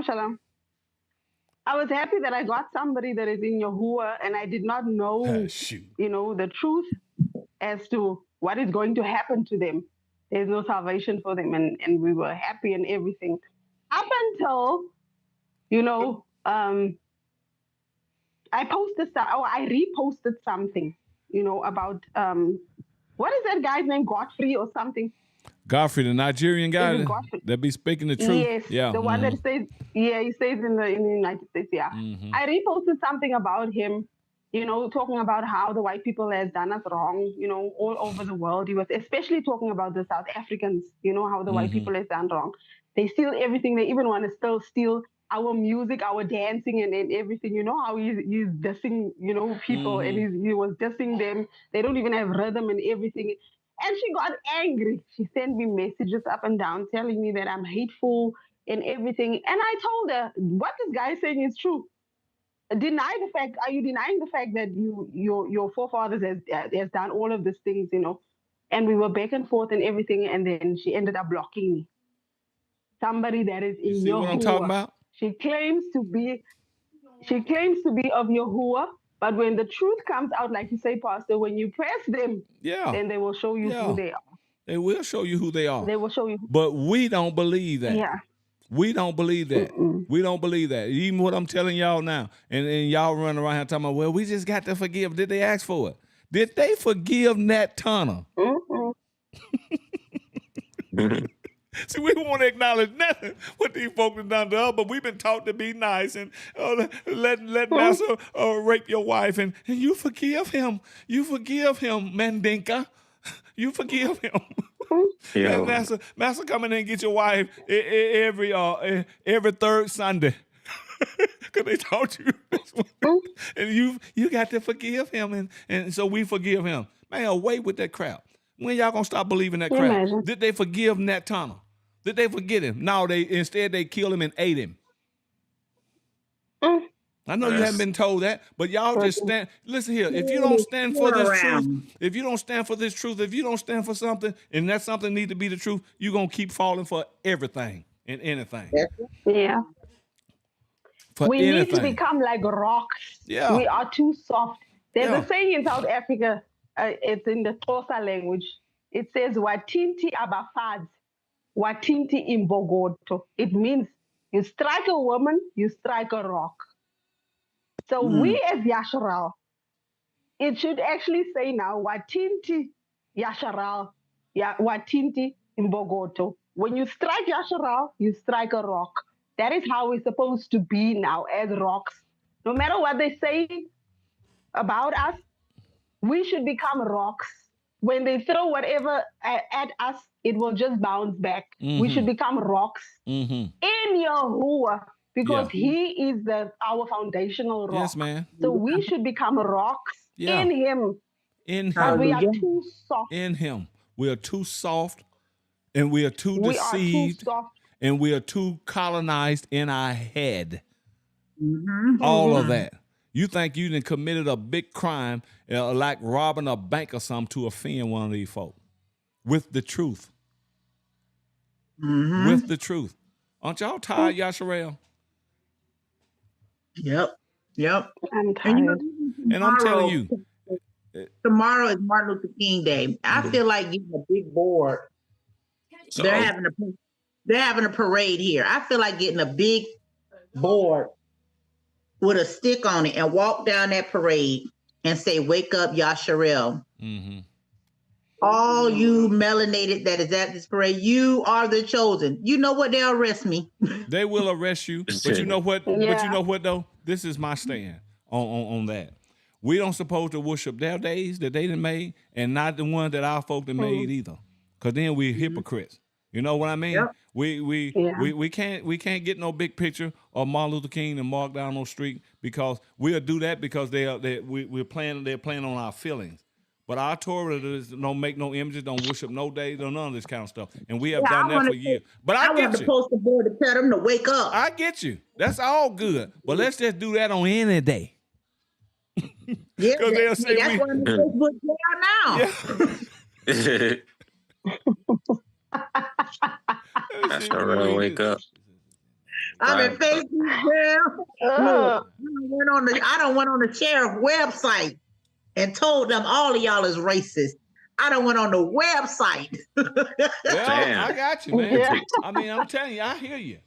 Shalom. I was happy that I got somebody that is in Yahuwah, and I did not know, the truth as to what is going to happen to them. There's no salvation for them, and we were happy and everything. Up until, I reposted something, about, what is that guy's name? Godfrey or something? Godfrey, the Nigerian guy that be speaking the truth. Yes, Yeah. the one that says, he stays in the United States. Yeah, I reposted something about him. Talking about how the white people has done us wrong. All over the world. He was especially talking about the South Africans. How the white people has done wrong. They steal everything. They even want to still steal our music, our dancing, and everything. How he's dissing, people, and he was dissing them. They don't even have rhythm and everything. And she got angry. She sent me messages up and down telling me that I'm hateful and everything. And I told her, what this guy is saying is true. Are you denying the fact that your forefathers has done all of these things, And we were back and forth and everything, and then she ended up blocking me. Somebody that is in Yahuwah. See what I'm talking about? She claims to be of Yahuwah. But when the truth comes out, like you say, Pastor, when you press them, then they will show you who they are. They will show you who they are. They will show you. But we don't believe that. Yeah. We don't believe that. We don't believe that. Even what I'm telling y'all now, and y'all running around here talking about, well, we just got to forgive. Did they ask for it? Did they forgive Nat Turner? See, we want to acknowledge nothing what these folks have done to us, but we've been taught to be nice and let Master rape your wife, and you forgive him. You forgive him, Mandinka. You forgive him. Yeah. Master come in and get your wife every third Sunday. Because they taught you this one. And you got to forgive him, and so we forgive him. Man, away with that crap. When y'all gonna stop believing that crap? Imagine. Did they forgive Nat Turner? Did they forget him? No, instead they killed him and ate him. I know you haven't been told that, but y'all just stand. Listen here, if you don't stand for this truth, if you don't stand for something, and that something need to be the truth, you're gonna keep falling for everything and anything. Yeah. We need to become like rocks. Yeah. We are too soft. There's a saying in South Africa. It's in the Xhosa language. It says, "Watinti abafazi, watinti imbogoto." It means you strike a woman, you strike a rock. So we as Yasharal, it should actually say now, "Watinti Yasharal, watinti imbogoto." When you strike Yasharal, you strike a rock. That is how we're supposed to be now as rocks. No matter what they say about us, we should become rocks. When they throw whatever at us, it will just bounce back. We should become rocks in Yahuwah, because He is our foundational rock. Yes, man. So we should become rocks in Him. In Him. We are too soft. In Him. We are too soft, and we are too deceived, and we are too colonized in our head. All of that. You think you done committed a big crime, like robbing a bank or something, to offend one of these folk with the truth. With the truth. Aren't y'all tired, Yasharel? Yep. I'm tired. And I'm telling you. Tomorrow is Martin Luther King Day. I feel like getting a big board. So, they're having a parade here. I feel like getting a big board with a stick on it and walk down that parade and say, "Wake up, Yasharel." All you melanated that is at this parade, you are the chosen. You know what? They'll arrest me. They will arrest you. But you know what? Yeah. But you know what, though? This is my stand on that. We don't supposed to worship their days that they done made, and not the ones that our folk done made either. Because then we're hypocrites. You know what I mean? Yep. We can't get no big picture of Martin Luther King and mark down no street, because we'll do that because they're playing on our feelings. But our Torah don't make no images, don't worship no days, none of this kind of stuff. And we have done that for years. But I get want to post the board to tell them to wake up. I get you. That's all good. But let's just do that on any day. Yeah, they'll say that's why I'm Facebook now. That's the real wake up. I'm in Facebook jail. I went on the sheriff website and told them all of y'all is racist. I done went on the website. Well, I got you, man. Yeah. I mean, I'm telling you, I hear you.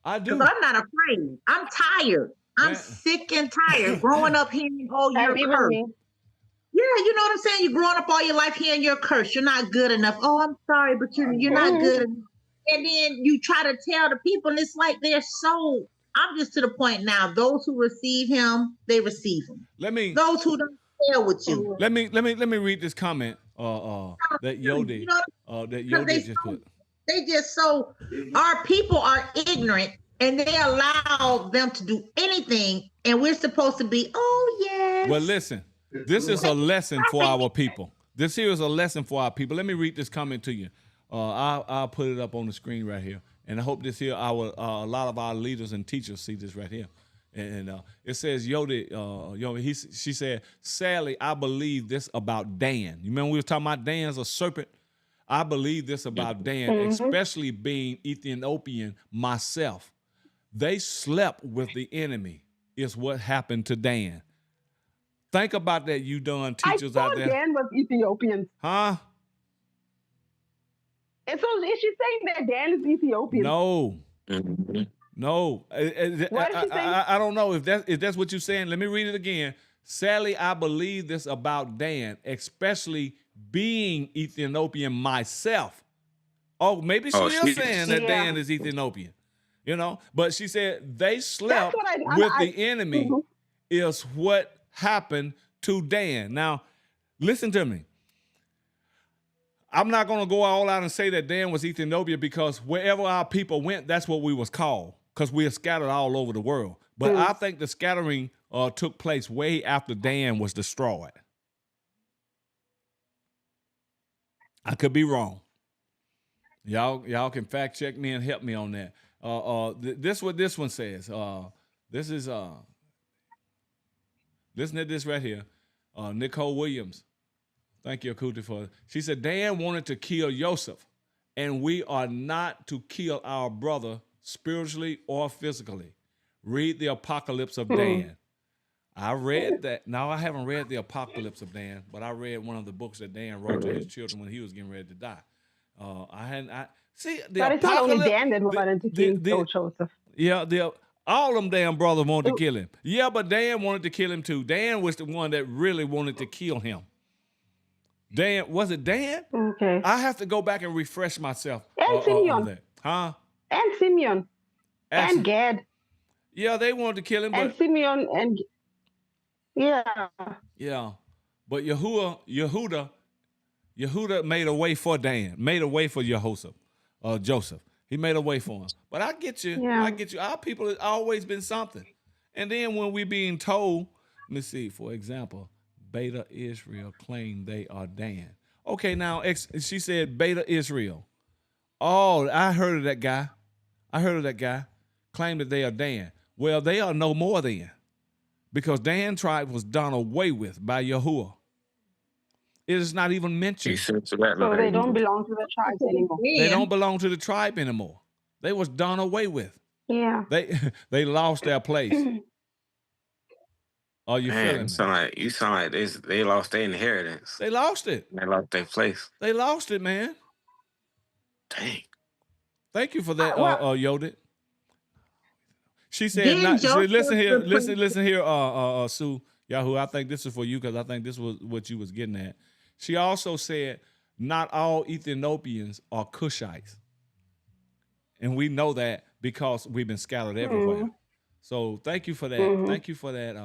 I do. I'm not afraid. I'm tired. I'm sick and tired growing up hearing all your curse. Yeah, you know what I'm saying? You're growing up all your life hearing you're cursed. You're not good enough. Oh, I'm sorry, but you're not good enough. And then you try to tell the people, and it's like they're so. I'm just to the point now. Those who receive him, they receive him. Those who don't share with you. Let me read this comment. That Yodi, that Yodi just put. They just so our people are ignorant, and they allow them to do anything, and we're supposed to be, oh yes. Well, listen. This is a lesson for our people. This here is a lesson for our people. Let me read this comment to you. I'll put it up on the screen right here, and I hope this here a lot of our leaders and teachers see this right here. And it says Yodi, she said, sadly, I believe this about Dan. You remember we were talking about Dan's a serpent? I believe this about Dan, especially being Ethiopian myself. They slept with the enemy is what happened to Dan. Think about that, you done teachers out there. Dan was Ethiopian. Huh? And so is she saying that Dan is Ethiopian? No. No. I don't know if that's what you're saying. Let me read it again. Sadly, I believe this about Dan, especially being Ethiopian myself. Oh, maybe she is saying that Dan is Ethiopian. You know, but she said they slept with the enemy is what happened to Dan. Now, listen to me. I'm not going to go all out and say that Dan was Ethiopia because wherever our people went, that's what we was called because we are scattered all over the world. But I think the scattering took place way after Dan was destroyed. I could be wrong. Y'all can fact check me and help me on that. This what this one says. This is listen to this right here. Nicole Williams. Thank you, Akuti, for it. She said, Dan wanted to kill Joseph, and we are not to kill our brother spiritually or physically. Read the Apocalypse of Dan. I read that. Now, I haven't read the Apocalypse of Dan, but I read one of the books that Dan wrote to his children when he was getting ready to die. See, but it's not only Dan that wanted to kill Joseph. Yeah, all them damn brothers wanted to kill him. Yeah, but Dan wanted to kill him too. Dan was the one that really wanted to kill him. Dan, was it Dan? Okay. I have to go back and refresh myself. And Simeon. Huh? And Simeon. And Gad. Yeah, they wanted to kill him. And Simeon and yeah. Yeah. But Yehuda made a way for Dan, made a way for Joseph. He made a way for him. But I get you. Yeah. I get you. Our people have always been something. And then when we're being told, let me see, for example, Beta Israel claim they are Dan. Okay, now she said Beta Israel. Oh, I heard of that guy. Claim that they are Dan. Well, they are no more than. Because Dan tribe was done away with by Yahuwah. It is not even mentioned. So they don't belong to the tribe anymore. They don't belong to the tribe anymore. They was done away with. Yeah. They lost their place. Oh, you feeling? You sound like they lost their inheritance. They lost it. They lost their place. They lost it, man. Dang. Thank you for that, Yodit. She said, listen here, Sue Yahoo. I think this is for you because I think this was what you was getting at. She also said, not all Ethiopians are Cushites. And we know that because we've been scattered everywhere. So thank you for that. Thank you for that,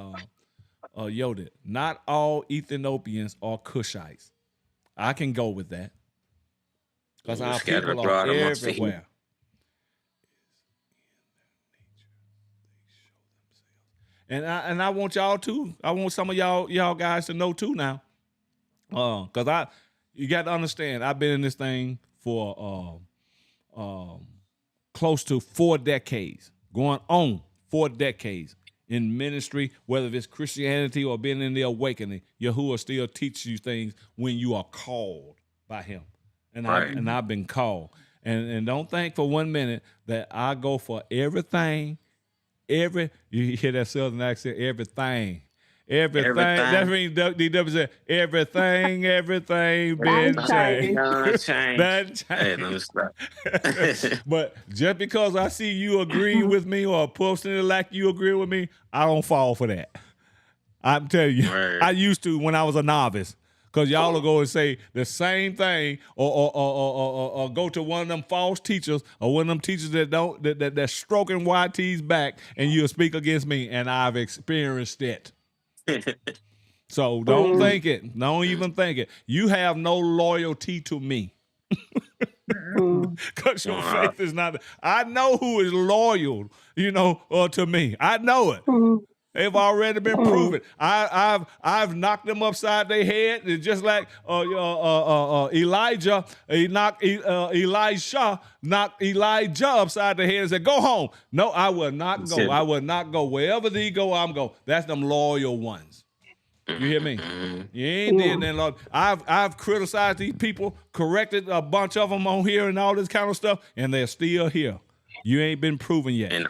Yodit. Not all Ethiopians are Cushites. I can go with that. Because our people are everywhere. And I want y'all too. I want some of y'all guys to know too now. Because you got to understand, I've been in this thing for close to 4 decades. Going on 4 decades in ministry, whether it's Christianity or being in the awakening. Yahuwah still teaches you things when you are called by him. And I've been called. And don't think for 1 minute that I go for everything. You hear that southern accent, everything. That means DW said, everything been changed. Hey, let me stop. But just because I see you agreeing with me or posting it like you agree with me, I don't fall for that. I'm telling you, Right. I used to when I was a novice. Because y'all will go and say the same thing or go to one of them false teachers or one of them teachers that's stroking YT's back and you'll speak against me. And I've experienced it. So don't think it. Don't even think it. You have no loyalty to me. Because your faith is not. I know who is loyal, to me. I know it. They've already been proven. I've knocked them upside their head. It's just like Elisha knocked Elijah upside the head and said, "Go home." No, I will not go. I will not go. Wherever thee go, I'm go. That's them loyal ones. You hear me? You ain't did that, Lord. I've criticized these people, corrected a bunch of them on here and all this kind of stuff, and they're still here. You ain't been proven yet.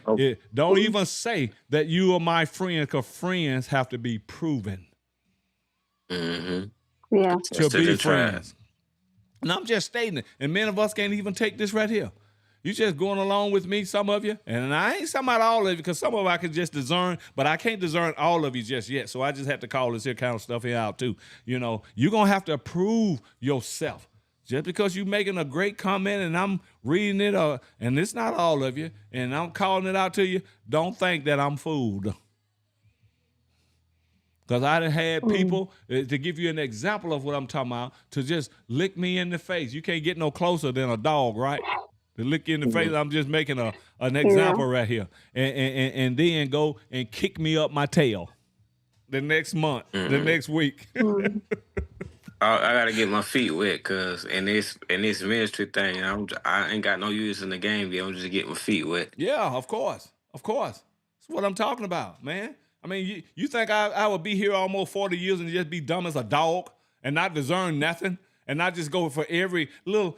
Don't even say that you are my friend, because friends have to be proven. Yeah. To be friends. And I'm just stating it. And many of us can't even take this right here. You just going along with me, some of you. And I ain't talking about all of you, because some of I can just discern, but I can't discern all of you just yet. So I just have to call this here kind of stuff here out too. You're going to have to prove yourself. Just because you're making a great comment and I'm reading it, and it's not all of you, and I'm calling it out to you, don't think that I'm fooled. Because I done had people, to give you an example of what I'm talking about, to just lick me in the face. You can't get no closer than a dog, right? To lick you in the face. I'm just making an example right here. And then go and kick me up my tail the next month, the next week. I gotta get my feet wet, cause in this ministry thing, I ain't got no use in the game yet. I'm just getting my feet wet. Yeah, of course. That's what I'm talking about, man. I mean, you think I would be here almost 40 years and just be dumb as a dog and not discern nothing and not just go for every little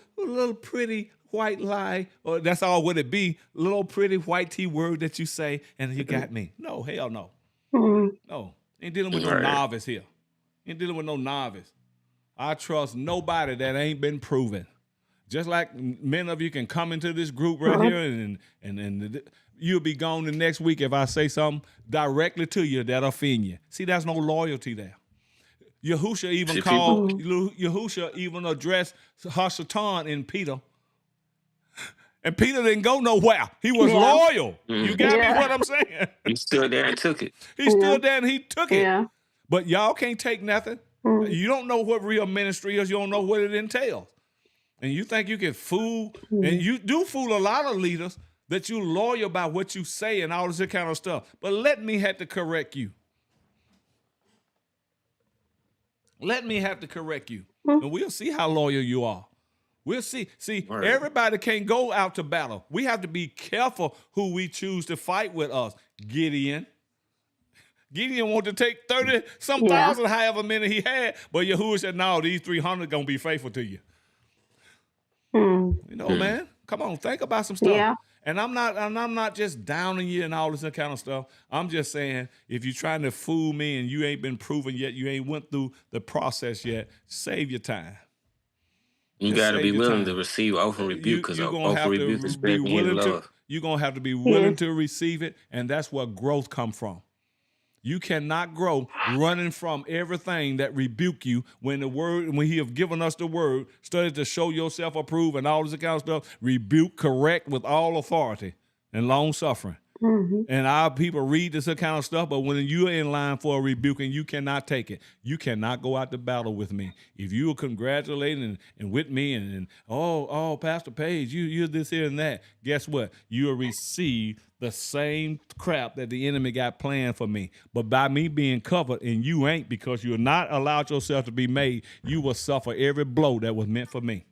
pretty white lie, or that's all would it be, little pretty white T word that you say and you got me. No, hell no. No, ain't dealing with no novice here. Ain't dealing with no novice. I trust nobody that ain't been proven. Just like many of you can come into this group right here and you'll be gone the next week if I say something directly to you that offend you. See, there's no loyalty there. Yahusha even addressed Hashatan in Peter. And Peter didn't go nowhere. He was loyal. You got me what I'm saying? He stood there and took it. He stood there and he took it. Yeah. But y'all can't take nothing. You don't know what real ministry is. You don't know what it entails. And you think you can fool, and you do fool a lot of leaders that you loyal about what you say and all this kind of stuff. But let me have to correct you. And we'll see how loyal you are. We'll see. See, everybody can't go out to battle. We have to be careful who we choose to fight with us. Gideon wanted to take 30-some thousand, however many he had, but Yahuwah said, no, these 300 going to be faithful to you. Man, come on, think about some stuff. Yeah. And I'm not just downing you and all this kind of stuff. I'm just saying, if you're trying to fool me and you ain't been proven yet, you ain't went through the process yet, save your time. You got to be willing to receive open rebuke, because open rebuke is being love. You're going to have to be willing to receive it, and that's where growth comes from. You cannot grow running from everything that rebuke you when he have given us the word, study to show yourself approved and all this kind of stuff, rebuke, correct with all authority and long suffering. And our people read this kind of stuff, but when you're in line for a rebuking, you cannot take it. You cannot go out to battle with me. If you are congratulating and with me and Pastor Page, you're this here and that, guess what? You will receive the same crap that the enemy got planned for me. But by me being covered and you ain't, because you're not allowed yourself to be made, you will suffer every blow that was meant for me.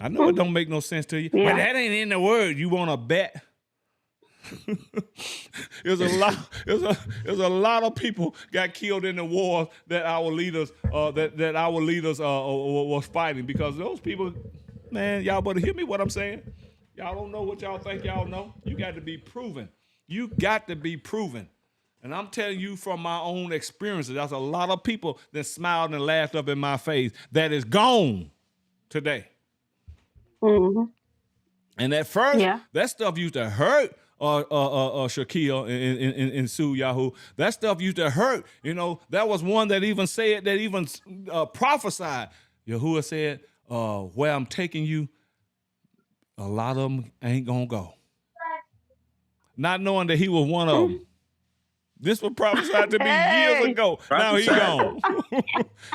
I know it don't make no sense to you, but that ain't in the word. You want to bet? There's a lot of people got killed in the wars that our leaders was fighting, because those people, man, y'all better hear me what I'm saying. Y'all don't know what y'all think y'all know. You got to be proven. You got to be proven. And I'm telling you from my own experiences, there's a lot of people that smiled and laughed up in my face that is gone today. And at first, that stuff used to hurt Shaquille and Sue Yahoo. That stuff used to hurt. You know, that was one that even said, that even prophesied. Yahuwah said, where I'm taking you, a lot of them ain't gonna go. Not knowing that he was one of them. This was prophesied to me years ago. Now he gone.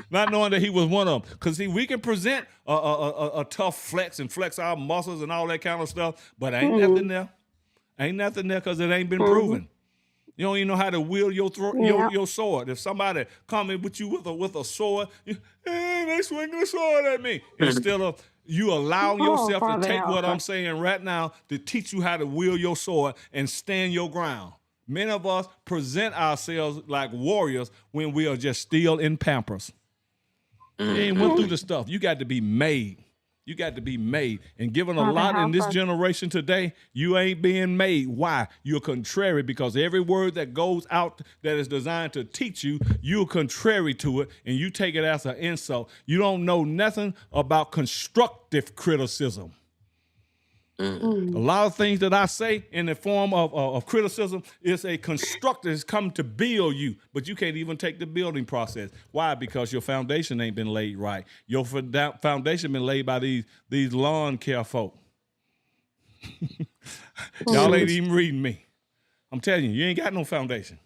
Not knowing that he was one of them. Because see, we can present a tough flex and flex our muscles and all that kind of stuff, but ain't nothing there. Ain't nothing there because it ain't been proven. You don't even know how to wield your sword. If somebody coming with you with a sword, they swinging a sword at me. Instead of you allowing yourself to take what I'm saying right now to teach you how to wield your sword and stand your ground. Many of us present ourselves like warriors when we are just still in Pampers. You ain't went through the stuff. You got to be made. You got to be made. And given a lot in this generation today, you ain't being made. Why? You're contrary, because every word that goes out that is designed to teach you, you're contrary to it, and you take it as an insult. You don't know nothing about constructive criticism. A lot of things that I say in the form of criticism is a constructor has come to build you, but you can't even take the building process. Why? Because your foundation ain't been laid right. Your foundation been laid by these lawn care folk. Y'all ain't even reading me. I'm telling you, you ain't got no foundation.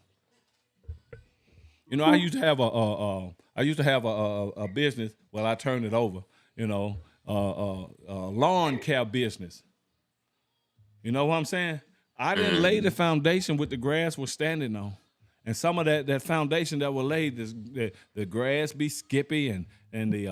You know, I used to have a business. Well, I turned it over. You know, a lawn care business. You know what I'm saying? I didn't lay the foundation with the grass was standing on. And some of that foundation that was laid, the grass be skippy and the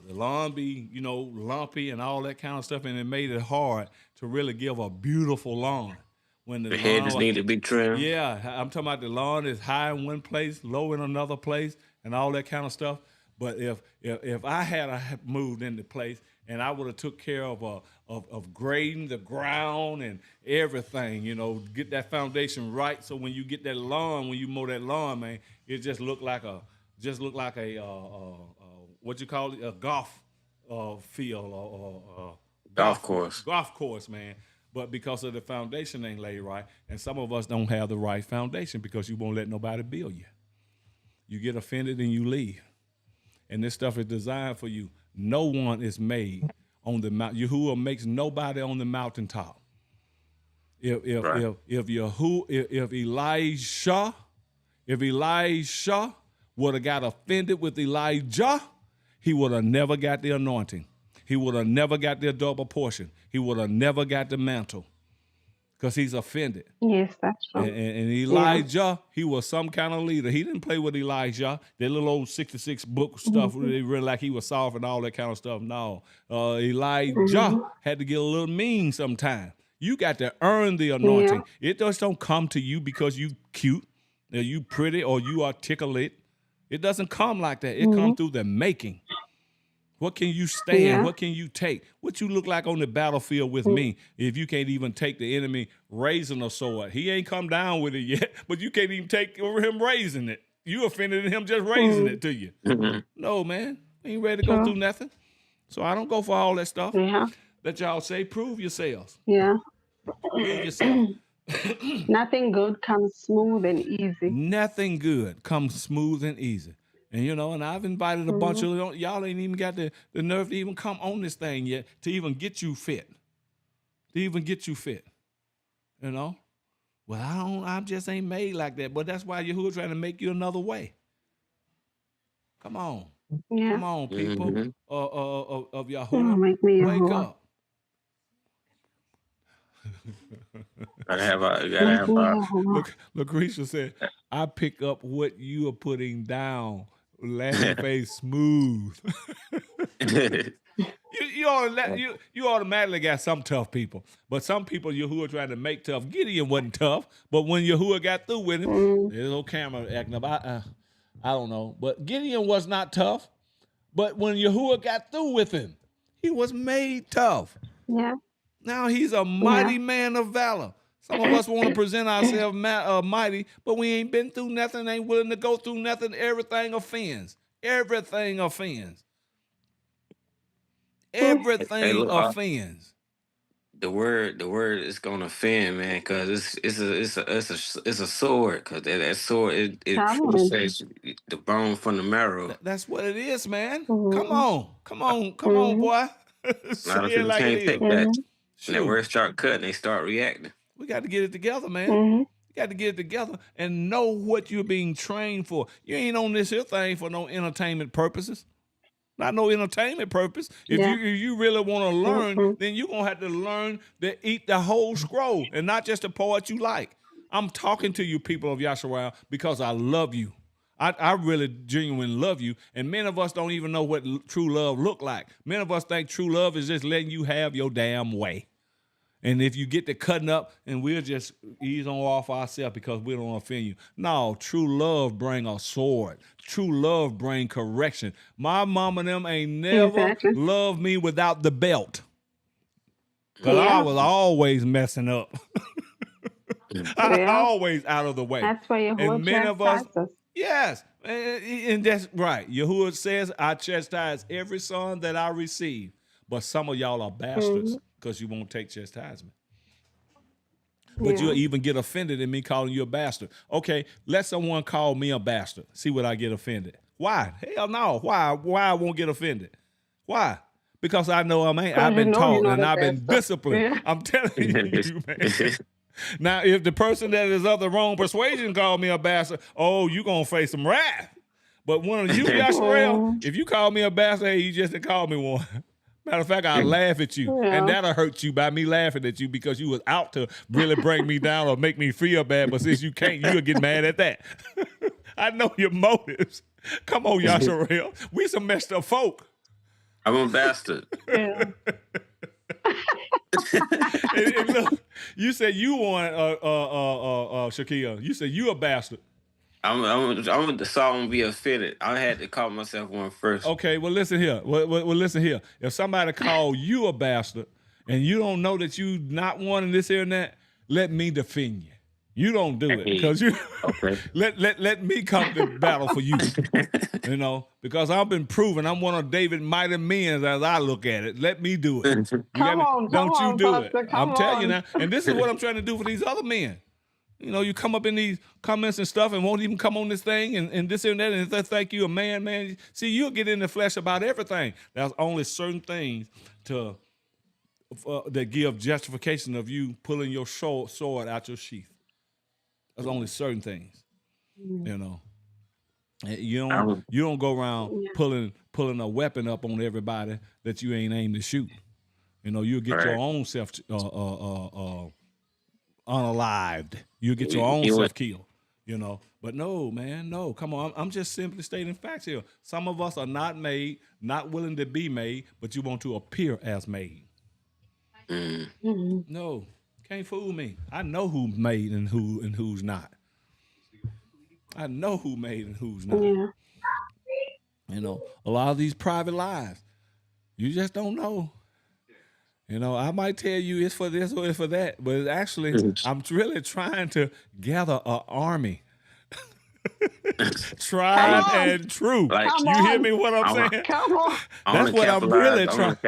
lawn be, you know, lumpy and all that kind of stuff, and it made it hard to really give a beautiful lawn. When the hedges need to be trimmed. Yeah, I'm talking about the lawn is high in one place, low in another place, and all that kind of stuff. But if I had moved into place and I would have took care of grading the ground and everything, you know, get that foundation right, so when you get that lawn, when you mow that lawn, man, it just looked like a what you call it, a golf field or golf course, man. But because of the foundation ain't laid right, and some of us don't have the right foundation because you won't let nobody build you. You get offended and you leave. And this stuff is designed for you. No one is made on the mountain. Yahuwah makes nobody on the mountaintop. If Elijah would have got offended with Elijah, he would have never got the anointing. He would have never got the double portion. He would have never got the mantle because he's offended. Yes, that's true. And Elijah, he was some kind of leader. He didn't play with Elijah. That little old 66 book stuff, they really like he was soft and all that kind of stuff. No, Elijah had to get a little mean sometime. You got to earn the anointing. Yeah. It just don't come to you because you cute, or you pretty, or you articulate. It doesn't come like that. It comes through the making. What can you stand? Yeah. What can you take? What you look like on the battlefield with me if you can't even take the enemy raising a sword? He ain't come down with it yet, but you can't even take over him raising it. You offended him just raising it to you. No, man. Ain't ready to go through nothing. So I don't go for all that stuff. Yeah. That y'all say, prove yourselves. Yeah. Prove yourself. Nothing good comes smooth and easy. Nothing good comes smooth and easy. And, you know, and I've invited a bunch of y'all ain't even got the nerve to even come on this thing yet to even get you fit. You know? Well, I just ain't made like that. But that's why Yahuwah trying to make you another way. Come on. Yeah. Come on, people of Yahuwah. Wake up. Look, Lucretia said, I pick up what you are putting down. Laughing face smooth. you automatically got some tough people, but some people Yahuwah trying to make tough. Gideon wasn't tough, but when Yahuwah got through with him, there's no camera acting up. I don't know, but Gideon was not tough. But when Yahuwah got through with him, he was made tough. Yeah. Now he's a mighty man of valor. Some of us want to present ourselves mighty, but we ain't been through nothing, ain't willing to go through nothing. Everything offends. Everything offends. the word is gonna offend, man, because it's a sword, because that sword it Come on. says the bone from the marrow. That's what it is, man. Come Mm-hmm. on, boy. A Say lot of it people like it can't is. take that. Mm-hmm. And that Shoot, word start cutting, they start reacting. we got to get it together, man. Mm-hmm. You got to get it together and know what you're being trained for. You ain't on this here thing for no entertainment purposes. Not no entertainment purpose. If Yeah. you really want to learn, Mm-hmm. then you're gonna have to learn to eat the whole scroll and not just the part you like. I'm talking to you, people of Yasharal, because I love you. I really genuinely love you. And many of us don't even know what true love look like. Many of us think true love is just letting you have your damn way. And if you get to cutting up, and we'll just ease on off ourselves because we don't offend you. No, true love bring a sword. True love bring correction. My mama and them ain't never Exactly. loved me without the belt. Because I Yeah. was always messing up. I Yeah. always out of the way. That's why your whole And many of us, chastises. yes, and that's right. Yahuwah says, I chastise every son that I receive. But some of y'all are bastards because you won't take chastisement. But Yeah. you'll even get offended in me calling you a bastard. Okay, let someone call me a bastard. See what I get offended. Why? Hell no. Why I won't get offended? Why? Because I know I ain't. I've you been know you're taught not and a I've been bastard. disciplined. Yeah. I'm telling you, man. Now, if the person that is of the wrong persuasion call me a bastard, oh, you gonna face some wrath. But one of you, Yasharel, if you call me a bastard, hey, you just didn't call me one. Matter of fact, I'll laugh at you. Yeah. And that'll hurt you by me laughing at you because you was out to really bring me down or make me feel bad. But since you can't, you'll get mad at that. I know your motives. Come on, Yasharel. We some messed up folk. I'm a bastard. Yeah. And look, you said you want Shaquille. You said you a bastard. I'm so I won't be offended. I had to call myself one first. Okay, well listen here. Well, listen here. If somebody call you a bastard and you don't know that you not wanting this here and that, let me defend you. You don't do it because you Okay. let me come to battle for you. You know, because I've been proven I'm one of David's mighty men as I look at it. Let me do it. You Come on, don't you come do on, it. Pastor, I'm come telling you on. now. And this is what I'm trying to do for these other men. You know, you come up in these comments and stuff and won't even come on this thing and this and that and they think you a man. See, you'll get in the flesh about everything. There's only certain things that give justification of you pulling your sword out your sheath. There's only certain things, you know. And you don't go around pulling a weapon up on everybody that you ain't aimed to shoot. You know, you'll get your own self unalived. You'll get your own self killed. You know, but no, man, no. Come on, I'm just simply stating facts here. Some of us are not made, not willing to be made, but you want to appear as made. No, can't fool me. I know who's made and who's not. I know who made and who's not. Yeah. You know, a lot of these private lives, you just don't know. You know, I might tell you it's for this or it's for that, but actually, I'm really trying to gather an army. Tried and true. Like, you hear me what I'm saying? Come on. That's what I'm really trying.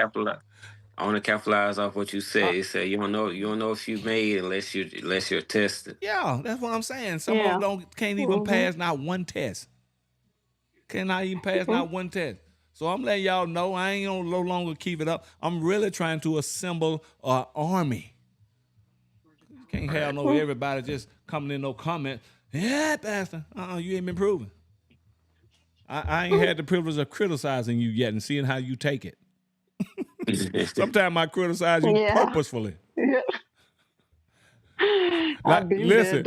I want to capitalize off what you said. You say you don't know if you made unless you're tested. Yeah, that's what I'm saying. Some of them can't even pass not one test. Cannot even pass not one test. So I'm letting y'all know I ain't gonna no longer keep it up. I'm really trying to assemble an army. You can't have everybody just coming in no comment. Yeah, Pastor. You ain't been proven. I ain't had the privilege of criticizing you yet and seeing how you take it. Sometimes I criticize you purposefully. Yeah. Like, listen,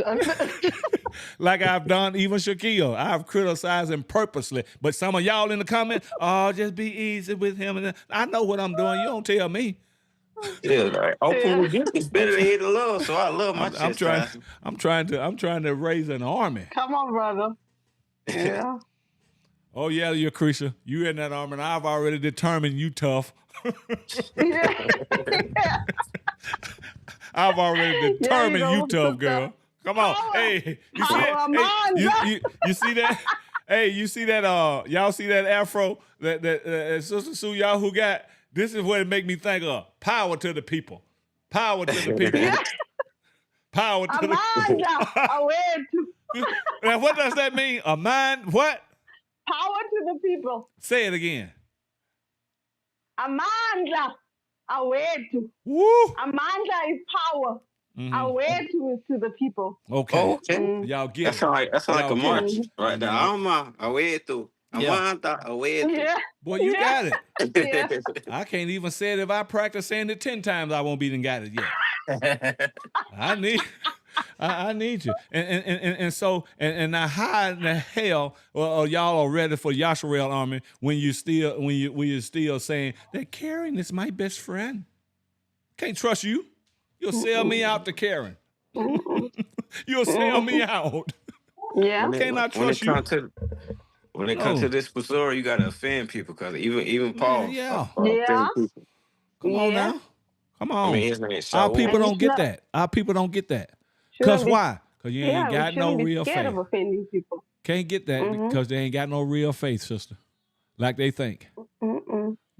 like I've done even Shaquille. I've criticized him purposely. But some of y'all in the comments, just be easy with him. And I know what I'm doing. You don't tell me. Yeah, like, open rebuke is better than hate love. So I love my chest. I'm trying to raise an army. Come on, brother. Yeah. Oh yeah, you're Krisha. You in that army, and I've already determined you tough. Yeah. I've already determined you tough, girl. Come on. Hey, you see that? You see that? Hey, you see that? Y'all see that afro that Sister Sue Yahoo got? This is what it make me think of. Power to the people. Power to the people. Power to Amanda, the Now, what does that mean? A mind, what? Power to the people. Say it again. Amanda, awetu. Woo! Amanda is power. Awetu is to the people. Okay. Oh, okay. Y'all get That's it. like Y'all a get march it. right there. Alma, awetu. Amanda, awetu. Yeah. Boy, you got it. Yeah. I can't even say it. If I practice saying it 10 times, I won't be done got it yet. I need you. And so now how in the hell y'all are ready for Yasharel army when you're still saying that Karen is my best friend? Can't trust you. You'll sell me out to Karen. You'll sell me out. Yeah. Cannot trust you. When it comes to this Missouri, you gotta offend people because even Paul. Yeah. offend people. Come on now. Come on. I mean, his name Our people And don't it's get not- that. Our people don't get that. Because why? Because you ain't we got no shouldn't be real scared faith. of offending people. Can't get that because they ain't got no real faith, sister. Like they think.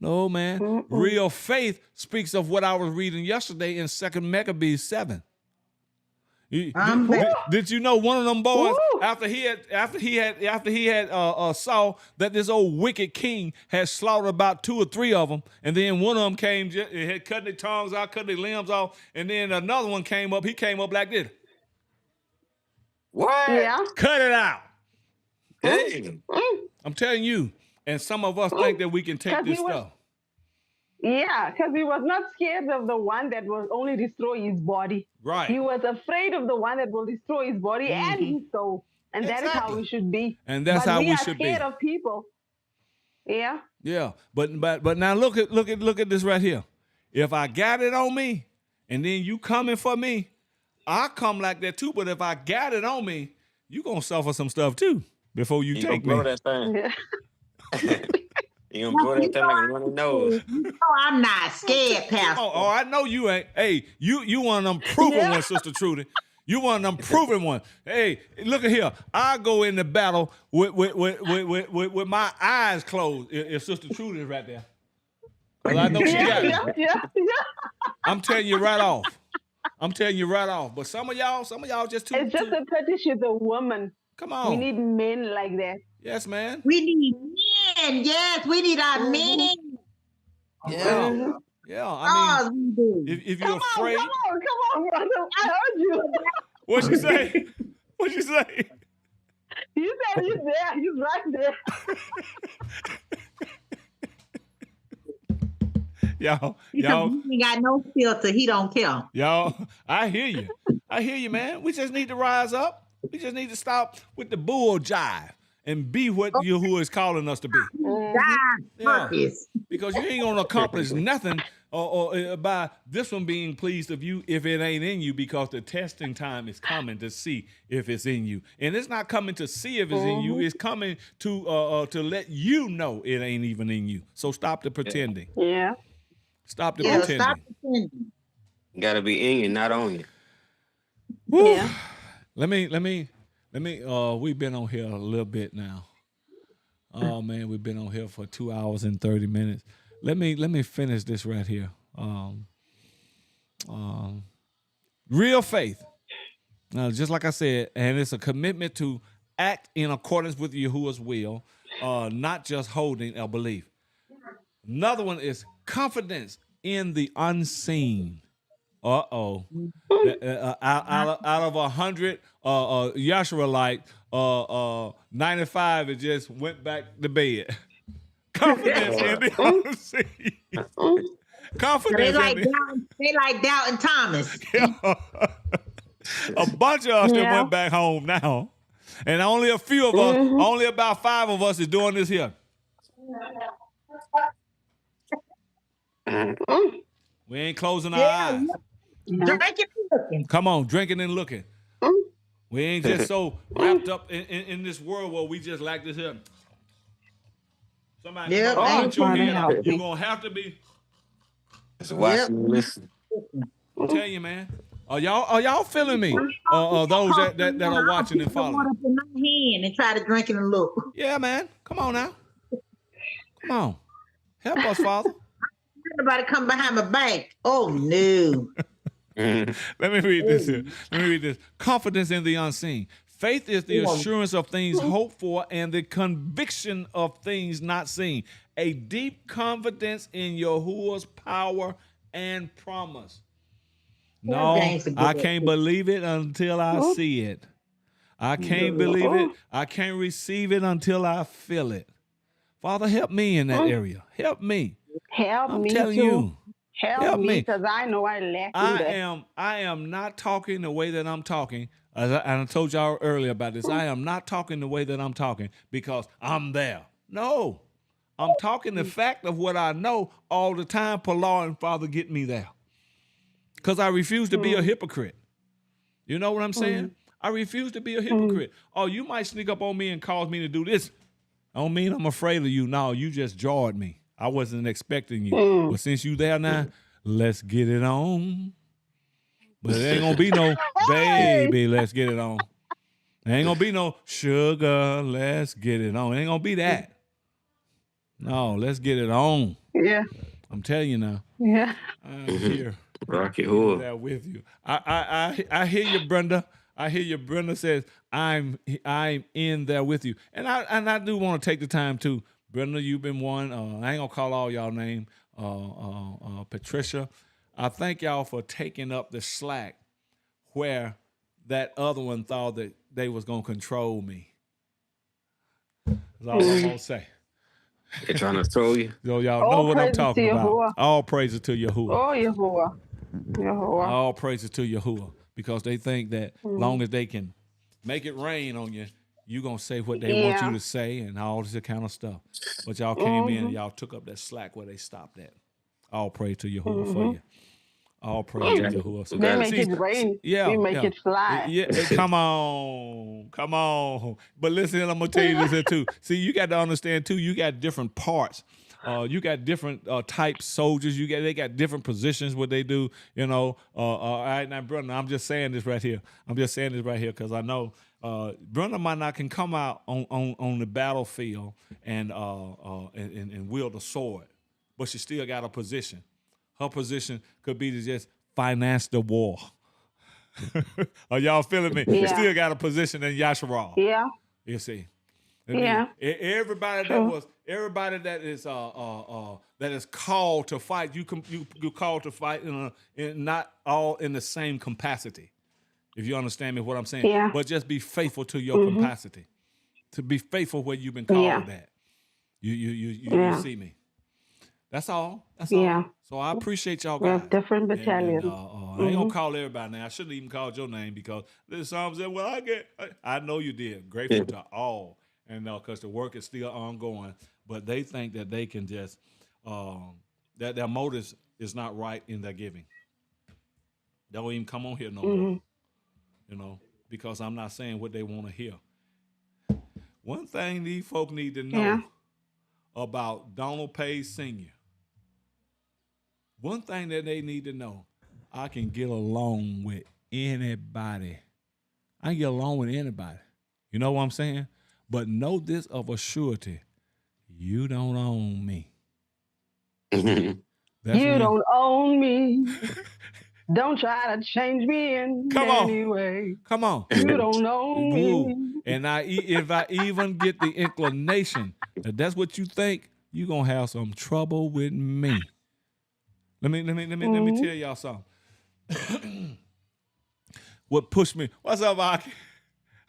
No, man. Real faith speaks of what I was reading yesterday in 2 Maccabees 7. Did you know one of them boys after he had saw that this old wicked king had slaughtered about 2 or 3 of them, and then one of them came, had cut their tongues out, cut their limbs off, and then another one came up. He came up like this. What? Yeah. Cut it out. Hey. I'm telling you. And some of us think that we can take this stuff. Yeah, because he was not scared of the one that will only destroy his body. Right. He was afraid of the one that will destroy his body and his soul. And that is how we should be. And that's how we should be. We are scared of people. Yeah. Yeah. But now look at this right here. If I got it on me and then you coming for me, I come like that too. But if I got it on me, you gonna suffer some stuff too before you take me. Blow that thing. Yeah. You gonna blow that thing like a running nose. No, I'm not scared, Pastor. Oh, I know you ain't. Hey, you one of them proven ones, Sister Trudy. You one of them proven ones. Hey, look at here. I go into battle with my eyes closed. If Sister Trudy is right there, 'cause I know she got it. Yeah. I'm telling you right off. But some of y'all just too. It's just a pity she's a woman. Come on. We need men like that. Yes, man. We need men. Yes, we need our men. Yeah. Yeah. I mean, we do. if you're afraid. Come on, brother. I heard you. What'd you say? What'd you say? You said he's there. He's right there. Y'all, He ain't got no filter. He don't care. y'all, I hear you, man. We just need to rise up. We just need to stop with the bull jive and be what Yahuwah is calling us to be. Purpose. Because you ain't gonna accomplish nothing or by this one being pleased of you if it ain't in you, because the testing time is coming to see if it's in you. And it's not coming to see if it's in you, it's coming to let you know it ain't even in you. So stop the pretending. Yeah. Stop the pretending. Stop pretending. Gotta be in you, not on you. Woo. Yeah. Let me we've been on here a little bit now. Oh man, we've been on here for 2 hours and 30 minutes. Let me finish this right here. Real faith. Now, just like I said, and it's a commitment to act in accordance with Yahuwah's will, not just holding a belief. Another one is confidence in the unseen. Out of 100 Yasharelite, 95 it just went back to bed. Confidence in the unseen. Confidence. They like Doubting Thomas. A bunch of us that went back home now, and only a few of us, only about 5 of us is doing this here. We ain't closing our eyes. Drinking and looking. Come on, drinking and looking. We ain't just so wrapped up in this world where we just like this here. Somebody put your hand out. You're going to have to be. Just watch and listen. I'm telling you, man. Are y'all feeling me? Those that are watching and following. Up in my hand and try to drink and look. Yeah, man. Come on now. Come on. Help us, Father. Everybody come behind my back. Oh no. Let me read this here. Let me read this. Confidence in the unseen. Faith is the assurance of things hoped for and the conviction of things not seen. A deep confidence in Yahuwah's power and promise. No, I can't believe it until I see it. I can't believe it. I can't receive it until I feel it. Father, help me in that area. Help me. Help me telling too. you. Help me, because I know I lack that. I am not talking the way that I'm talking. And I told y'all earlier about this. I am not talking the way that I'm talking because I'm there. No. I'm talking the fact of what I know all the time. Lord and Father, get me there. Because I refuse to be a hypocrite. You know what I'm saying? I refuse to be a hypocrite. Oh, you might sneak up on me and cause me to do this. I don't mean I'm afraid of you. No, you just jarred me. I wasn't expecting you. But since you there now, let's get it on. But it ain't going to be no, baby, let's get it on. There ain't going to be no, sugar, let's get it on. It ain't going to be that. No, let's get it on. Yeah. I'm telling you now. Yeah. I'm here. Rocky Horror. There with you. I hear you, Brenda. I hear you. Brenda says, I'm in there with you. And I do want to take the time to, Brenda, you've been one. I ain't going to call all y'all name. Patricia. I thank y'all for taking up the slack where that other one thought that they was going to control me. That's all I'm going to say. They're trying to throw you. So y'all know what I'm talking about. All praises to Yahuwah. Oh, Yahuwah. Yahuwah. All praises to Yahuwah. Because they think that long as they can make it rain on you, you're going to say what they want you to say and all this kind of stuff. But y'all came in and y'all took up that slack where they stopped at. All praise to Yahuwah for you. All praise to Yahuwah. They make it rain. We make it fly. Yeah, come on. But listen, I'm going to tell you this here too. See, you got to understand too, you got different parts. You got different type soldiers. They got different positions. What they do, you know. All right, now, brother, I'm just saying this right here. Because I know Brenda might not can come out on the battlefield and wield a sword, but she still got a position. Her position could be to just finance the war. Are y'all feeling me? Yeah. Still got a position in Yasharal. Yeah. You see. Yeah. Everybody that is called to fight, you called to fight in not all in the same capacity. If you understand me, what I'm saying. Yeah. But just be faithful to your capacity. To be faithful where you've been called at. You see me. That's all. That's all. So I appreciate y'all guys. We're different battalions. I ain't gonna call everybody now. I shouldn't even called your name because there's some said, well, I know you did. Grateful to all. And because the work is still ongoing, but they think that they can just that their motives is not right in their giving. They don't even come on here no more, you know, because I'm not saying what they want to hear. One thing these folk need to know about Donald Page Sr. One thing that they need to know, I can get along with anybody. I can get along with anybody. You know what I'm saying? But know this of a surety, you don't own me. You don't own me. Don't try to change me in any way. Come on. You don't own me. And if I even get the inclination that that's what you think, you're going to have some trouble with me. Let me tell y'all something. What pushed me? What's up, Aki?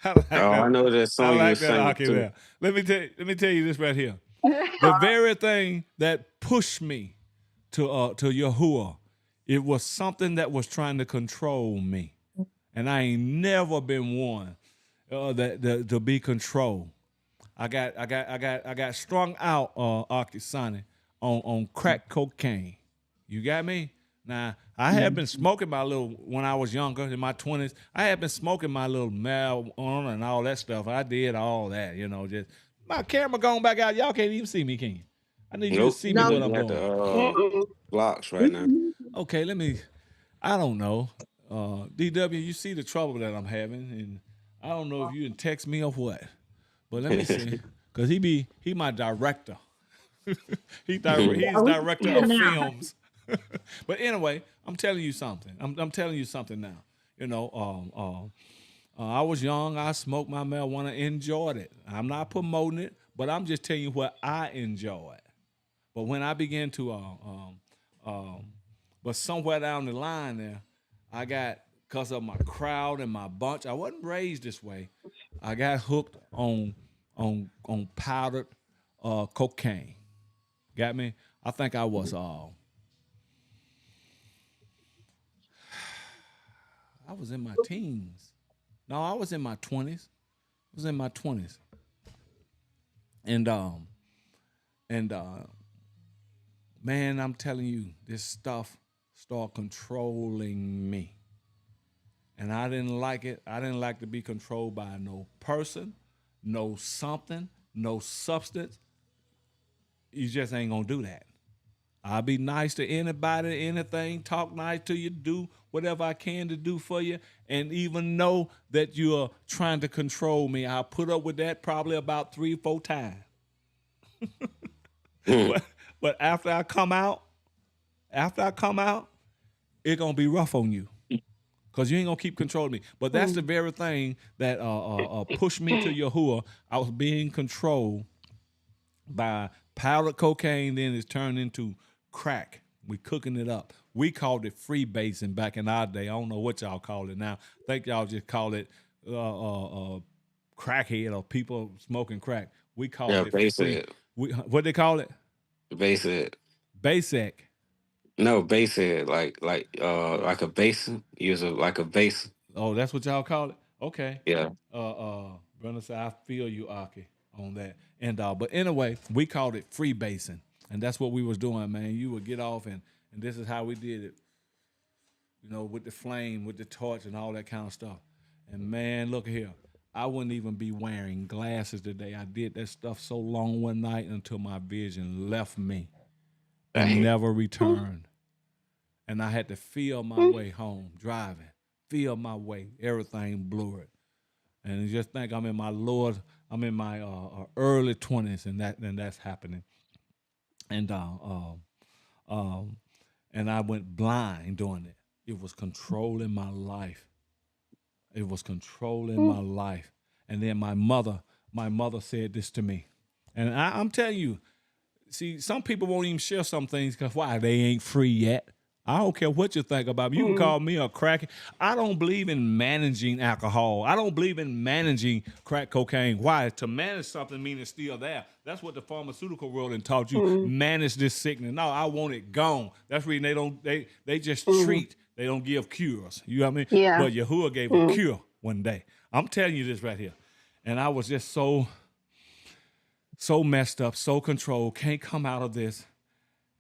I know that song. I like that Aki there. Let me tell you this right here. The very thing that pushed me to Yahuwah, it was something that was trying to control me, and I ain't never been one that to be controlled. I got strung out, Akisani, on crack cocaine. You got me? Now, I had been smoking when I was younger, in my 20s, I had been smoking my little marijuana and all that stuff. I did all that, you know, just my camera going back out. Y'all can't even see me, can you? I need you to see me when I'm doing. Blocks right now. Okay, I don't know. DW, you see the trouble that I'm having, and I don't know if you can text me or what, but let me see. Because he my director. He's director of films. But anyway, I'm telling you something. I'm telling you something now. I was young. I smoked my marijuana, enjoyed it. I'm not promoting it, but I'm just telling you what I enjoyed. But when I began to, but somewhere down the line there, I got, because of my crowd and my bunch, I wasn't raised this way. I got hooked on powdered cocaine. Got me? I think I was I was in my teens. No, I was in my 20s. I was in my 20s. And man, I'm telling you, this stuff started controlling me. And I didn't like it. I didn't like to be controlled by no person, no something, no substance. You just ain't gonna do that. I'll be nice to anybody, anything, talk nice to you, do whatever I can to do for you, and even know that you're trying to control me. I'll put up with that probably about 3-4 times. but after I come out, it's gonna be rough on you. Because you ain't gonna keep controlling me. But that's the very thing that pushed me to Yahuwah. I was being controlled by powdered cocaine, then it's turned into crack. We cooking it up. We called it freebasing back in our day. I don't know what y'all call it now. I think y'all just call it crackhead or people smoking crack. We call it basic. What they call it? Basic. Basic. No, basic, like a basin. Use like a basin. Oh, that's what y'all call it? Okay. Yeah. Brother said, I feel you, Aki, on that. And but anyway, we called it freebasing. And that's what we was doing, man. You would get off and this is how we did it. With the flame, with the torch and all that kind of stuff. And man, look here. I wouldn't even be wearing glasses today. I did that stuff so long one night until my vision left me and never returned. And I had to feel my way home, driving, feel my way, everything blurred. And just think I'm in my early 20s and that's happening. And and I went blind doing it. It was controlling my life. It was controlling my life. And then my mother said this to me. And I'm telling you, see, some people won't even share some things because why? They ain't free yet. I don't care what you think about me. You can call me a crack. I don't believe in managing alcohol. I don't believe in managing crack cocaine. Why? To manage something means it's still there. That's what the pharmaceutical world and taught you. Manage this sickness. No, I want it gone. That's the reason they just treat. They don't give cures. You know what I mean? Yeah. But Yahuwah gave a cure one day. I'm telling you this right here. And I was just so messed up, so controlled, can't come out of this.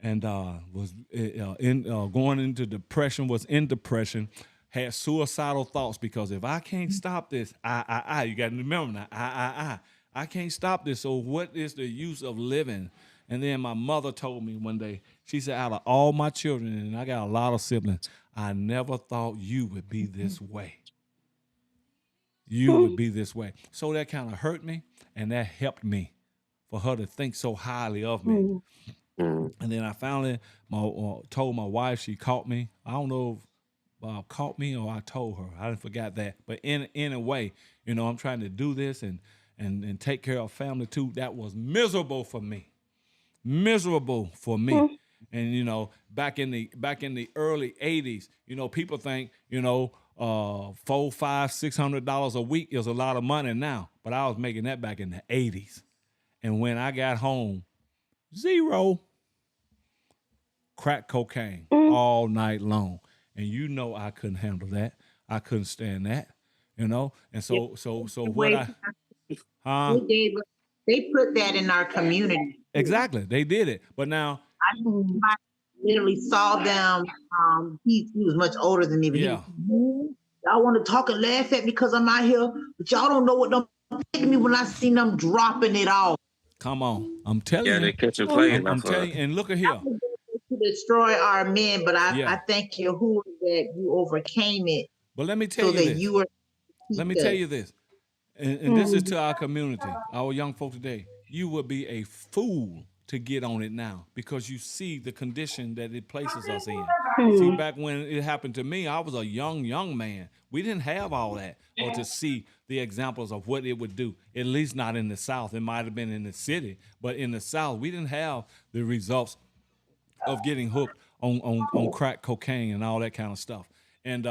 And was going into depression, was in depression, had suicidal thoughts because if I can't stop this, you got to remember now, I can't stop this. So what is the use of living? And then my mother told me one day, she said, out of all my children, and I got a lot of siblings, I never thought you would be this way. You would be this way. So that kind of hurt me, and that helped me for her to think so highly of me. And then I finally told my wife, she caught me. I don't know if caught me or I told her. I didn't forget that. But in a way, I'm trying to do this and take care of family too. That was miserable for me. Miserable for me. And back in the early 80s, people think, $400, $500, $600 a week is a lot of money now. But I was making that back in the 80s. And when I got home, zero. Crack cocaine all night long. And I couldn't handle that. I couldn't stand that, And so what they put that in our community. Exactly. They did it. But now I literally saw them. He was much older than me, but yeah. Y'all want to talk and laugh at me because I'm out here, but y'all don't know what them taking me when I seen them dropping it off. Come on. I'm telling you. Yeah, they catch you playing. I'm telling you, and look at here. To destroy our men, but I thank Yahuwah that you overcame it. But let me tell you this. Let me tell you this. And this is to our community, our young folk today. You would be a fool to get on it now because you see the condition that it places us in. See, Hmm. back when it happened to me, I was a young man. We didn't have all that or to see the examples of what it would do, at least not in the South. It might have been in the city, but in the South, we didn't have the results of getting hooked on crack cocaine and all that kind of stuff. And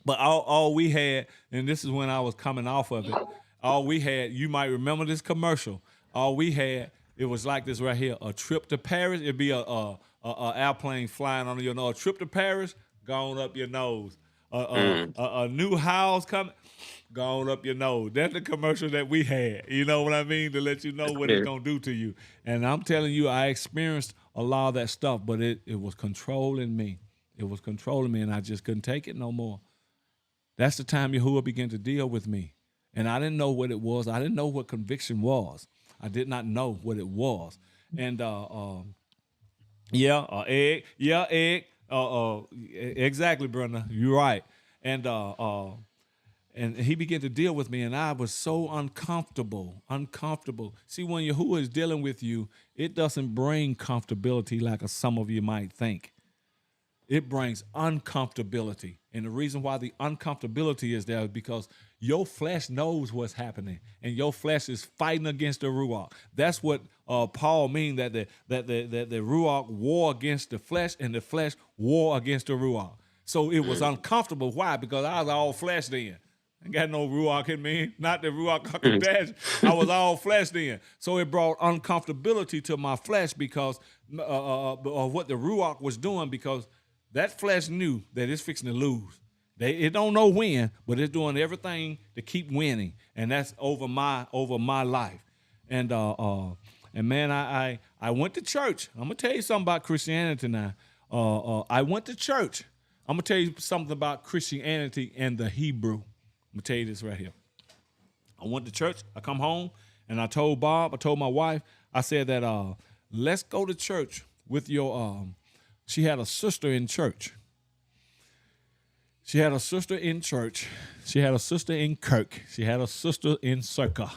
but all we had, and this is when I was coming off of it, all we had, you might remember this commercial. All we had, it was like this right here: a trip to Paris. It'd be a airplane flying under your nose. A trip to Paris, gone up your nose. A new house coming, gone up your nose. That's the commercial that we had. You know what I mean? To let you know what it's gonna do to you. And I'm telling you, I experienced a lot of that stuff, but it was controlling me. It was controlling me, and I just couldn't take it no more. That's the time Yahuwah began to deal with me. And I didn't know what it was. I didn't know what conviction was. I did not know what it was. And egg. Yeah, egg. Exactly, Brenda. You're right. And he began to deal with me, and I was so uncomfortable. See, when Yahuwah is dealing with you, it doesn't bring comfortability like some of you might think. It brings uncomfortability. And the reason why the uncomfortability is there is because your flesh knows what's happening, and your flesh is fighting against the Ruach. That's what Paul means, that the Ruach war against the flesh, and the flesh war against the Ruach. So it was uncomfortable. Why? Because I was all flesh then. I ain't got no Ruach in me, not the Ruach HaKodesh. I was all flesh then. So it brought uncomfortability to my flesh because of what the Ruach was doing, because that flesh knew that it's fixing to lose. It don't know when, but it's doing everything to keep winning, and that's over my life. And man, I went to church. I'm gonna tell you something about Christianity now. I went to church. I'm gonna tell you something about Christianity and the Hebrew. I'm gonna tell you this right here. I went to church. I come home and I told Bob. I told my wife. I said that let's go to church with your. She had a sister in church. She had a sister in church. She had a sister in Kirk. She had a sister in Circa.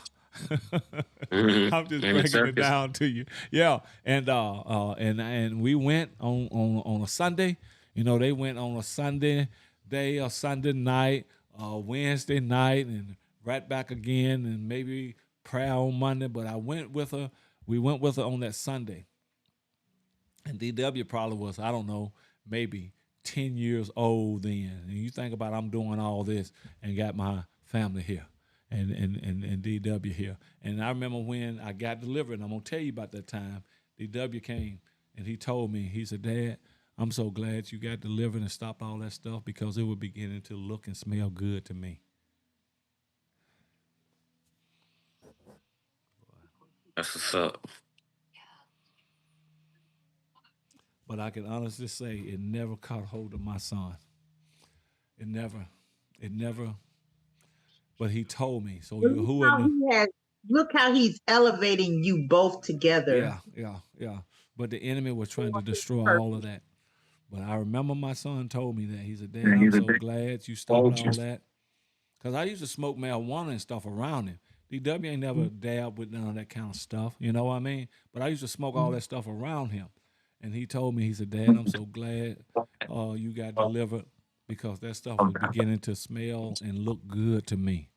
I'm just breaking it down to you. Yeah, and we went on a Sunday. You know, they went on a Sunday day or Sunday night, Wednesday night, and right back again, and maybe prayer on Monday. But I went with her. We went with her on that Sunday. And DW probably was, I don't know, maybe 10 years old then. And you think about I'm doing all this and got my family here and DW here. And I remember when I got delivered, and I'm going to tell you about that time, DW came and he told me, he said, Dad, I'm so glad you got delivered and stopped all that stuff because it was beginning to look and smell good to me. That's what's up. But I can honestly say it never caught hold of my son. It never. But he told me. So look how he's elevating you both together. Yeah. But the enemy was trying to destroy all of that. But I remember my son told me that. He said, Dad, I'm so glad you stopped all that. Because I used to smoke marijuana and stuff around him. DW ain't never dabbed with none of that kind of stuff. You know what I mean? But I used to smoke all that stuff around him. And he told me, he said, Dad, I'm so glad you got delivered because that stuff was beginning to smell and look good to me.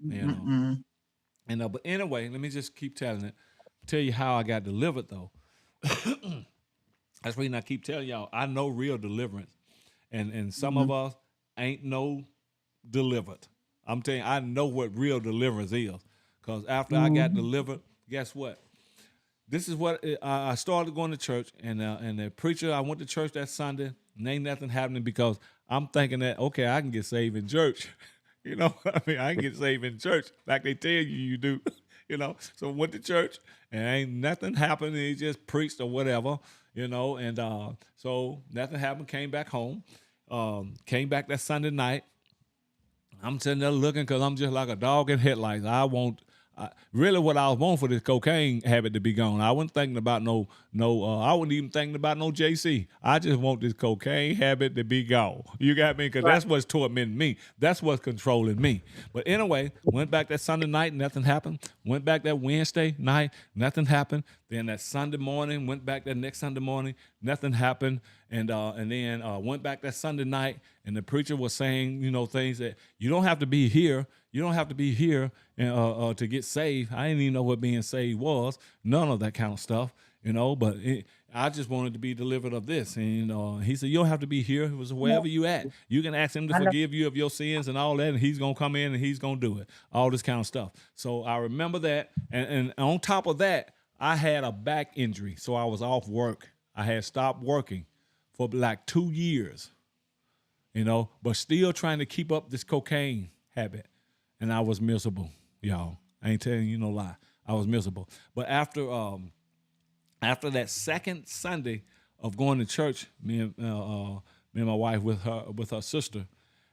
You know? And but anyway, let me just keep telling it. Tell you how I got delivered, though. That's the reason I keep telling y'all, I know real deliverance. And some of us ain't no delivered. I'm telling you, I know what real deliverance is. Because after I got delivered, guess what? This is what I started going to church, and the preacher, I went to church that Sunday, and ain't nothing happening because I'm thinking that, okay, I can get saved in church. You know, I mean, I can get saved in church like they tell you do, you know. So I went to church, and ain't nothing happened. He just preached or whatever, you know, and so nothing happened, came back home, came back that Sunday night. I'm sitting there looking because I'm just like a dog in headlights. Really what I was wanting for this cocaine habit to be gone. I wasn't thinking about I wasn't even thinking about no JC. I just want this cocaine habit to be gone. You got me? Because that's what's tormenting me. That's what's controlling me. But anyway, went back that Sunday night, nothing happened. Went back that Wednesday night, nothing happened. Then that Sunday morning, went back that next Sunday morning, nothing happened. And then went back that Sunday night, and the preacher was saying, things that you don't have to be here. You don't have to be here to get saved. I didn't even know what being saved was. None of that kind of stuff, but I just wanted to be delivered of this. And he said, you don't have to be here. It was wherever you at. You can ask him to forgive you of your sins and all that, and he's going to come in and he's going to do it, all this kind of stuff. So I remember that. And on top of that, I had a back injury, so I was off work. I had stopped working for like 2 years, but still trying to keep up this cocaine habit. And I was miserable, y'all. I ain't telling you no lie. I was miserable. But after that second Sunday of going to church, me and my wife with her sister,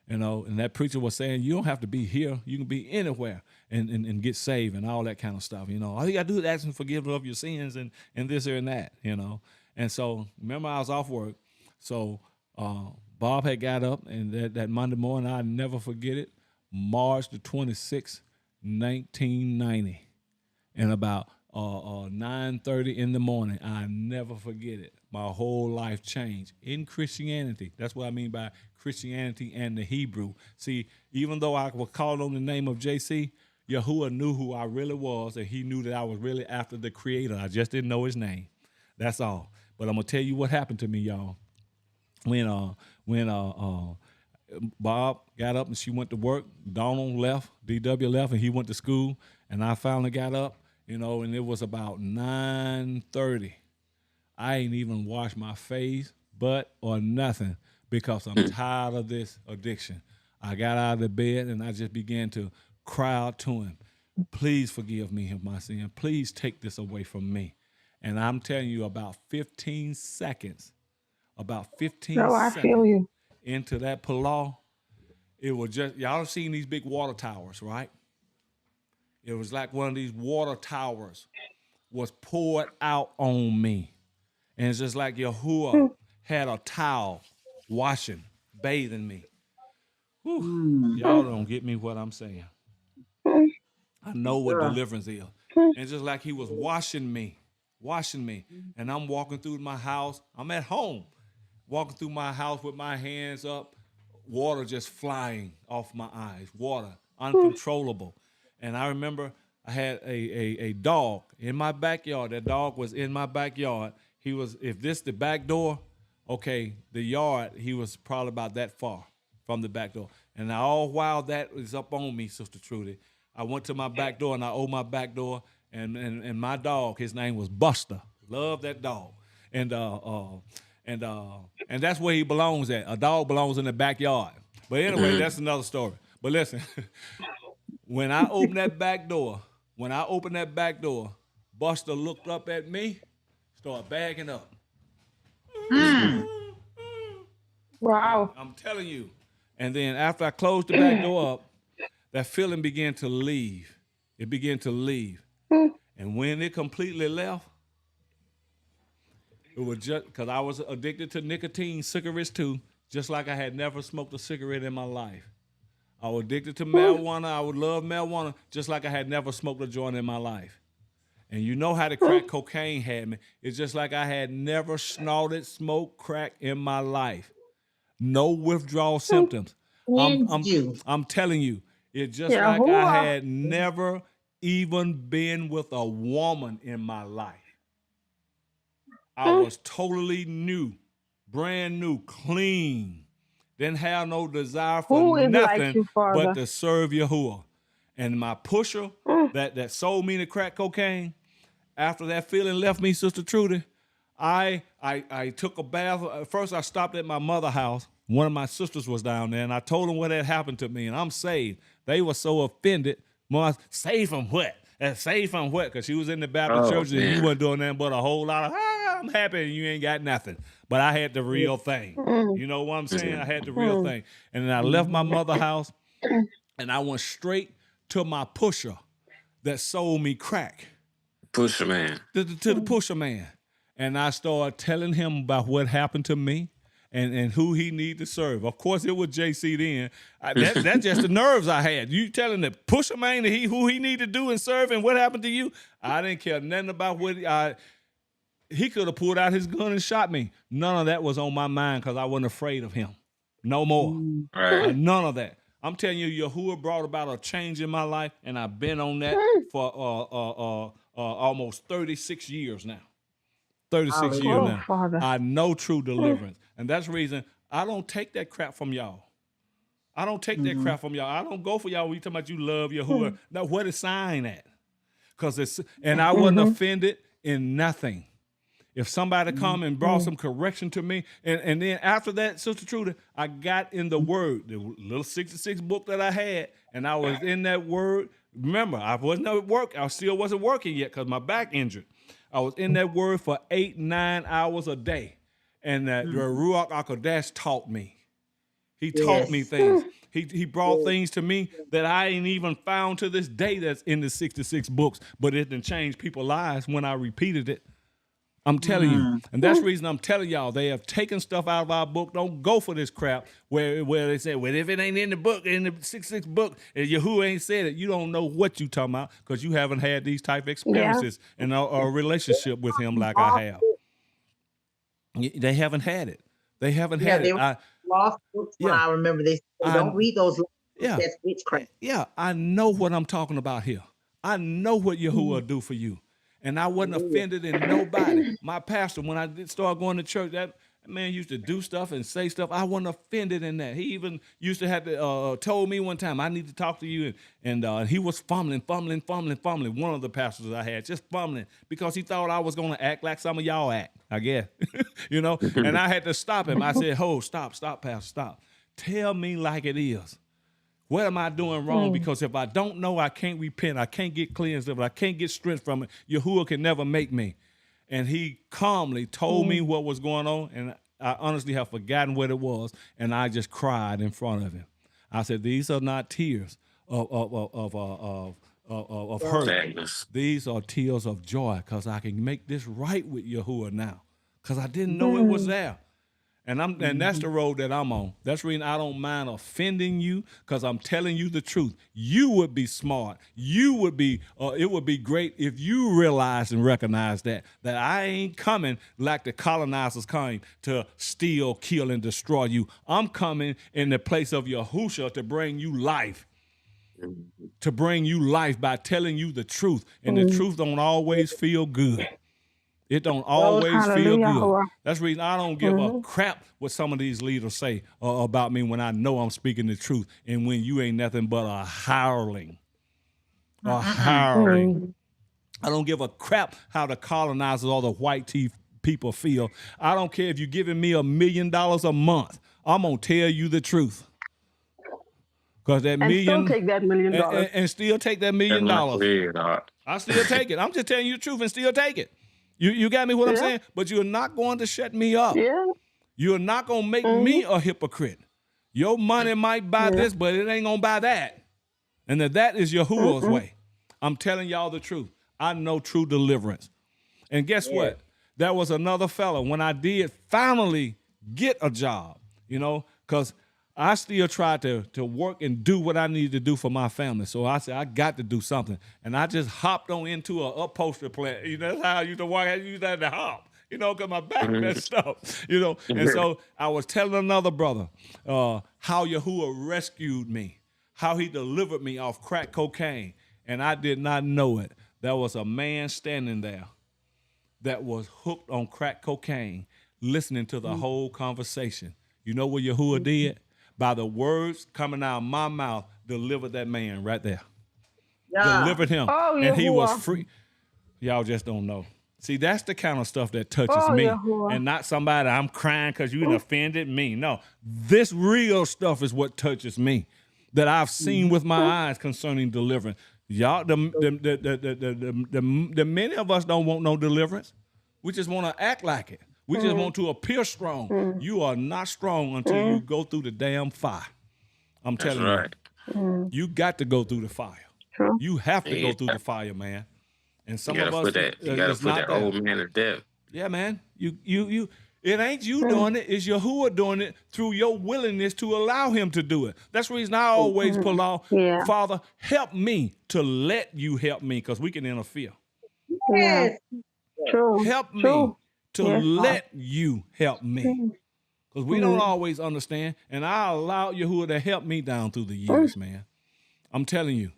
and that preacher was saying, you don't have to be here. You can be anywhere and get saved and all that kind of stuff. All you got to do is ask him forgiveness of your sins and this and that, And so remember, I was off work. So Bob had got up, and that Monday morning, I'll never forget it, March the 26th, 1990. And about 9:30 in the morning, I never forget it. My whole life changed in Christianity. That's what I mean by Christianity and the Hebrew. See, even though I was called on the name of JC, Yahuwah knew who I really was, and he knew that I was really after the Creator. I just didn't know his name. That's all. But I'm gonna tell you what happened to me, y'all. When Bob got up and she went to work, Donald left, DW left, and he went to school, and I finally got up, and it was about 9:30. I ain't even washed my face, butt, or nothing, because I'm tired of this addiction. I got out of the bed and I just began to cry out to him, please forgive me of my sin. Please take this away from me. And I'm telling you, about 15 seconds I feel you. into that Palau, it was just, y'all seen these big water towers, right? It was like one of these water towers was poured out on me. And it's just like Yahuwah had a towel washing, bathing me. Whew. Y'all don't get me what I'm saying. I know what deliverance is. And it's just like he was washing me. And I'm walking through my house. I'm at home, walking through my house with my hands up, water just flying off my eyes, water, uncontrollable. And I remember I had a dog in my backyard. That dog was in my backyard. He was, if this the back door, okay, the yard, he was probably about that far from the back door. And all while that was up on me, Sister Trudy, I went to my back door and I opened my back door, and my dog, his name was Buster. Love that dog. And that's where he belongs at. A dog belongs in the backyard. But anyway, that's another story. But listen, when I opened that back door, Buster looked up at me, started bagging up. Wow. I'm telling you. And then after I closed the back door up, that feeling began to leave. It began to leave. And when it completely left, it was just because I was addicted to nicotine, cigarettes too, just like I had never smoked a cigarette in my life. I was addicted to marijuana. I would love marijuana, just like I had never smoked a joint in my life. And you know how the crack cocaine had me. It's just like I had never snorted, smoked crack in my life. No withdrawal symptoms. I'm telling you, it's just like I had never even been with a woman in my life. I was totally new, brand new, clean. Didn't have no desire for nothing but to serve Yahuwah. And my pusher that sold me the crack cocaine, after that feeling left me, Sister Trudy, I took a bath. First, I stopped at my mother's house. One of my sisters was down there, and I told them what had happened to me, and I'm saved. They were so offended. Mom, saved from what? Saved from what? Because she was in the Baptist church, and you weren't doing nothing but a whole lot of, I'm happy, and you ain't got nothing. But I had the real thing. You know what I'm saying? I had the real thing. And then I left my mother's house, and I went straight to my pusher that sold me crack. Pusher man. To the pusher man. And I started telling him about what happened to me. and who he need to serve. Of course, it was JC then. That's just the nerves I had. You telling the pusher man who he need to do and serve, and what happened to you? I didn't care nothing about what he could have pulled out his gun and shot me. None of that was on my mind because I wasn't afraid of him. No more. Right. None of that. I'm telling you, Yahuwah brought about a change in my life, and I've been on that for almost 36 years now. 36 years now. Father. I know true deliverance. And that's the reason I don't take that crap from y'all. I don't take that crap from y'all. I don't go for y'all when you talking about you love Yahuwah. Now, where the sign at? And I wasn't offended in nothing. If somebody come and brought some correction to me, and then after that, Sister Trudy, I got in the Word, the little 66 book that I had, and I was in that Word. Remember, I wasn't at work. I still wasn't working yet because my back injured. I was in that Word for 8-9 hours a day, and the Ruach HaKodesh taught me. He taught me things. He brought things to me that I ain't even found to this day that's in the 66 books, but it done changed people's lives when I repeated it. I'm telling you. And that's the reason I'm telling y'all, they have taken stuff out of our book. Don't go for this crap where they say, well, if it ain't in the book, in the 66 book, and Yahuwah ain't said it, you don't know what you talking about because you haven't had these type of experiences and a relationship with him like I have. They haven't had it. They haven't had it. Lost books when I remember they said, don't read those books. That's witchcraft. Yeah, I know what I'm talking about here. I know what Yahuwah do for you. And I wasn't offended in nobody. My pastor, when I did start going to church, that man used to do stuff and say stuff. I wasn't offended in that. He even used to have to told me one time, I need to talk to you. And he was fumbling. One of the pastors I had, just fumbling because he thought I was going to act like some of y'all act, I guess. You know? And I had to stop him. I said, stop, pastor, stop. Tell me like it is. What am I doing wrong? Because if I don't know, I can't repent. I can't get cleansed of it. I can't get strength from it. Yahuwah can never make me. And he calmly told me what was going on, and I honestly have forgotten what it was, and I just cried in front of him. I said, these are not tears of hurt. These are tears of joy because I can make this right with Yahuwah now because I didn't know it was there. And that's the road that I'm on. That's the reason I don't mind offending you because I'm telling you the truth. You would be smart. You would be. It would be great if you realize and recognize that I ain't coming like the colonizers came to steal, kill, and destroy you. I'm coming in the place of Yahusha to bring you life. To bring you life by telling you the truth, and the truth don't always feel good. It don't always feel good. That's the reason I don't give a crap what some of these leaders say about me when I know I'm speaking the truth and when you ain't nothing but a hireling. A hireling. I don't give a crap how the colonizers or the white teeth people feel. I don't care if you're giving me $1 million a month. I'm going to tell you the truth. Because that million. Still take that $1 million. And still take that $1 million. I still take it. I'm just telling you the truth and still take it. You got me what I'm saying? But you're not going to shut me up. Yeah. You're not going to make me a hypocrite. Your money might buy this, but it ain't going to buy that. And that is Yahuwah's way. I'm telling y'all the truth. I know true deliverance. And guess what? There was another fellow when I did finally get a job, because I still tried to work and do what I needed to do for my family. So I said, I got to do something. And I just hopped on into an upholstery plant. That's how I used to walk. I used to have to hop, because my back messed up, And so I was telling another brother how Yahuwah rescued me, how he delivered me off crack cocaine. And I did not know it. There was a man standing there that was hooked on crack cocaine, listening to the whole conversation. You know what Yahuwah did? By the words coming out of my mouth, delivered that man right there. Delivered him. And he was free. Y'all just don't know. See, that's the kind of stuff that touches me. And not somebody I'm crying because you offended me. No, this real stuff is what touches me that I've seen with my eyes concerning deliverance. Y'all, the many of us don't want no deliverance. We just want to act like it. We just want to appear strong. You are not strong until you go through the damn fire. I'm telling you. You got to go through the fire. True. You have to go through the fire, man. And some of us, you got to put that old man to death. Yeah, man. It ain't you doing it. It's Yahuwah doing it through your willingness to allow him to do it. That's the reason I always pull off, Father, help me to let you help me, because we can interfere. Yes. True. Help me to let you help me. Because we don't always understand. And I allow Yahuwah to help me down through the years, man. I'm telling you.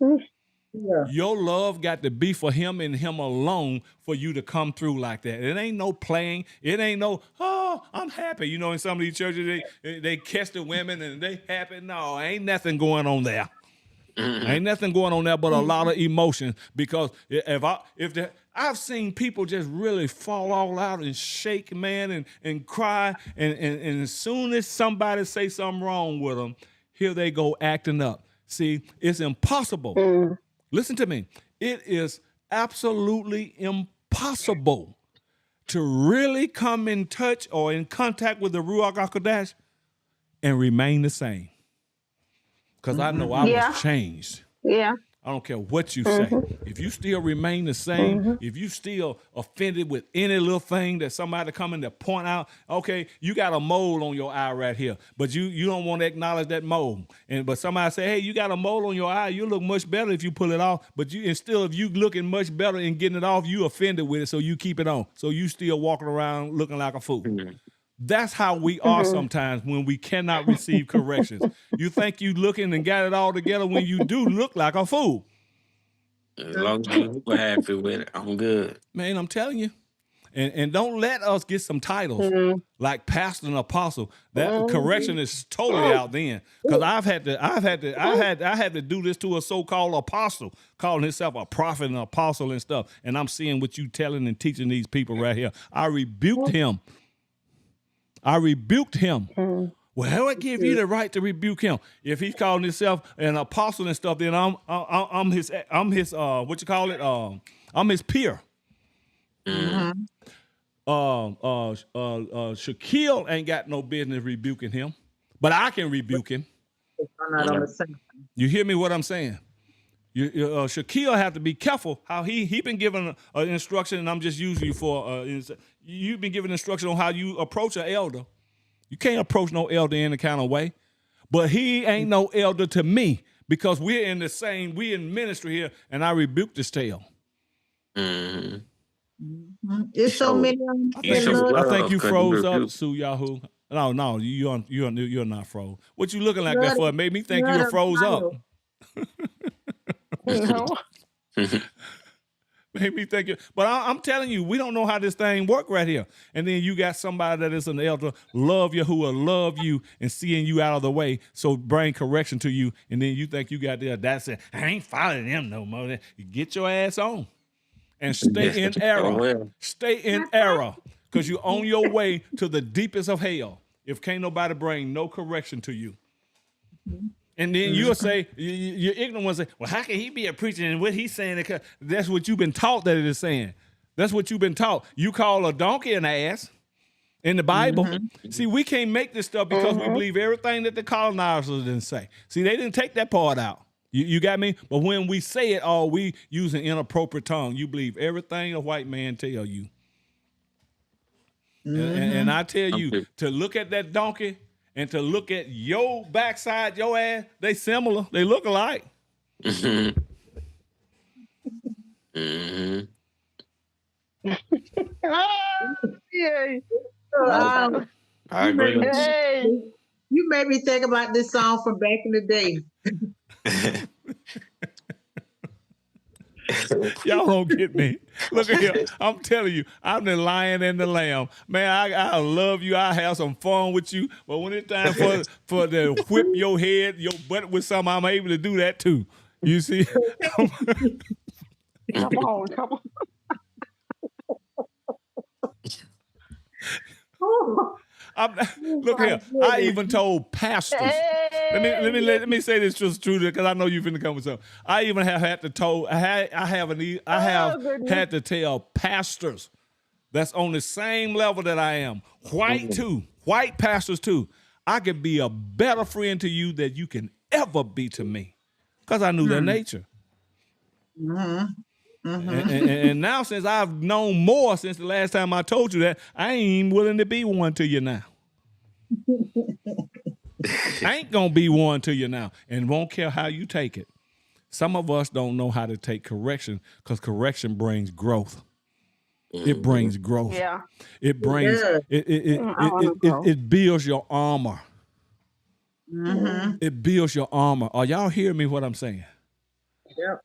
Your love got to be for him and him alone for you to come through like that. It ain't no playing. It ain't no, oh, I'm happy. You know, in some of these churches, they catch the women and they happy. No, ain't nothing going on there. Ain't nothing going on there but a lot of emotion. Because I've seen people just really fall all out and shake, man, and cry. And as soon as somebody say something wrong with them, here they go acting up. See, it's impossible. Listen to me. It is absolutely impossible to really come in touch or in contact with the Ruach HaKodesh and remain the same. Because I know I was changed. Yeah. I don't care what you say. If you still remain the same, if you still offended with any little thing that somebody coming to point out, okay, you got a mole on your eye right here, but you don't want to acknowledge that mole. But somebody say, hey, you got a mole on your eye, you look much better if you pull it off. But instead of you looking much better and getting it off, you offended with it, so you keep it on. So you still walking around looking like a fool. That's how we are sometimes when we cannot receive corrections. You think you looking and got it all together when you do look like a fool. As long as you're happy with it, I'm good. Man, I'm telling you. And don't let us get some titles like pastor and apostle. That correction is totally out then. Because I had to do this to a so-called apostle, calling himself a prophet and apostle and stuff. And I'm seeing what you telling and teaching these people right here. I rebuked him. Well, how I give you the right to rebuke him? If he's calling himself an apostle and stuff, then I'm his what you call it? I'm his peer. Shaquille ain't got no business rebuking him, but I can rebuke him. You hear me? What I'm saying? Shaquille have to be careful how he been given an instruction, and I'm just using you for you've been given instruction on how you approach an elder. You can't approach no elder in any kind of way, but he ain't no elder to me because we're in ministry here, and I rebuke this tale. It's so many. I think you froze up, Sue Yahoo. No, you're not froze. What you looking like that for? It made me think you were froze up. Made me think it, but I'm telling you, we don't know how this thing work right here. And then you got somebody that is an elder, love Yahuwah, love you, and seeing you out of the way, so bring correction to you. And then you think you got the audacity, I ain't following them no more. You get your ass on and stay in error. Stay in error, because you're on your way to the deepest of hell if can't nobody bring no correction to you. And then you'll say, you're ignorant ones say, well, how can he be a preacher and what he's saying? That's what you've been taught that it is saying. That's what you've been taught. You call a donkey an ass in the Bible. See, we can't make this stuff because we believe everything that the colonizers didn't say. See, they didn't take that part out. You got me? But when we say it all, we use an inappropriate tongue. You believe everything a white man tell you. And I tell you, to look at that donkey and to look at your backside, your ass, they similar. They look alike. Yeah. I agree. Hey, you made me think about this song from back in the day. Y'all don't get me. Look at here. I'm telling you, I'm the lion and the lamb. Man, I love you. I have some fun with you. But when it's time for to whip your head, your butt with something, I'm able to do that too. You see? Come on. Look here. I even told pastors. Let me say this just true because I know you're finna come with something. I even have had to had to tell pastors that's on the same level that I am, white pastors too. I could be a better friend to you than you can ever be to me, because I knew their nature. And now, since I've known more since the last time I told you that, I ain't even willing to be one to you now. I ain't gonna be one to you now, and won't care how you take it. Some of us don't know how to take correction because correction brings growth. It brings growth. Yeah. It brings it builds your armor. It builds your armor. Are y'all hearing me? What I'm saying? Yep.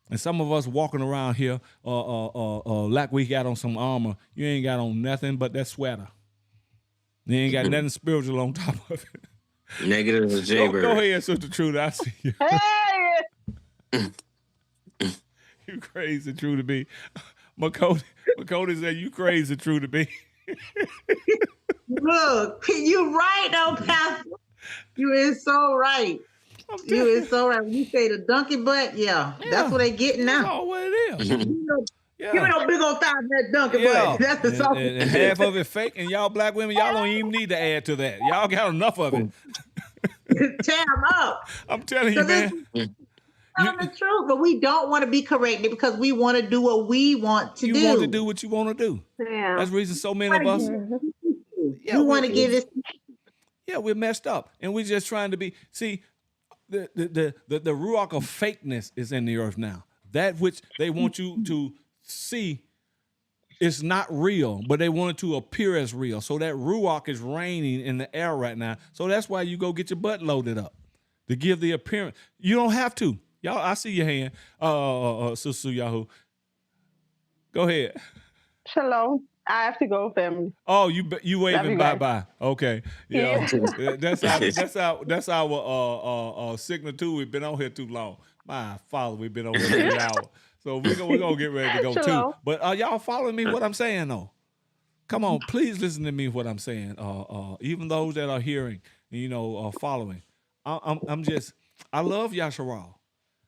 And some of us walking around here, like we got on some armor. You ain't got on nothing but that sweater. You ain't got nothing spiritual on top of it. Negative as a jaybird. Go ahead, Sister Trudy. I see you. Hey! You crazy, True to be. McCody said you crazy, True to be. Look, you right though, Pastor. You is so right. You is so right. When you say the donkey butt, yeah, that's what they getting now. That's all what it is. Give me no big old thigh in that donkey butt. That's the song. And half of it fake, and y'all black women, y'all don't even need to add to that. Y'all got enough of it. Tear them up. I'm telling you, man. Telling the truth, but we don't want to be corrected because we want to do what we want to do. You want to do what you want to do. Yeah. That's the reason so many of us. You want to give this. Yeah, we're messed up, and we're just trying to be. See, the ruach of fakeness is in the earth now. That which they want you to see is not real, but they want it to appear as real. So that ruach is reigning in the air right now. So that's why you go get your butt loaded up to give the appearance. You don't have to. Y'all, I see your hand. Sister Yahoo. Go ahead. Shalom. I have to go, family. Oh, you waving bye-bye. Okay. Yeah. That's our signal too. We've been on here too long. My father, we've been on here 3 hours. So we're gonna get ready to go too. But are y'all following me what I'm saying though? Come on, please listen to me what I'm saying. Even those that are hearing, following. I love Yasharal.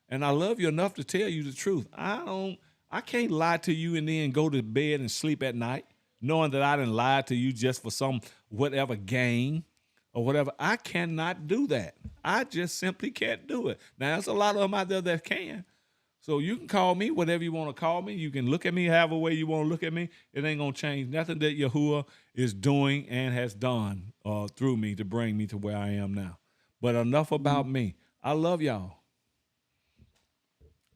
And I love you enough to tell you the truth. I can't lie to you and then go to bed and sleep at night, knowing that I didn't lie to you just for some whatever gain or whatever. I cannot do that. I just simply can't do it. Now, there's a lot of them out there that can. So you can call me whatever you want to call me. You can look at me however way you want to look at me. It ain't going to change nothing that Yahuwah is doing and has done through me to bring me to where I am now. But enough about me. I love y'all.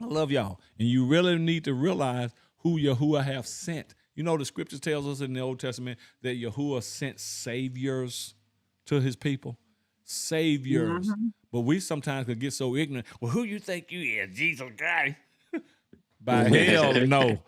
I love y'all. And you really need to realize who Yahuwah have sent. You know, the scripture tells us in the Old Testament that Yahuwah sent saviors to his people. Saviors. Mm-hmm. But we sometimes could get so ignorant. Well, who you think you is? Jesus Christ. By hell, no.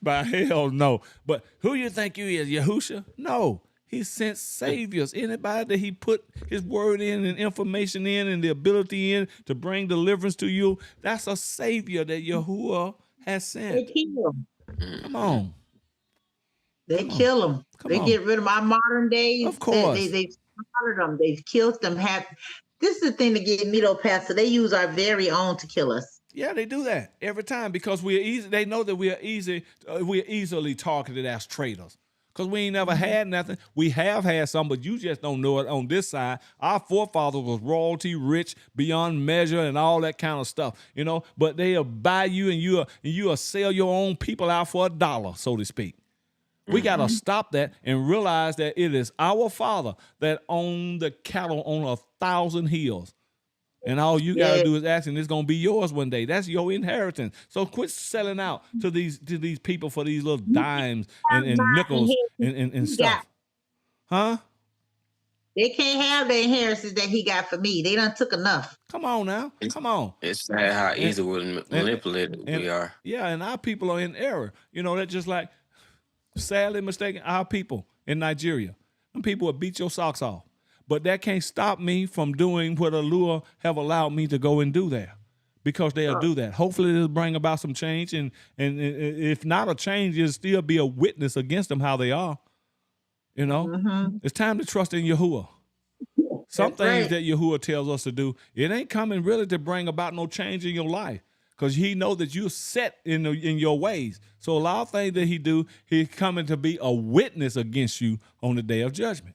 By hell, no. But who you think you is? Yahusha? No. He sent saviors. Anybody that he put his word in and information in and the ability in to bring deliverance to you, that's a savior that Yahuwah has sent. They kill them. Come on. They kill them. They get rid of our modern days. Of course. They've slaughtered them. They've killed them. This is the thing that get me though, Pastor. They use our very own to kill us. Yeah, they do that every time because we're easy. They know that we're easily targeted as traitors. Because we ain't never had nothing. We have had some, but you just don't know it on this side. Our forefathers was royalty, rich, beyond measure, and all that kind of stuff, But they'll buy you and you'll sell your own people out for $1, so to speak. We got to stop that and realize that it is our Father that owned the cattle on 1,000 hills. And all you got to do is ask, and it's going to be yours one day. That's your inheritance. So quit selling out to these people for these little dimes and nickels and stuff. Huh? They can't have the inheritance that he got for me. They done took enough. Come on now. Come on. It's sad how easy manipulated we are. Yeah, and our people are in error. That's just like, sadly mistaken, our people in Nigeria. Them people will beat your socks off. But that can't stop me from doing what Allure have allowed me to go and do there, because they'll do that. Hopefully, it'll bring about some change, and if not a change, it'll still be a witness against them how they are. It's time to trust in Yahuwah. Some things that Yahuwah tells us to do, it ain't coming really to bring about no change in your life, because he knows that you're set in your ways. So a lot of things that he do, he's coming to be a witness against you on the day of judgment.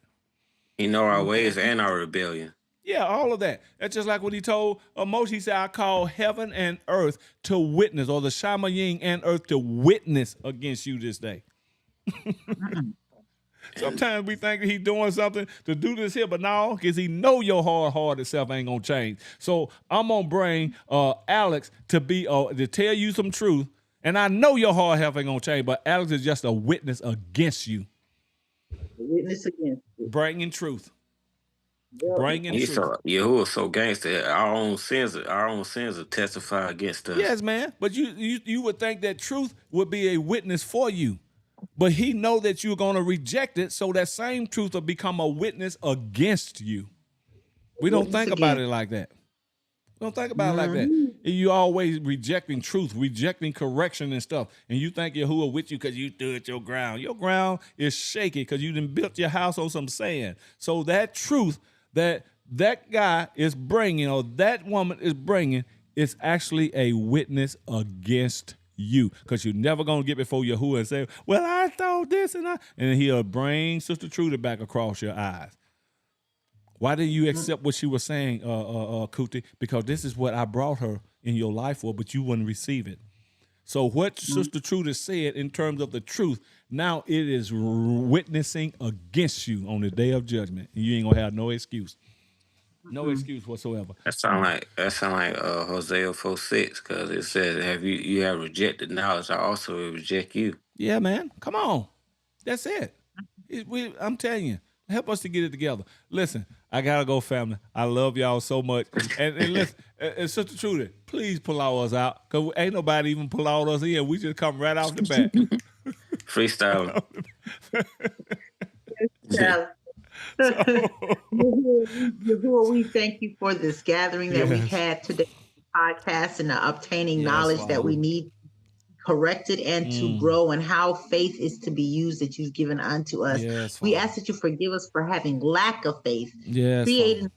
He know our ways and our rebellion. Yeah, all of that. That's just like what he told Moshe. He said, I call heaven and earth to witness, or the Shamayim and earth to witness against you this day. Sometimes we think he's doing something to do this here, but no, because he know your hard-hearted self ain't going to change. So I'm going to bring Alex to tell you some truth, and I know your hard health ain't going to change, but Alex is just a witness against you. A witness against you. Bringing truth. Bringing truth. Yahuwah so gangster. Our own sins will testify against us. Yes, man. But you would think that truth would be a witness for you. But he know that you're going to reject it, so that same truth will become a witness against you. We don't think about it like that. We don't think about it like that. You always rejecting truth, rejecting correction and stuff. And you think Yahuwah with you because you stood your ground. Your ground is shaky because you done built your house on some sand. So that truth that guy is bringing, or that woman is bringing, is actually a witness against you, because you're never going to get before Yahuwah and say, well, I thought this, and he'll bring Sister Trudy back across your eyes. Why didn't you accept what she was saying, Kuti? Because this is what I brought her in your life for, but you wouldn't receive it. So what Sister Trudy said in terms of the truth, now it is witnessing against you on the day of judgment. And you ain't going to have no excuse. No excuse whatsoever. That sound like Hosea 4:6, because it says, you have rejected knowledge, I also will reject you. Yeah, man. Come on. That's it. I'm telling you, help us to get it together. Listen, I gotta go, family. I love y'all so much. And listen, Sister Trudy, please pull us out, because ain't nobody even pull us in. We just come right off the bat. Freestyle. Yahuwah, we thank you for this gathering that we've had today, podcast, and obtaining knowledge that we need corrected and to grow, and how faith is to be used that you've given unto us. We ask that you forgive us for having lack of faith, creating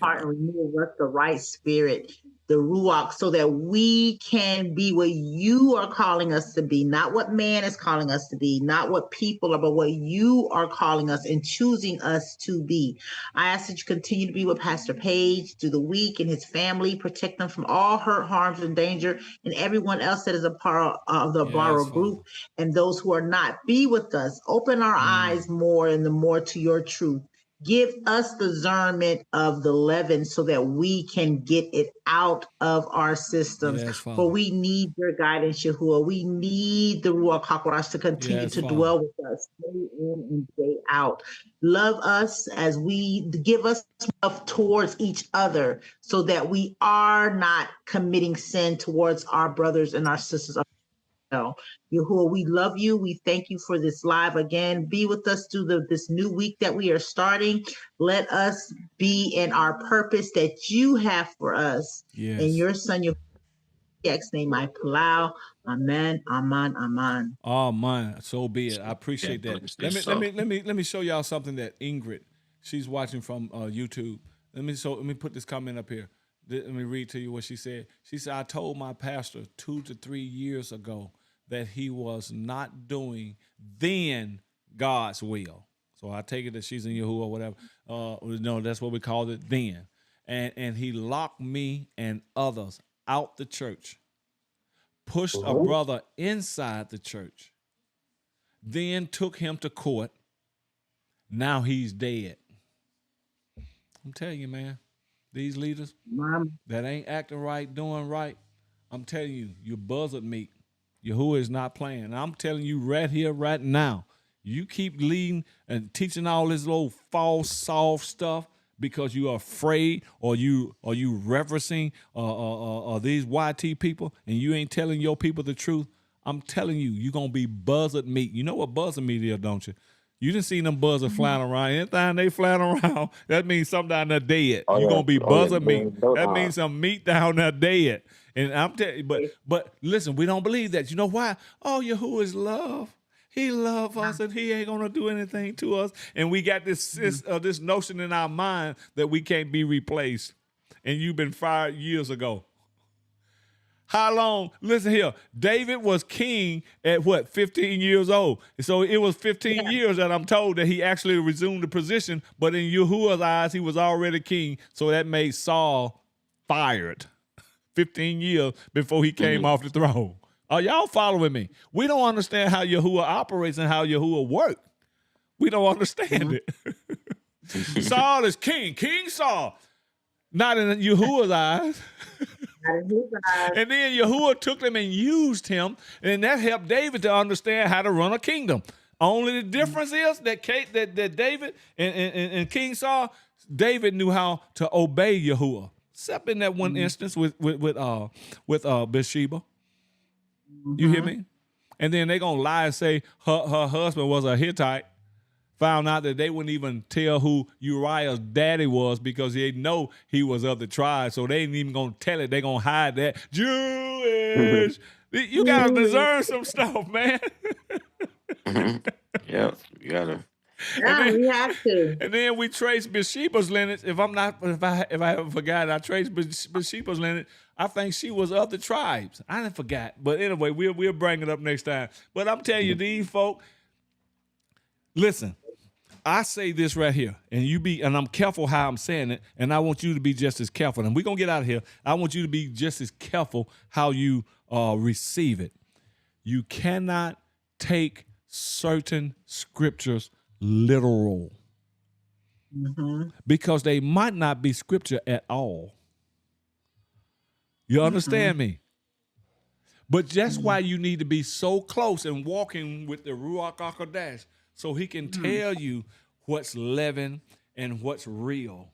heart and renew us the right spirit, the Ruach, so that we can be what you are calling us to be, not what man is calling us to be, not what people are, but what you are calling us and choosing us to be. I ask that you continue to be with Pastor Page through the week and his family, protect them from all hurt, harms, and danger, and everyone else that is a part of the Borrow group, and those who are not. Be with us. Open our eyes more and the more to your truth. Give us discernment of the leaven so that we can get it out of our systems. For we need your guidance, Yahuwah. We need the Ruach HaKodesh to continue to dwell with us day in and day out. Love us as we give us love towards each other, so that we are not committing sin towards our brothers and our sisters. Yahuwah, we love you. We thank you for this live again. Be with us through this new week that we are starting. Let us be in our purpose that you have for us. In your son, Yahuwah's name, I palau. Amen. Amen. Amen. Oh man, so be it. I appreciate that. Let me show y'all something that Ingrid, she's watching from YouTube. Let me put this comment up here. Let me read to you what she said. She said, I told my pastor 2 to 3 years ago that he was not doing then God's will. So I take it that she's in Yahuwah or whatever. No, that's what we called it then. And he locked me and others out the church, pushed a brother inside the church, then took him to court. Now he's dead. I'm telling you, man. These leaders that ain't acting right, doing right, I'm telling you, you buzzard meat. Yahuwah is not playing. And I'm telling you right here, right now, you keep leading and teaching all this little false, soft stuff because you are afraid, or you referencing these YT people, and you ain't telling your people the truth. I'm telling you, you're going to be buzzard meat. You know what buzzard meat is, don't you? You didn't see them buzzers flying around. Anytime they flying around, that means something down there dead. You're going to be buzzard meat. That means some meat down there dead. And I'm telling you, but listen, we don't believe that. You know why? Oh, Yahuwah is love. He loves us, and he ain't going to do anything to us. And we got this notion in our mind that we can't be replaced. And you've been fired years ago. How long? Listen here. David was king at what, 15 years old. So it was 15 years that I'm told that he actually resumed the position. But in Yahuwah's eyes, he was already king. So that made Saul fired 15 years before he came off the throne. Are y'all following me? We don't understand how Yahuwah operates and how Yahuwah works. We don't understand it. Saul is king. King Saul. Not in Yahuwah's eyes. And then Yahuwah took him and used him, and that helped David to understand how to run a kingdom. Only the difference is that David and King Saul, David knew how to obey Yahuwah, except in that one instance with Bathsheba. You hear me? And then they're gonna lie and say her husband was a Hittite. Found out that they wouldn't even tell who Uriah's daddy was because they know he was of the tribe. So they ain't even going to tell it. They're going to hide that. Jewish. You got to discern some stuff, man. Yep, you got to. Yeah, we have to. And then we trace Bathsheba's lineage. If I haven't forgotten, I traced Bathsheba's lineage. I think she was of the tribes. I didn't forget. But anyway, we'll bring it up next time. But I'm telling you, these folk, listen. I say this right here, and I'm careful how I'm saying it, and I want you to be just as careful. And we're going to get out of here. I want you to be just as careful how you receive it. You cannot take certain scriptures literal because they might not be scripture at all. You understand me? But that's why you need to be so close and walking with the Ruach HaKodesh, so he can tell you what's leaven and what's real.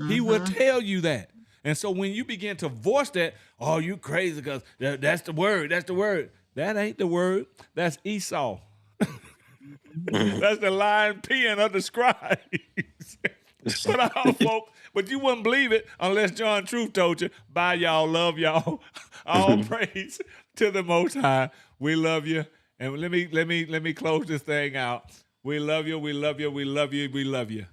He will tell you that. And so when you begin to voice that, oh, you crazy because that's the word. That's the word. That ain't the word. That's Esau. That's the lying pen of the scribes. But you wouldn't believe it unless John Truth told you. Bye, y'all. Love y'all. All praise to the Most High. We love you. And let me close this thing out. We love you, we love you, we love you, we love you.